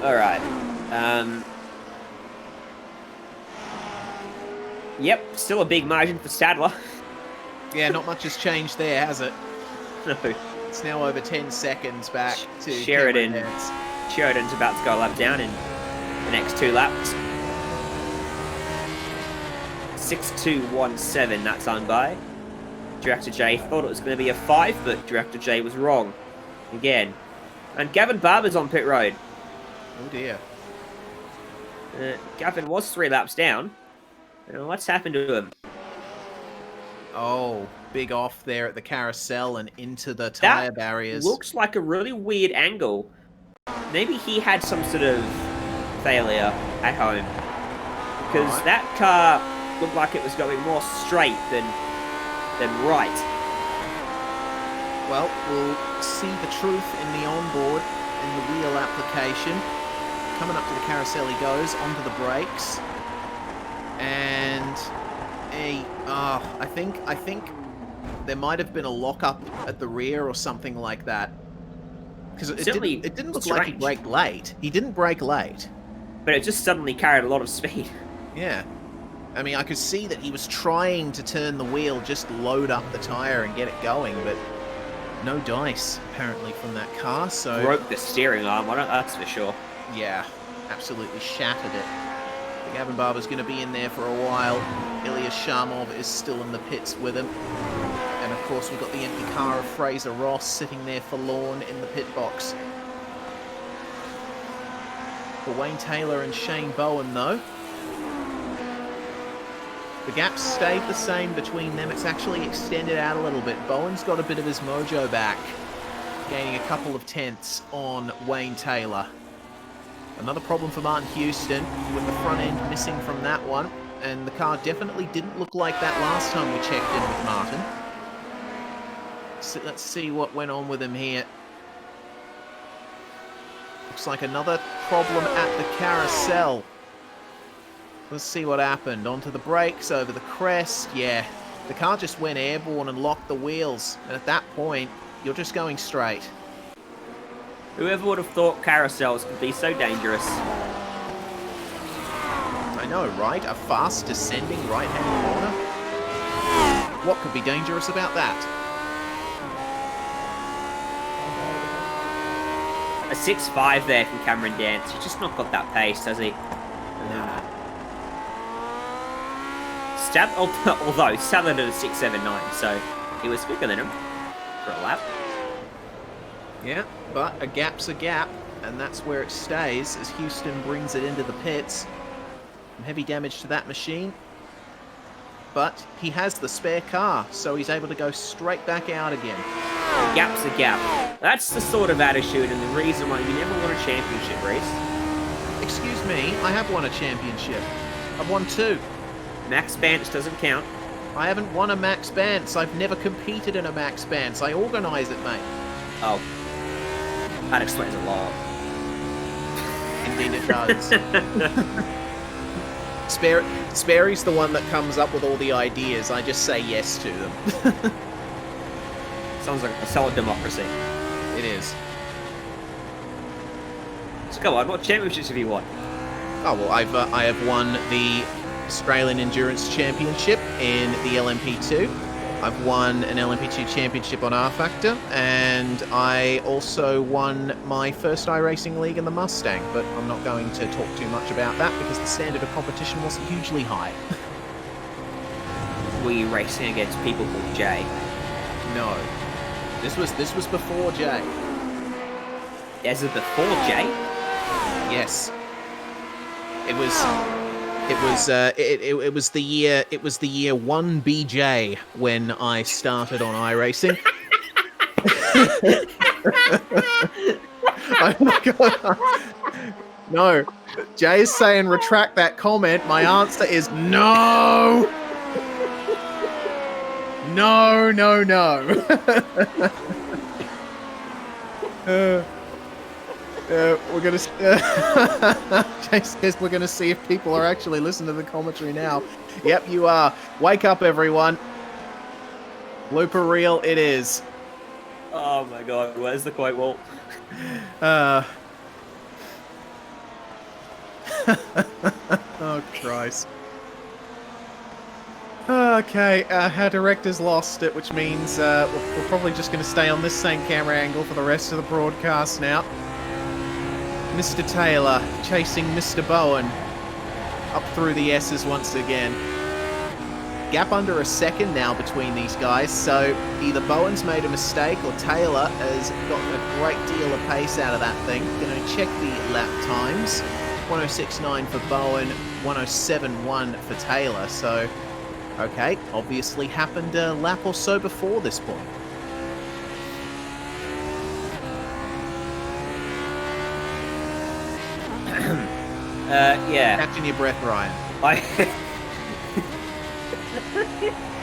Alright. Yep, still a big margin for Stadler. Yeah, not much has changed there, has it? No. It's now over 10 seconds back to Sheridan. Cameron Dance. Sheridan's about to go a lap down in the next 2 laps. 6.217, that's on by. Director J thought it was going to be a 5, but Director J was wrong. Again. And Gavin Barber's on pit road. Oh dear. Gavin was 3 laps down. What's happened to him? Oh, big off there at the carousel and into the tyre barriers. Looks like a really weird angle. Maybe he had some sort of failure at home. Because that car looked like it was going more straight than right. Well, we'll see the truth in the onboard, in the wheel application. Coming up to the carousel he goes, onto the brakes. And I think there might have been a lock-up at the rear or something like that. Because it didn't look like he braked late. He didn't brake late. But it just suddenly carried a lot of speed. Yeah. I mean, I could see that he was trying to turn the wheel, just load up the tyre and get it going, but no dice, apparently, from that car, so... Broke the steering arm on it, that's for sure. Yeah, absolutely shattered it. Gavin Barber's going to be in there for a while. Ilya Sharmov is still in the pits with him. And of course we've got the empty car of Fraser Ross sitting there forlorn in the pit box. For Wayne Taylor and Shane Bowen though, the gap's stayed the same between them. It's actually extended out a little bit. Bowen's got a bit of his mojo back, gaining a couple of tenths on Wayne Taylor. Another problem for Martin Houston, with the front end missing from that one, and the car definitely didn't look like that last time we checked in with Martin. So let's see what went on with him here. Looks like another problem at the carousel. Let's see what happened. Onto the brakes, over the crest. Yeah, the car just went airborne and locked the wheels, and at that point, you're just going straight. Whoever would have thought carousels could be so dangerous? I know, right? A fast descending right-hand corner? What could be dangerous about that? A 6.5 there from Cameron Dance. He's just not got that pace, has he? Although Southern at a 6.79, so he was quicker than him for a lap. Yeah, but a gap's a gap, and that's where it stays as Houston brings it into the pits. Some heavy damage to that machine. but he has the spare car, so he's able to go straight back out again. A gap's a gap. That's the sort of attitude and the reason why you never won a championship, Reese. Excuse me, I have won a championship. I've won 2. Max Bantz doesn't count. I haven't won a Max Bantz. I've never competed in a Max Bantz. I organise it, mate. Oh. That explains a lot. Indeed it does. Sperry's the one that comes up with all the ideas. I just say yes to them. Sounds like a solid democracy. It is. So go on, what championships have you won? Oh, well, I have won the Australian Endurance Championship in the LMP2. I've won an LMP2 championship on R-Factor, and I also won my first iRacing league in the Mustang, but I'm not going to talk too much about that because the standard of competition wasn't hugely high. Were you racing against people called Jay? No. This was before Jay. Is it before Jay? Yes. It was the year 1BJ when I started on iRacing. Oh my god. No. Jay is saying retract that comment. My answer is no. No, no, no. We're gonna. Jay says we're gonna see if people are actually listening to the commentary now. Yep, you are. Wake up, everyone. Blooper reel, it is. Oh my god, where's the quote wall? Oh Christ. Okay, our director's lost it, which means we're probably just going to stay on this same camera angle for the rest of the broadcast now. Mr. Taylor chasing Mr. Bowen up through the S's once again. Gap under a second now between these guys, so either Bowen's made a mistake or Taylor has gotten a great deal of pace out of that thing. Going to check the lap times. 106.9 for Bowen, 107.1 for Taylor, so okay, obviously happened a lap or so before this point. Yeah. Catching your breath, Ryan.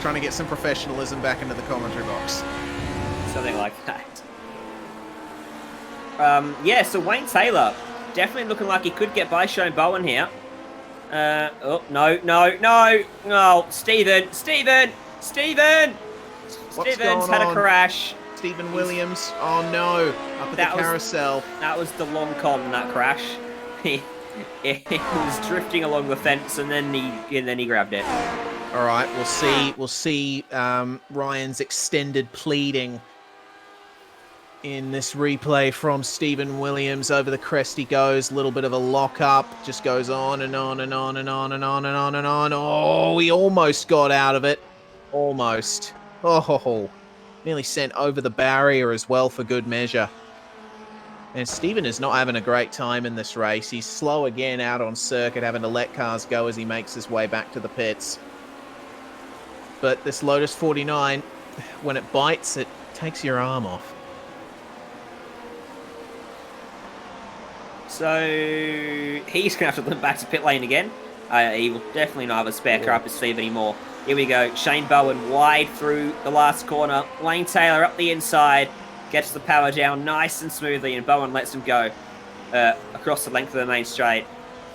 Trying to get some professionalism back into the commentary box. Something like that. Yeah, so Wayne Taylor, definitely looking like he could get by Shane Bowen here. Oh, no, Stephen's had a crash. Stephen Williams, oh no, up at the carousel. That was the long con in that crash. He was drifting along the fence and then he grabbed it. All right, we'll see Ryan's extended pleading in this replay from Stephen Williams. Over the crest he goes, a little bit of a lock up, just goes on and on and on and on and on and on and on. Oh, he almost got out of it. Almost. Oh, nearly sent over the barrier as well for good measure. And Stephen is not having a great time in this race. He's slow again out on circuit, having to let cars go as he makes his way back to the pits. But this Lotus 49, when it bites, it takes your arm off. So he's going to have to limp back to pit lane again. He will definitely not have a spare car up his sleeve anymore. Here we go. Shane Bowen wide through the last corner. Wayne Taylor up the inside. Gets the power down nice and smoothly, and Bowen lets him go across the length of the main straight.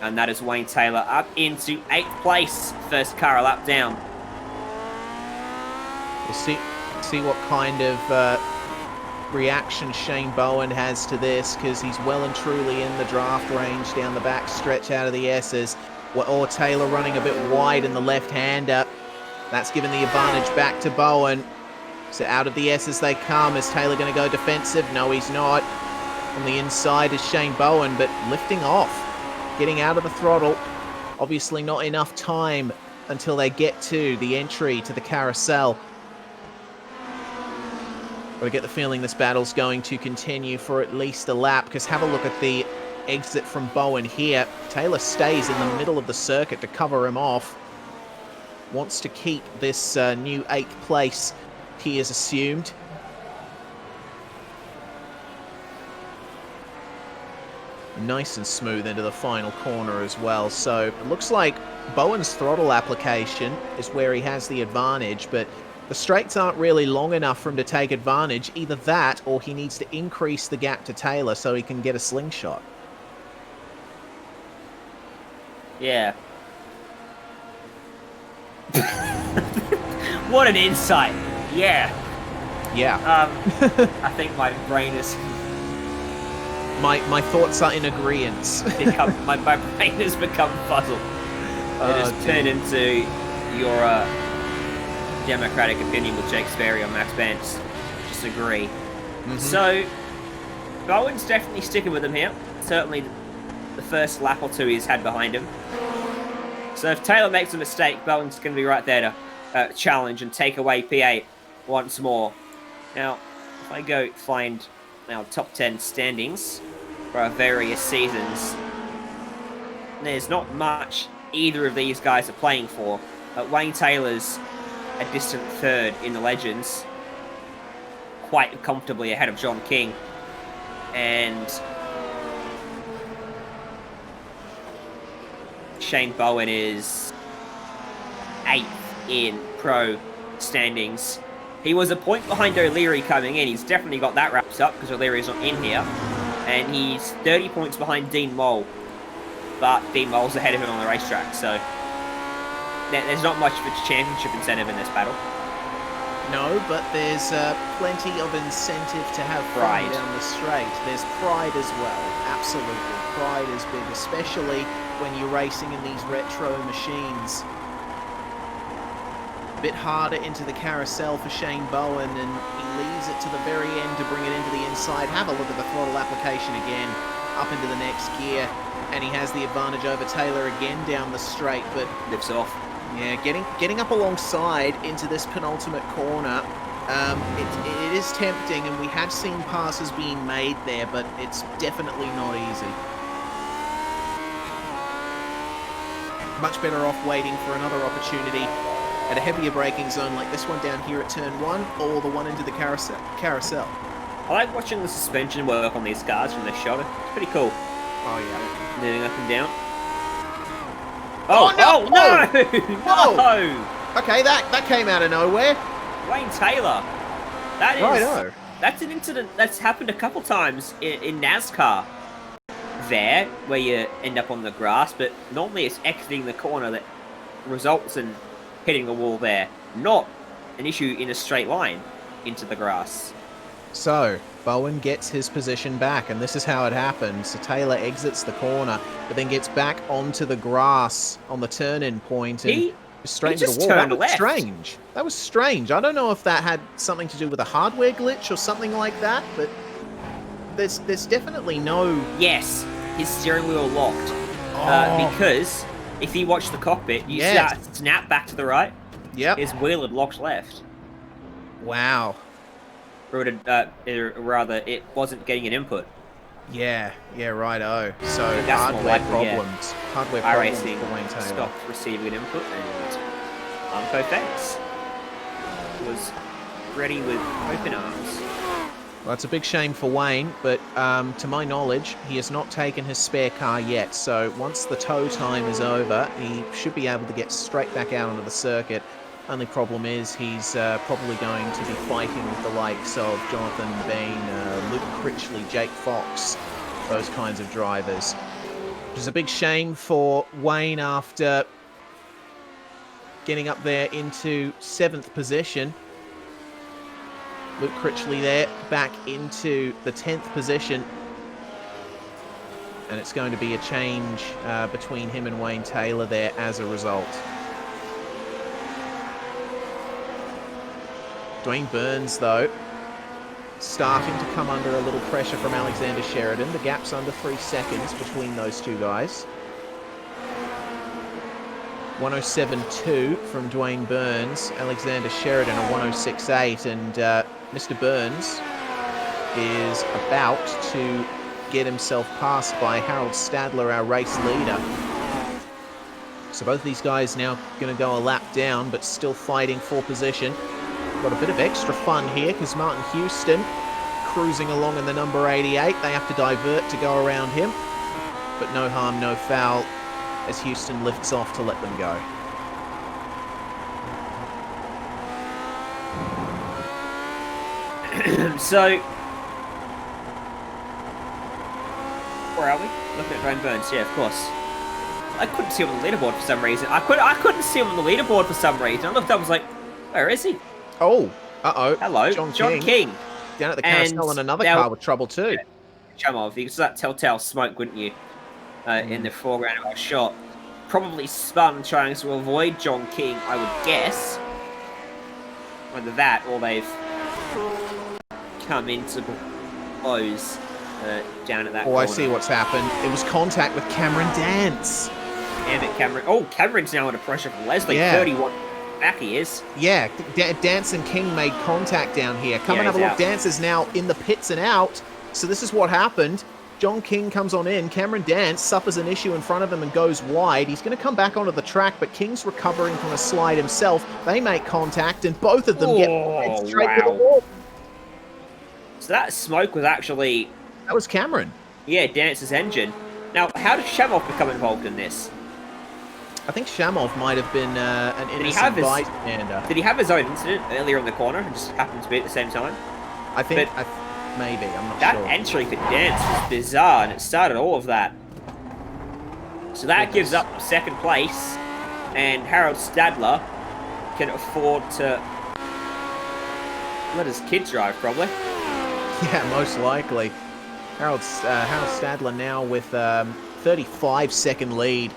And that is Wayne Taylor up into 8th place. First car a lap down. We'll see what kind of reaction Shane Bowen has to this, because he's well and truly in the draft range down the back stretch out of the S's. Or Taylor running a bit wide in the left-hander. That's given the advantage back to Bowen. So out of the S's they come. Is Taylor going to go defensive? No, he's not. On the inside is Shane Bowen, but lifting off. Getting out of the throttle. Obviously not enough time until they get to the entry to the carousel. But I get the feeling this battle's going to continue for at least a lap, because have a look at the exit from Bowen here. Taylor stays in the middle of the circuit to cover him off. wants to keep this new 8th place he has assumed. Nice and smooth into the final corner as well. So it looks like Bowen's throttle application is where he has the advantage, but the straights aren't really long enough for him to take advantage. Either that, or he needs to increase the gap to Taylor so he can get a slingshot. Yeah. What an insight. Yeah. Yeah. I think my brain is My thoughts are in agreement. my brain has become puzzled. It has turned into your democratic opinion with Jake Sperry on Max Vance. Disagree. So, Bowen's definitely sticking with him here. Certainly the first lap or two he's had behind him. So if Taylor makes a mistake, Bowen's going to be right there to challenge and take away P8 once more. Now, if I go find our top 10 standings for our various seasons, there's not much either of these guys are playing for. Wayne Taylor's a distant third in the Legends, quite comfortably ahead of John King. And Shane Bowen is 8th in pro standings. He was a point behind O'Leary coming in. He's definitely got that wrapped up because O'Leary's not in here. And he's 30 points behind Dean Mole. But Dean Mole's ahead of him on the racetrack, so there's not much of a championship incentive in this battle. No, but there's plenty of incentive to have fun down the straight. There's pride as well. Absolutely. Pride is big, especially when you're racing in these retro machines. A bit harder into the carousel for Shane Bowen, and he leaves it to the very end to bring it into the inside. Have a look at the throttle application again, up into the next gear, and he has the advantage over Taylor again down the straight, but lifts off. Yeah, getting up alongside into this penultimate corner, it is tempting, and we have seen passes being made there, but it's definitely not easy. Much better off waiting for another opportunity at a heavier braking zone like this one down here at turn 1, or the one into the carousel. I like watching the suspension work on these cars from this shot. It's pretty cool. Oh yeah. Moving up and down. Oh no! No! Okay, that came out of nowhere. Wayne Taylor. That is. Righto. That's an incident that's happened a couple times in NASCAR. There, where you end up on the grass, but normally it's exiting the corner that results in hitting the wall there. Not an issue in a straight line into the grass. So, Bowen gets his position back, and this is how it happens. So Taylor exits the corner, but then gets back onto the grass on the turn-in point and straight into the wall. That was strange. That was strange. I don't know if that had something to do with a hardware glitch or something like that, but there's definitely no... Yes, his steering wheel locked. Because if you watch the cockpit, you see that snap back to the right. Yep. His wheel had locked left. Wow. Or rather, it wasn't getting an input. Yeah, righto. So hardware problems. Hardware problems for Wayne Taylor. Stopped receiving an input, and Armco Fence was ready with open arms. Well, that's a big shame for Wayne, but to my knowledge, he has not taken his spare car yet. So once the tow time is over, he should be able to get straight back out onto the circuit. Only problem is he's probably going to be fighting with the likes of Jonathan Bean, Luke Critchley, Jake Fox, those kinds of drivers. Which is a big shame for Wayne after getting up there into 7th position. Luke Critchley there, back into the 10th position. And it's going to be a change between him and Wayne Taylor there as a result. Dwayne Burns, though, starting to come under a little pressure from Alexander Sheridan. The gap's under 3 seconds between those two guys. 107.2 from Dwayne Burns. Alexander Sheridan a 106.8, and Mr. Burns is about to get himself passed by Harold Stadler, our race leader. So both of these guys now going to go a lap down, but still fighting for position. Got a bit of extra fun here because Martin Houston cruising along in the number 88. They have to divert to go around him, but no harm, no foul as Houston lifts off to let them go. So, where are we? Looking at Ryan Burns, yeah, of course. I couldn't see him on the leaderboard for some reason. I couldn't see him on the leaderboard for some reason. I looked up, I was like, where is he? Oh, uh-oh. Hello, John King. Down at the carousel in another car with trouble too. Chamov, you saw that telltale smoke, wouldn't you? In the foreground of our shot. Probably spun trying to avoid John King, I would guess. Whether that or they've come into blows down at that corner. I see what's happened. It was contact with Cameron Dance. Damn it, Cameron. Oh, Cameron's now under pressure from Leslie. Yeah. 31 back he is. Yeah, Dance and King made contact down here. Come and have a he's look. out. Dance is now in the pits and out. So this is what happened. John King comes on in. Cameron Dance suffers an issue in front of him and goes wide. He's going to come back onto the track, but King's recovering from a slide himself. They make contact, and both of them get straight to the wall. So that smoke was actually... That was Cameron. Yeah, Dance's engine. Now, how did Shamov become involved in this? I think Shamov might have been an innocent bystander. Did he have his own incident earlier in the corner and just happened to be at the same time? I think... maybe, I'm not that sure. That entry for Dance was bizarre, and it started all of that. So that gives up second place, and Harold Stadler can afford to let his kid drive, probably. Yeah, most likely. Harold Stadler now with 35-second lead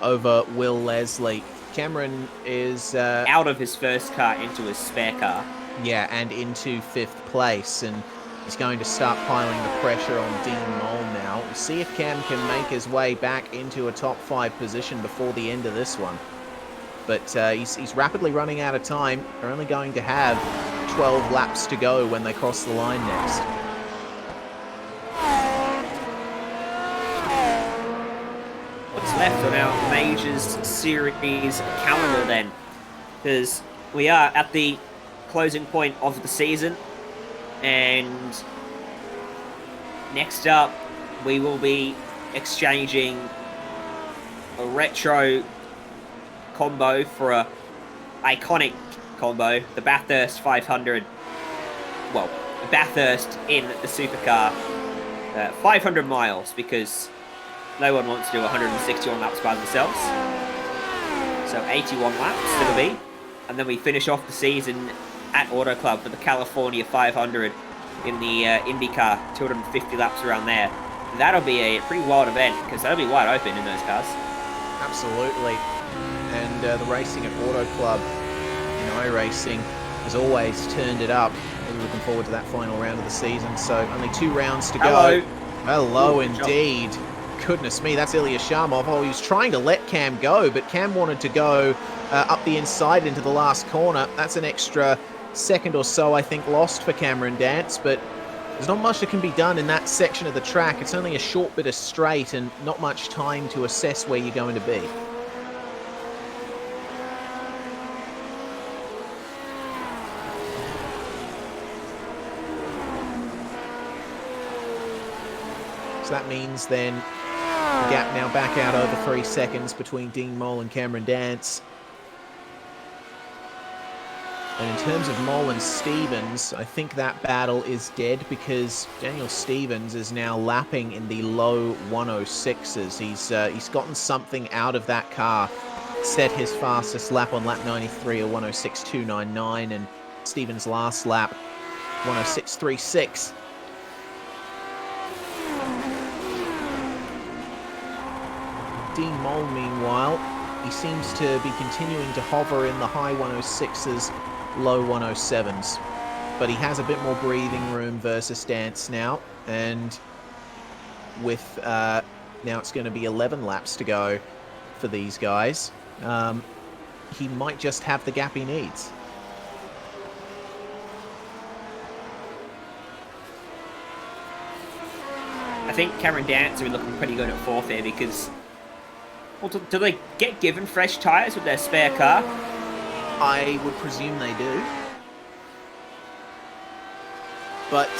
over Will Leslie. Cameron is... out of his first car into his spare car. Yeah, and into 5th place, and he's going to start piling the pressure on Dean Mole now. We'll see if Cam can make his way back into a top 5 position before the end of this one. But he's rapidly running out of time. They're only going to have 12 laps to go when they cross the line next. What's left on our Majors Series calendar then? Because we are at the closing point of the season, and next up we will be exchanging a retro combo for a iconic combo, the Bathurst 500. Well, the Bathurst in the supercar, 500 miles, because no one wants to do 161 laps by themselves. So 81 laps it'll be, and then we finish off the season at Auto Club for the California 500 in the IndyCar, 250 laps around there. That'll be a pretty wild event, because that'll be wide open in those cars. Absolutely. And the racing at Auto Club in iRacing has always turned it up. Really looking forward to that final round of the season. So only 2 rounds to go. Hello indeed. Goodness me, that's Ilya Shamov. Oh, he was trying to let Cam go, but Cam wanted to go up the inside into the last corner. That's an extra second or so, I think, lost for Cameron Dance, but there's not much that can be done in that section of the track. It's only a short bit of straight and not much time to assess where you're going to be. So that means then the gap now back out over 3 seconds between Dean Mole and Cameron Dance. And in terms of Mole and Stevens, I think that battle is dead because Daniel Stevens is now lapping in the low 106s. He's gotten something out of that car, set his fastest lap on lap 93 or 106.299, and Stevens' last lap 106.36. Dean Mole, meanwhile, he seems to be continuing to hover in the high 106s, low 107s. But he has a bit more breathing room versus Dance now. And with, now it's going to be 11 laps to go for these guys. He might just have the gap he needs. I think Cameron Dance will be looking pretty good at 4th here because Well, do they get given fresh tyres with their spare car? I would presume they do. But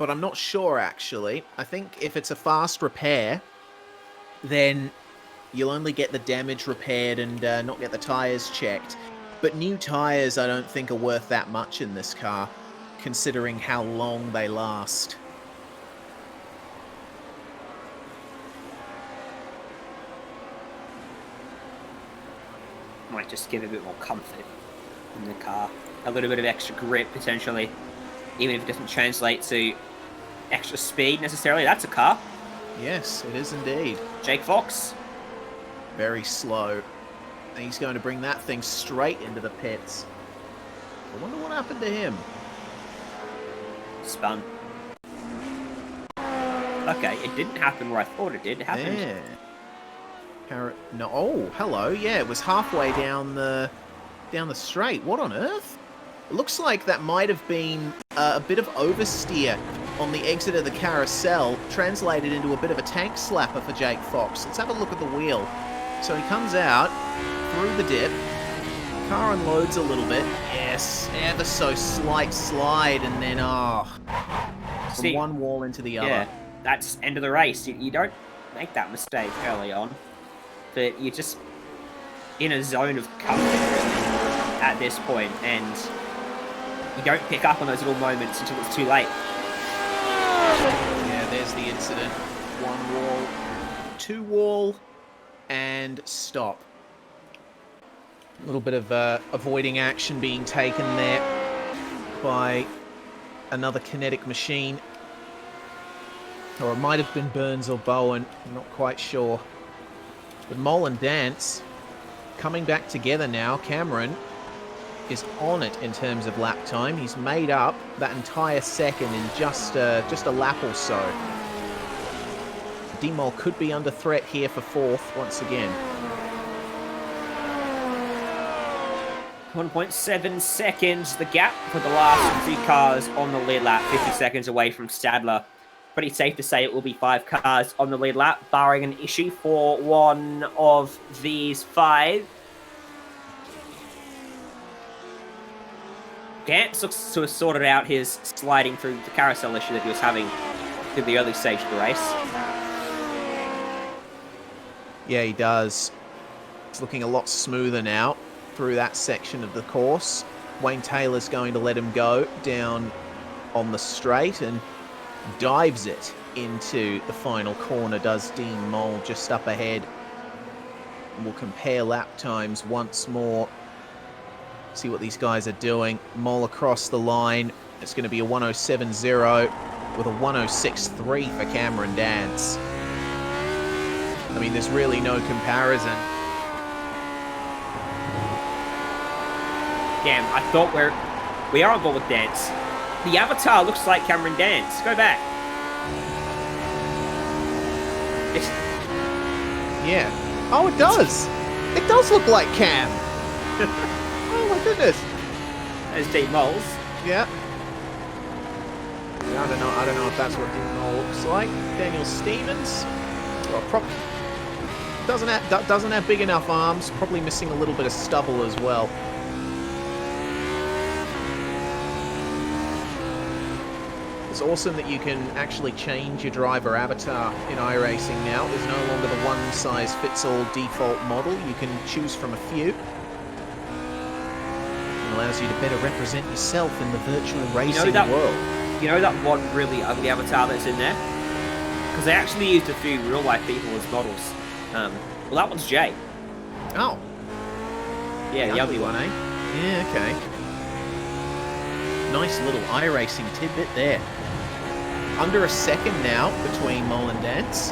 I'm not sure, actually. I think if it's a fast repair, then you'll only get the damage repaired and not get the tyres checked. But new tyres, I don't think, are worth that much in this car, considering how long they last. Might just give a bit more comfort in the car. A little bit of extra grip, potentially. Even if it doesn't translate to extra speed, necessarily. That's a car. Yes, it is indeed. Jake Fox. Very slow. And he's going to bring that thing straight into the pits. I wonder what happened to him. Spun. Okay, it didn't happen where I thought it did. It happened. Yeah. No. Oh, hello. Yeah, it was halfway down the straight. What on earth? It looks like that might have been a bit of oversteer on the exit of the carousel, translated into a bit of a tank slapper for Jake Fox. Let's have a look at the wheel. So he comes out through the dip. Car unloads a little bit. Yes, ever so slight slide, and then from one wall into the other. Yeah, that's end of the race. You don't make that mistake early on, but you're just in a zone of comfort at this point, and you don't pick up on those little moments until it's too late. Yeah, there's the incident. One wall, two wall, and stop. A little bit of avoiding action being taken there by another kinetic machine. Or it might have been Burns or Bowen, I'm not quite sure. But Mole and Dance coming back together now. Cameron is on it in terms of lap time. He's made up that entire second in just a lap or so. D-Mole could be under threat here for fourth once again. 1.7 seconds, the gap for the last few cars on the lead lap, 50 seconds away from Stadler. Pretty safe to say it will be 5 cars on the lead lap, barring an issue for one of these 5. Gantz looks to have sorted out his sliding through the carousel issue that he was having through the early stage of the race. Yeah, he does. It's looking a lot smoother now through that section of the course. Wayne Taylor's going to let him go down on the straight and dives it into the final corner, does Dean Mole just up ahead. We'll compare lap times once more. See what these guys are doing. Mole across the line. It's going to be a 107.0 with a 106.3 for Cameron Dance. I mean, there's really no comparison. Damn, I thought we are on board with Dance. The avatar looks like Cameron Dance. Go back. Yeah. Oh, it does. It does look like Cam. Oh my goodness. There's Dean Moles. Yeah. I don't know if that's what Dean Mole looks like. Daniel Stevens. Well, doesn't have big enough arms. Probably missing a little bit of stubble as well. It's awesome that you can actually change your driver avatar in iRacing now. There's no longer the one-size-fits-all default model. You can choose from a few. It allows you to better represent yourself in the virtual racing world. You know that one really ugly avatar that's in there? Because they actually used a few real-life people as models. Well, that one's Jay. Oh. Yeah, the ugly one, eh? Yeah, okay. Nice little iRacing tidbit there. Under a second now between Mole and Dance.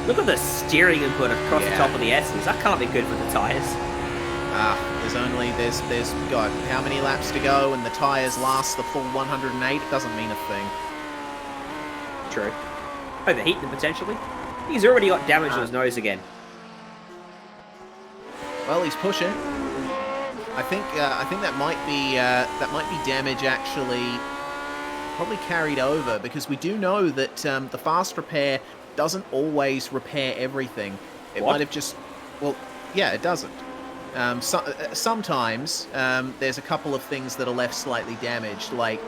Look at the steering input across the top of the S's. That can't be good for the tyres. There's got how many laps to go and the tyres last the full 108? It doesn't mean a thing. True. Overheat them potentially. He's already got damage on his nose again. Well, he's pushing. I think that might be damage actually probably carried over, because we do know that the fast repair doesn't always repair everything. It What? might have just... Well, yeah, it doesn't. Sometimes there's a couple of things that are left slightly damaged, like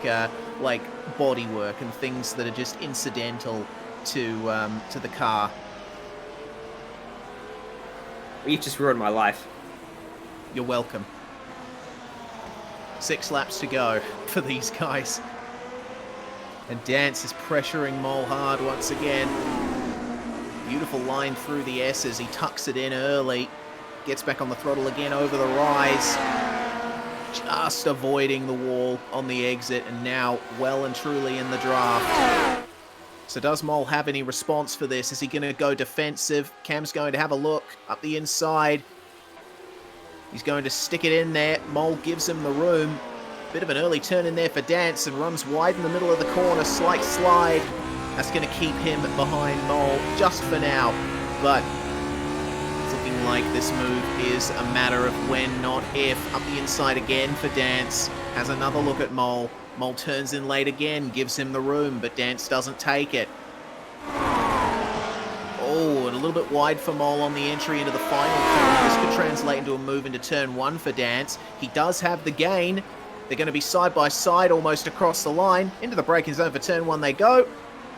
bodywork and things that are just incidental to the car. You've just ruined my life. You're welcome. 6 laps to go for these guys. And Dance is pressuring Mole hard once again. Beautiful line through the S's. He tucks it in early. Gets back on the throttle again over the rise. Just avoiding the wall on the exit, and now well and truly in the draft. So does Mole have any response for this? Is he going to go defensive? Cam's going to have a look up the inside. He's going to stick it in there. Mole gives him the room. Bit of an early turn in there for Dance, and runs wide in the middle of the corner. Slight slide. That's going to keep him behind Mole just for now. But it's looking like this move is a matter of when, not if. Up the inside again for Dance. Has another look at Mole. Mole turns in late again, gives him the room, but Dance doesn't take it. Oh, and a little bit wide for Mole on the entry into the final turn. This could translate into a move into turn 1 for Dance. He does have the gain. They're going to be side by side almost across the line. Into the braking zone for turn 1 they go.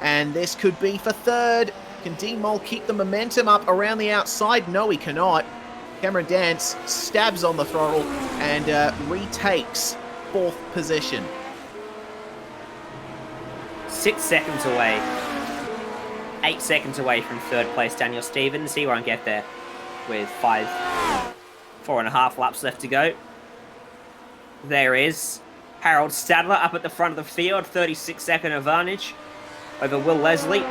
And this could be for third. Can D-Mole keep the momentum up around the outside? No, he cannot. Cameron Dance stabs on the throttle and retakes 4th position. 6 seconds away. 8 seconds away from 3rd place, Daniel Stevens. He won't get there with 4.5 laps left to go. There is Harold Stadler up at the front of the field. 36-second advantage over Will Leslie.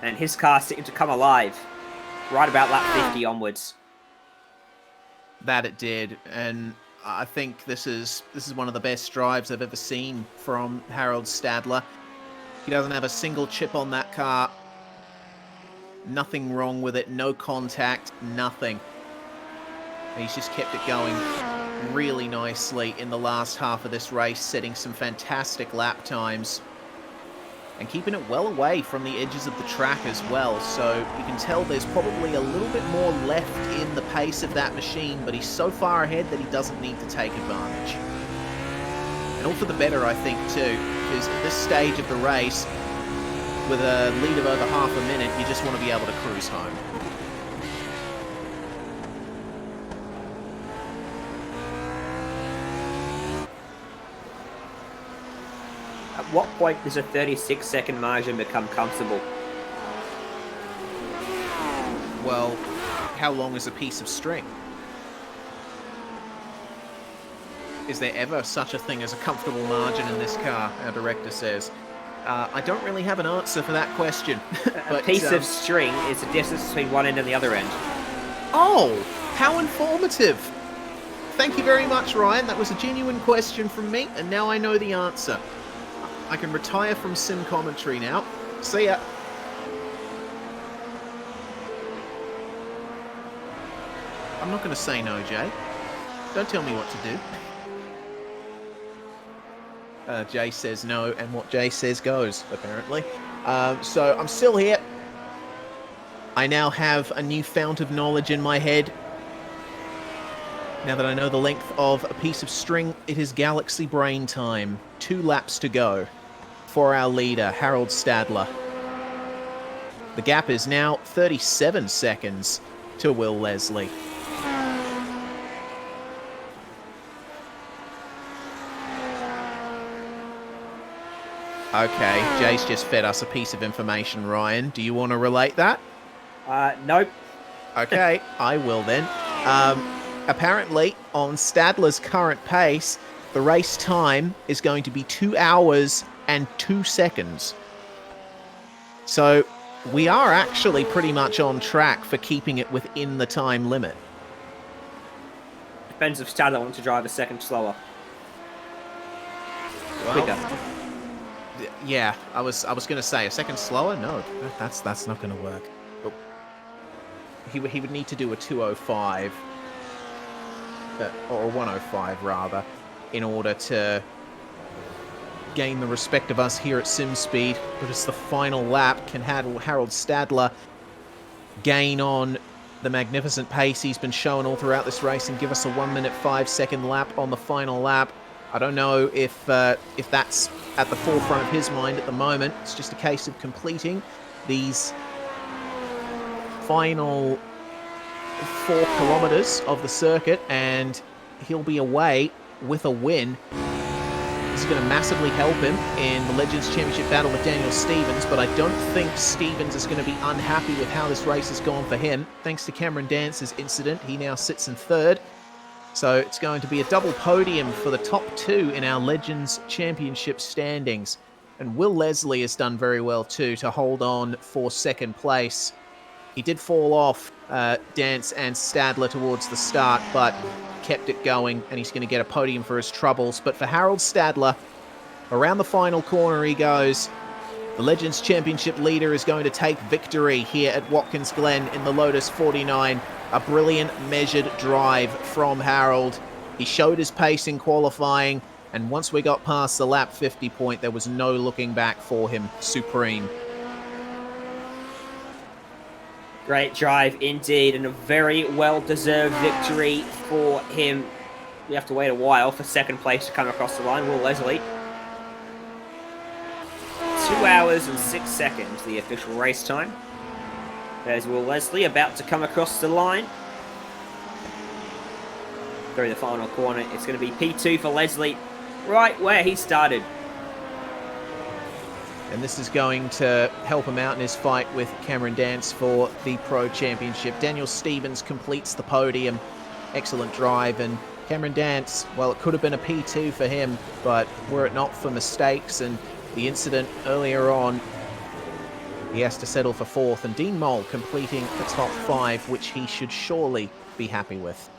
And his car seemed to come alive right about lap 50 onwards. That it did, and I think this is one of the best drives I've ever seen from Harold Stadler. He doesn't have a single chip on that car. Nothing wrong with it, no contact, nothing. He's just kept it going really nicely in the last half of this race, setting some fantastic lap times. And keeping it well away from the edges of the track as well, so you can tell there's probably a little bit more left in the pace of that machine, but he's so far ahead that he doesn't need to take advantage. And all for the better, I think, too, because at this stage of the race, with a lead of over half a minute, you just want to be able to cruise home. At what point does a 36-second margin become comfortable? Well, how long is a piece of string? Is there ever such a thing as a comfortable margin in this car, our director says. I don't really have an answer for that question. A piece of string is the distance between one end and the other end. Oh, how informative. Thank you very much, Ryan. That was a genuine question from me, and now I know the answer. I can retire from sim commentary now. See ya. I'm not going to say no, Jay. Don't tell me what to do. Jay says no, and what Jay says goes, apparently. So I'm still here. I now have a new fount of knowledge in my head. Now that I know the length of a piece of string, it is Galaxy Brain time. 2 laps to go for our leader, Harold Stadler. The gap is now 37 seconds to Will Leslie. Okay, Jay's just fed us a piece of information, Ryan. Do you want to relate that? Nope. Okay, I will then. Apparently, on Stadler's current pace, the race time is going to be 2 hours and 2 seconds. So, we are actually pretty much on track for keeping it within the time limit. Depends if Stadler wants to drive a second slower. Well, Quicker. yeah, I was going to say a second slower. No, that's not going to work. But he would need to do a 205 or a 105 rather, in order to gain the respect of us here at SimSpeed, but it's the final lap. Can Harold Stadler gain on the magnificent pace he's been showing all throughout this race and give us a 1 minute 5-second lap on the final lap? I don't know if that's at the forefront of his mind at the moment. It's just a case of completing these final 4 kilometers of the circuit, and he'll be away with a win. This is going to massively help him in the Legends Championship battle with Daniel Stevens, but I don't think Stevens is going to be unhappy with how this race has gone for him. Thanks to Cameron Dance's incident, he now sits in 3rd. So it's going to be a double podium for the top 2 in our Legends Championship standings. And Will Leslie has done very well too to hold on for 2nd place. He did fall off Dance and Stadler towards the start, but kept it going, and he's going to get a podium for his troubles. But for Harold Stadler, around the final corner he goes. The Legends Championship leader is going to take victory here at Watkins Glen in the Lotus 49. A brilliant measured drive from Harold. He showed his pace in qualifying, and once we got past the lap 50 point, there was no looking back for him. Supreme. Great drive indeed, and a very well-deserved victory for him. We have to wait a while for 2nd place to come across the line. Will Leslie. 2 hours and 6 seconds, the official race time. There's Will Leslie about to come across the line. Through the final corner, it's going to be P2 for Leslie, right where he started. And this is going to help him out in his fight with Cameron Dance for the Pro Championship. Daniel Stevens completes the podium. Excellent drive. And Cameron Dance, well, it could have been a P2 for him, but were it not for mistakes and the incident earlier on, he has to settle for 4th. And Dean Mole completing the top 5, which he should surely be happy with.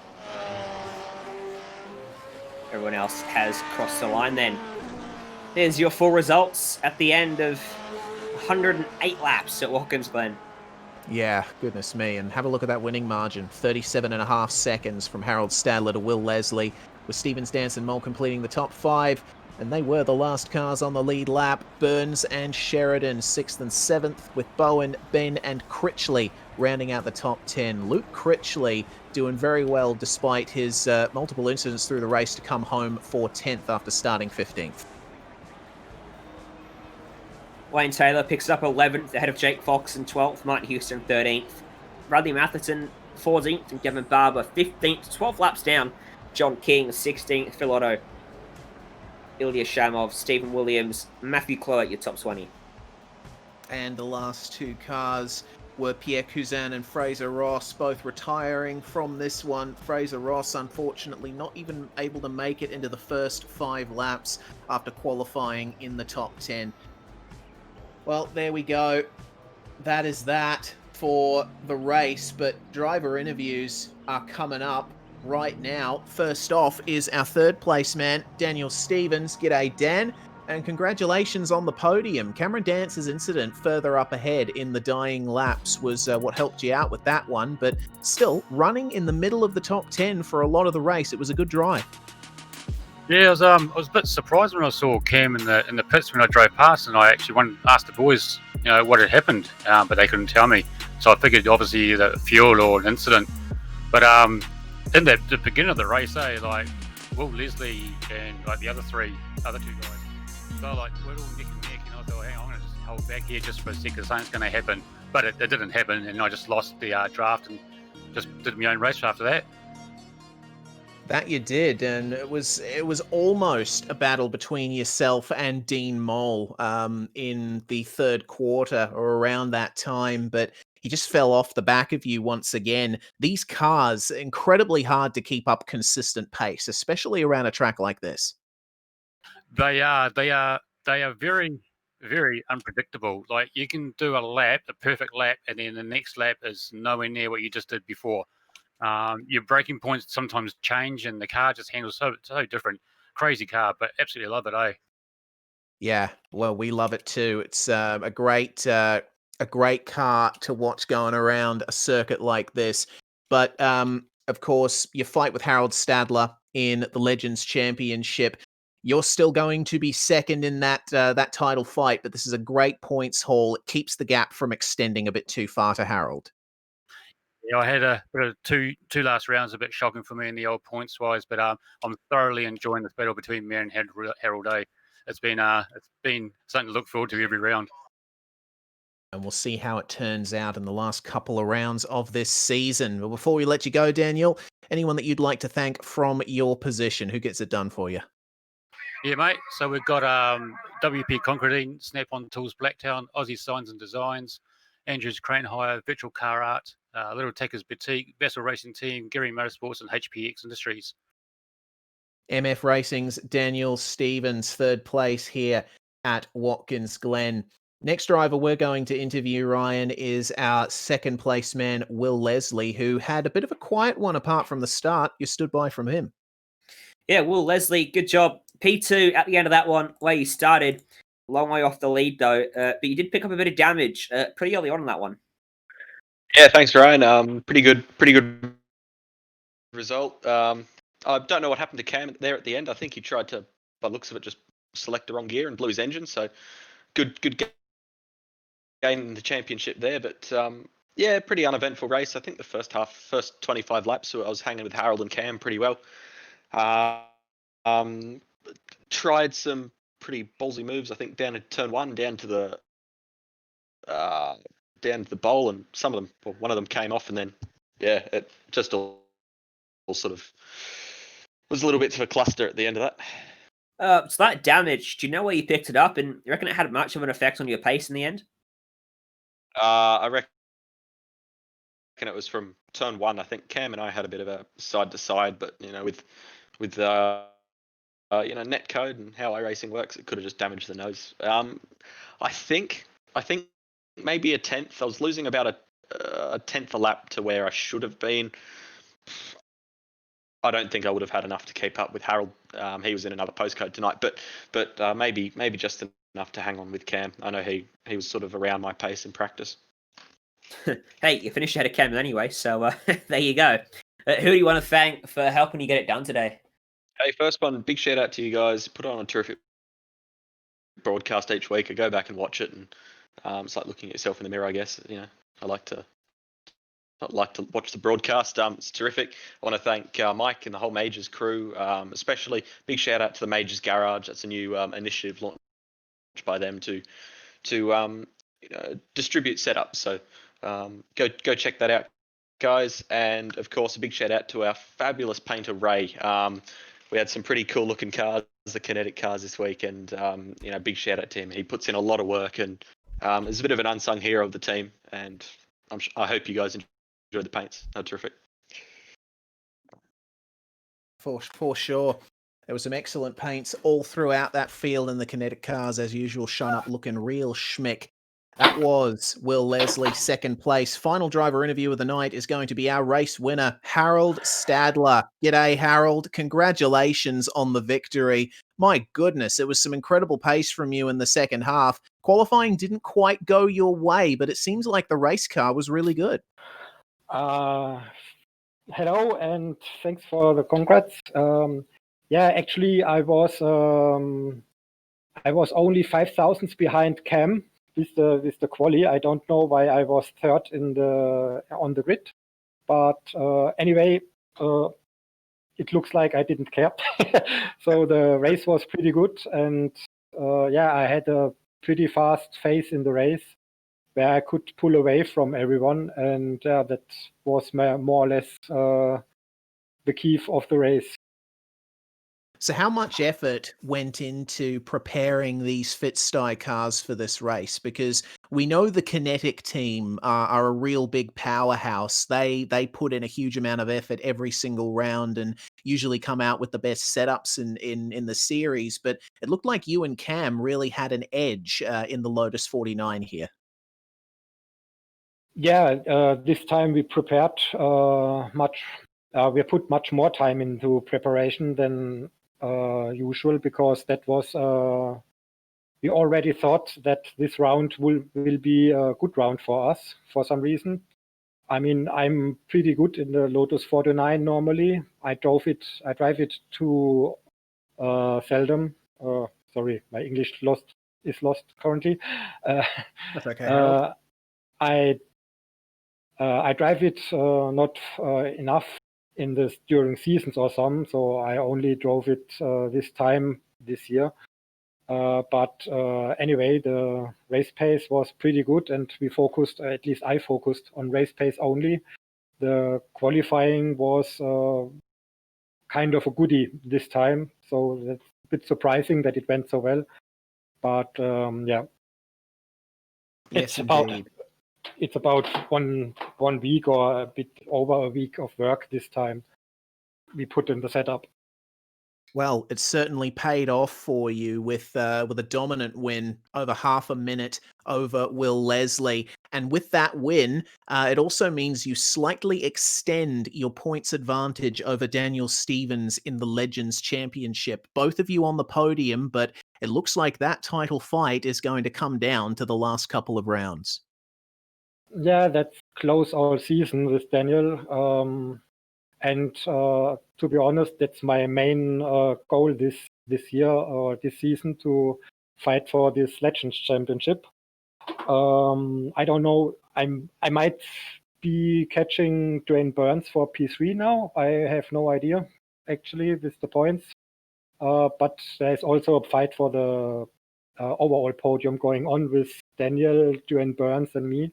Everyone else has crossed the line then. Here's your full results at the end of 108 laps at Watkins Glen. Yeah, goodness me. And have a look at that winning margin. 37.5 seconds from Harold Stadler to Will Leslie, with Stevens, Dance and Mole completing the top 5. And they were the last cars on the lead lap. Burns and Sheridan 6th and 7th, with Bowen, Ben and Critchley rounding out the top 10. Luke Critchley doing very well despite his multiple incidents through the race to come home for 10th after starting 15th. Wayne Taylor picks up 11th ahead of Jake Fox in 12th, Martin Houston 13th, Bradley Matherton 14th, and Kevin Barber 15th, 12 laps down. John King 16th, Phil Otto, Ilya Shamov, Stephen Williams, Matthew Clough at your top 20. And the last 2 cars were Pierre Cousin and Fraser Ross, both retiring from this one. Fraser Ross, unfortunately, not even able to make it into the first 5 laps after qualifying in the top 10. Well, there we go. That is that for the race, but driver interviews are coming up right now. First off is our 3rd place man, Daniel Stevens. G'day, Dan, and congratulations on the podium. Cameron Dance's incident further up ahead in the dying laps was what helped you out with that one, but still, running in the middle of the top 10 for a lot of the race, it was a good drive. Yeah, I was a bit surprised when I saw Cam in the pits when I drove past, and I actually asked the boys, what had happened, but they couldn't tell me. So I figured obviously either fuel or an incident. But in the beginning of the race, Will Leslie and the other 2 guys, so we're all neck and neck, and I thought, hang on, I'm going to just hold back here just for a second, something's going to happen. But it didn't happen, and I just lost the draft and just did my own race after that. That you did, and it was almost a battle between yourself and Dean Mole in the 3rd quarter or around that time, but he just fell off the back of you once again. These cars, incredibly hard to keep up consistent pace, especially around a track like this. They are very, very unpredictable. Like, you can do a perfect lap, and then the next lap is nowhere near what you just did before. Your braking points sometimes change, and the car just handles so different. Crazy car, but absolutely love it, eh? Yeah, well, we love it too. It's a great car to watch going around a circuit like this. But of course, your fight with Harold Stadler in the Legends Championship, You're still going to be second in that title fight, but this is a great points haul. It keeps the gap from extending a bit too far to Harold. Yeah, I had a bit of two last rounds, a bit shocking for me in the old points wise, but I'm thoroughly enjoying this battle between me and Harold A. It's been something to look forward to every round. And we'll see how it turns out in the last couple of rounds of this season. But before we let you go, Daniel, anyone that you'd like to thank from your position, who gets it done for you? Yeah, mate. So we've got WP Concretine, Snap-on Tools, Blacktown, Aussie Signs and Designs, Andrews Crane Hire, Virtual Car Art, Little Techers Boutique, Vessel Racing Team, Geary Motorsports, and HPX Industries. MF Racing's Daniel Stevens, third place here at Watkins Glen. Next driver we're going to interview, Ryan, is our second place man, Will Leslie, who had a bit of a quiet one apart from the start. You stood by from him. Yeah, Will Leslie, good job. P2 at the end of that one, where you started. Long way off the lead, though. But you did pick up a bit of damage pretty early on in that one. Yeah, thanks, Ryan. Pretty good result. I don't know what happened to Cam there at the end. I think he tried to, by the looks of it, just select the wrong gear and blew his engine. So good gain in the championship there. But yeah, pretty uneventful race. I think the first 25 laps, I was hanging with Harold and Cam pretty well. Tried some pretty ballsy moves. I think down to turn 1, down to the bowl, and some of them, well, one of them came off, and then it just all sort of was a little bit of a cluster at the end of that. So that damage, do you know where you picked it up, and you reckon it had much of an effect on your pace in the end? I reckon it was from turn 1. I think Cam and I had a bit of a side to side, but with net code and how iRacing works, it could have just damaged the nose. I think maybe a tenth. I was losing about a tenth a lap to where I should have been. I don't think I would have had enough to keep up with Harold. He was in another postcode tonight, but maybe just enough to hang on with Cam. I know he was sort of around my pace in practice. Hey, you finished ahead of Cam anyway, so there you go. Who do you want to thank for helping you get it done today? Hey, first one, big shout out to you guys. Put on a terrific broadcast each week. I go back and watch it, and it's like looking at yourself in the mirror, I guess. I like to watch the broadcast. It's terrific. I want to thank Mike and the whole Majors crew, especially big shout out to the Majors Garage. That's a new initiative launched by them to distribute setups. So go check that out, guys. And of course, a big shout out to our fabulous painter Ray. We had some pretty cool looking cars, the kinetic cars this week, and big shout out to him. He puts in a lot of work and is a bit of an unsung hero of the team. And I hope you guys enjoy the paints. They're terrific. For sure. There were some excellent paints all throughout that field, and the kinetic cars, as usual, shone up looking real schmick. That was Will Leslie, second place. Final driver interview of the night is going to be our race winner, Harold Stadler. G'day, Harold. Congratulations on the victory. My goodness, it was some incredible pace from you in the second half. Qualifying didn't quite go your way, but it seems like the race car was really good. Hello, and thanks for the congrats. Actually, I was only 5 thousandths behind Cam with the quali. I don't know why I was third on the grid, but anyway, it looks like I didn't care. So the race was pretty good, and I had a pretty fast phase in the race where I could pull away from everyone, and that was more or less the key of the race. So how much effort went into preparing these Fitzstye cars for this race? Because we know the Kinetic team are a real big powerhouse. They put in a huge amount of effort every single round and usually come out with the best setups in the series. But it looked like you and Cam really had an edge in the Lotus 49 here. Yeah, this time we prepared much. We put much more time into preparation than usual, because that was we already thought that this round will be a good round for us for some reason. I mean, I'm pretty good in the Lotus 49 normally. I drive it to seldom. Sorry, my English is lost currently. That's okay, Harold. I drive it not enough during seasons or some, so I only drove it this year. But anyway, the race pace was pretty good, and we focused, at least I focused, on race pace only. The qualifying was kind of a goodie this time, so that's a bit surprising that it went so well. But yeah, Yes, it's about one week or a bit over a week of work this time we put in the setup. Well, it certainly paid off for you with a dominant win over half a minute over Will Leslie. And with that win, it also means you slightly extend your points advantage over Daniel Stevens in the Legends Championship. Both of you on the podium, but it looks like that title fight is going to come down to the last couple of rounds. Yeah, that's close all season with Daniel. And to be honest, that's my main goal this year or this season, to fight for this Legends Championship. I don't know. I might be catching Dwayne Burns for P3 now. I have no idea actually with the points. But there's also a fight for the overall podium going on with Daniel, Dwayne Burns, and me.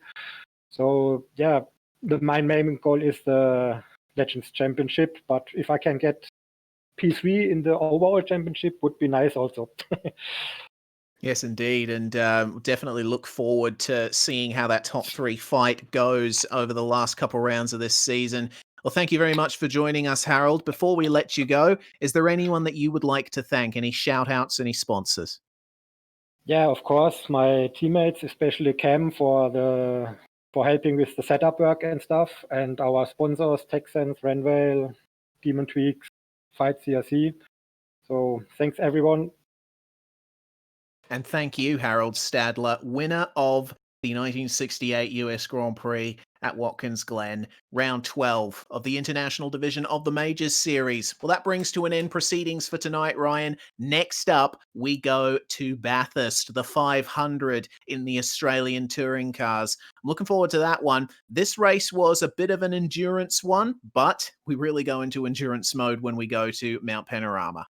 So yeah, my main goal is the Legends Championship, but if I can get P3 in the overall championship, would be nice also. Yes, indeed, and definitely look forward to seeing how that top three fight goes over the last couple rounds of this season. Well, thank you very much for joining us, Harold. Before we let you go, is there anyone that you would like to thank? Any shout-outs, any sponsors? Yeah, of course, my teammates, especially Cam, for helping with the setup work and stuff, and our sponsors, Texans, Renvale, Demon Tweaks, Fight CRC. So thanks everyone. And thank you, Harold Stadler, winner of the 1968 US Grand Prix at Watkins Glen, round 12 of the International Division of the Majors Series. Well, that brings to an end proceedings for tonight, Ryan. Next up, we go to Bathurst, the 500 in the Australian touring cars. I'm looking forward to that one. This race was a bit of an endurance one, but we really go into endurance mode when we go to Mount Panorama.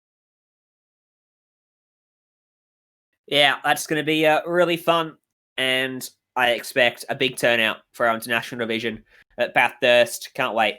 Yeah, that's going to be really fun, and I expect a big turnout for our international division at Bathurst. Can't wait.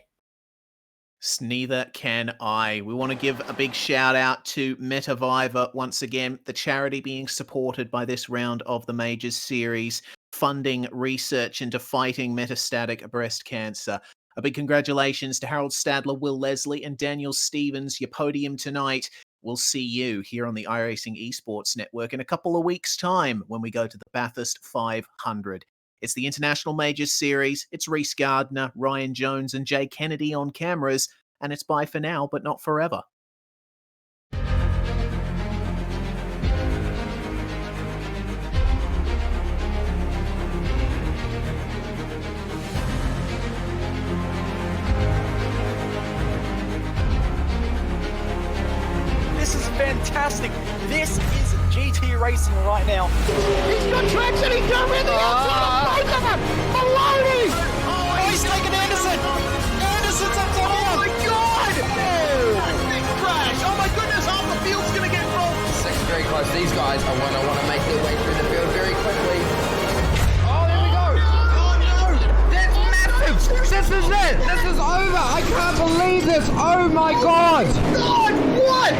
Neither can I. We want to give a big shout out to Metaviva once again, the charity being supported by this round of the Majors Series, funding research into fighting metastatic breast cancer. A big congratulations to Harold Stadler, Will Leslie, and Daniel Stevens, your podium tonight. We'll see you here on the iRacing Esports Network in a couple of weeks' time when we go to the Bathurst 500. It's the International Majors Series. It's Reese Gardner, Ryan Jones, and Jay Kennedy on cameras, and it's bye for now, but not forever. This is fantastic. This is GT racing right now. He's got traction. He's got everything outside of both of them. Maloney. Oh, he's taking Anderson. Anderson's up to him. Oh my God. Oh. Big crash. Oh my goodness. Half the field's going to get rolled. Second very close. These guys, I want to make their way through the field very quickly. Oh, there we go. Oh no. That's massive. This is it. This is over. I can't believe this. Oh my God. God, what?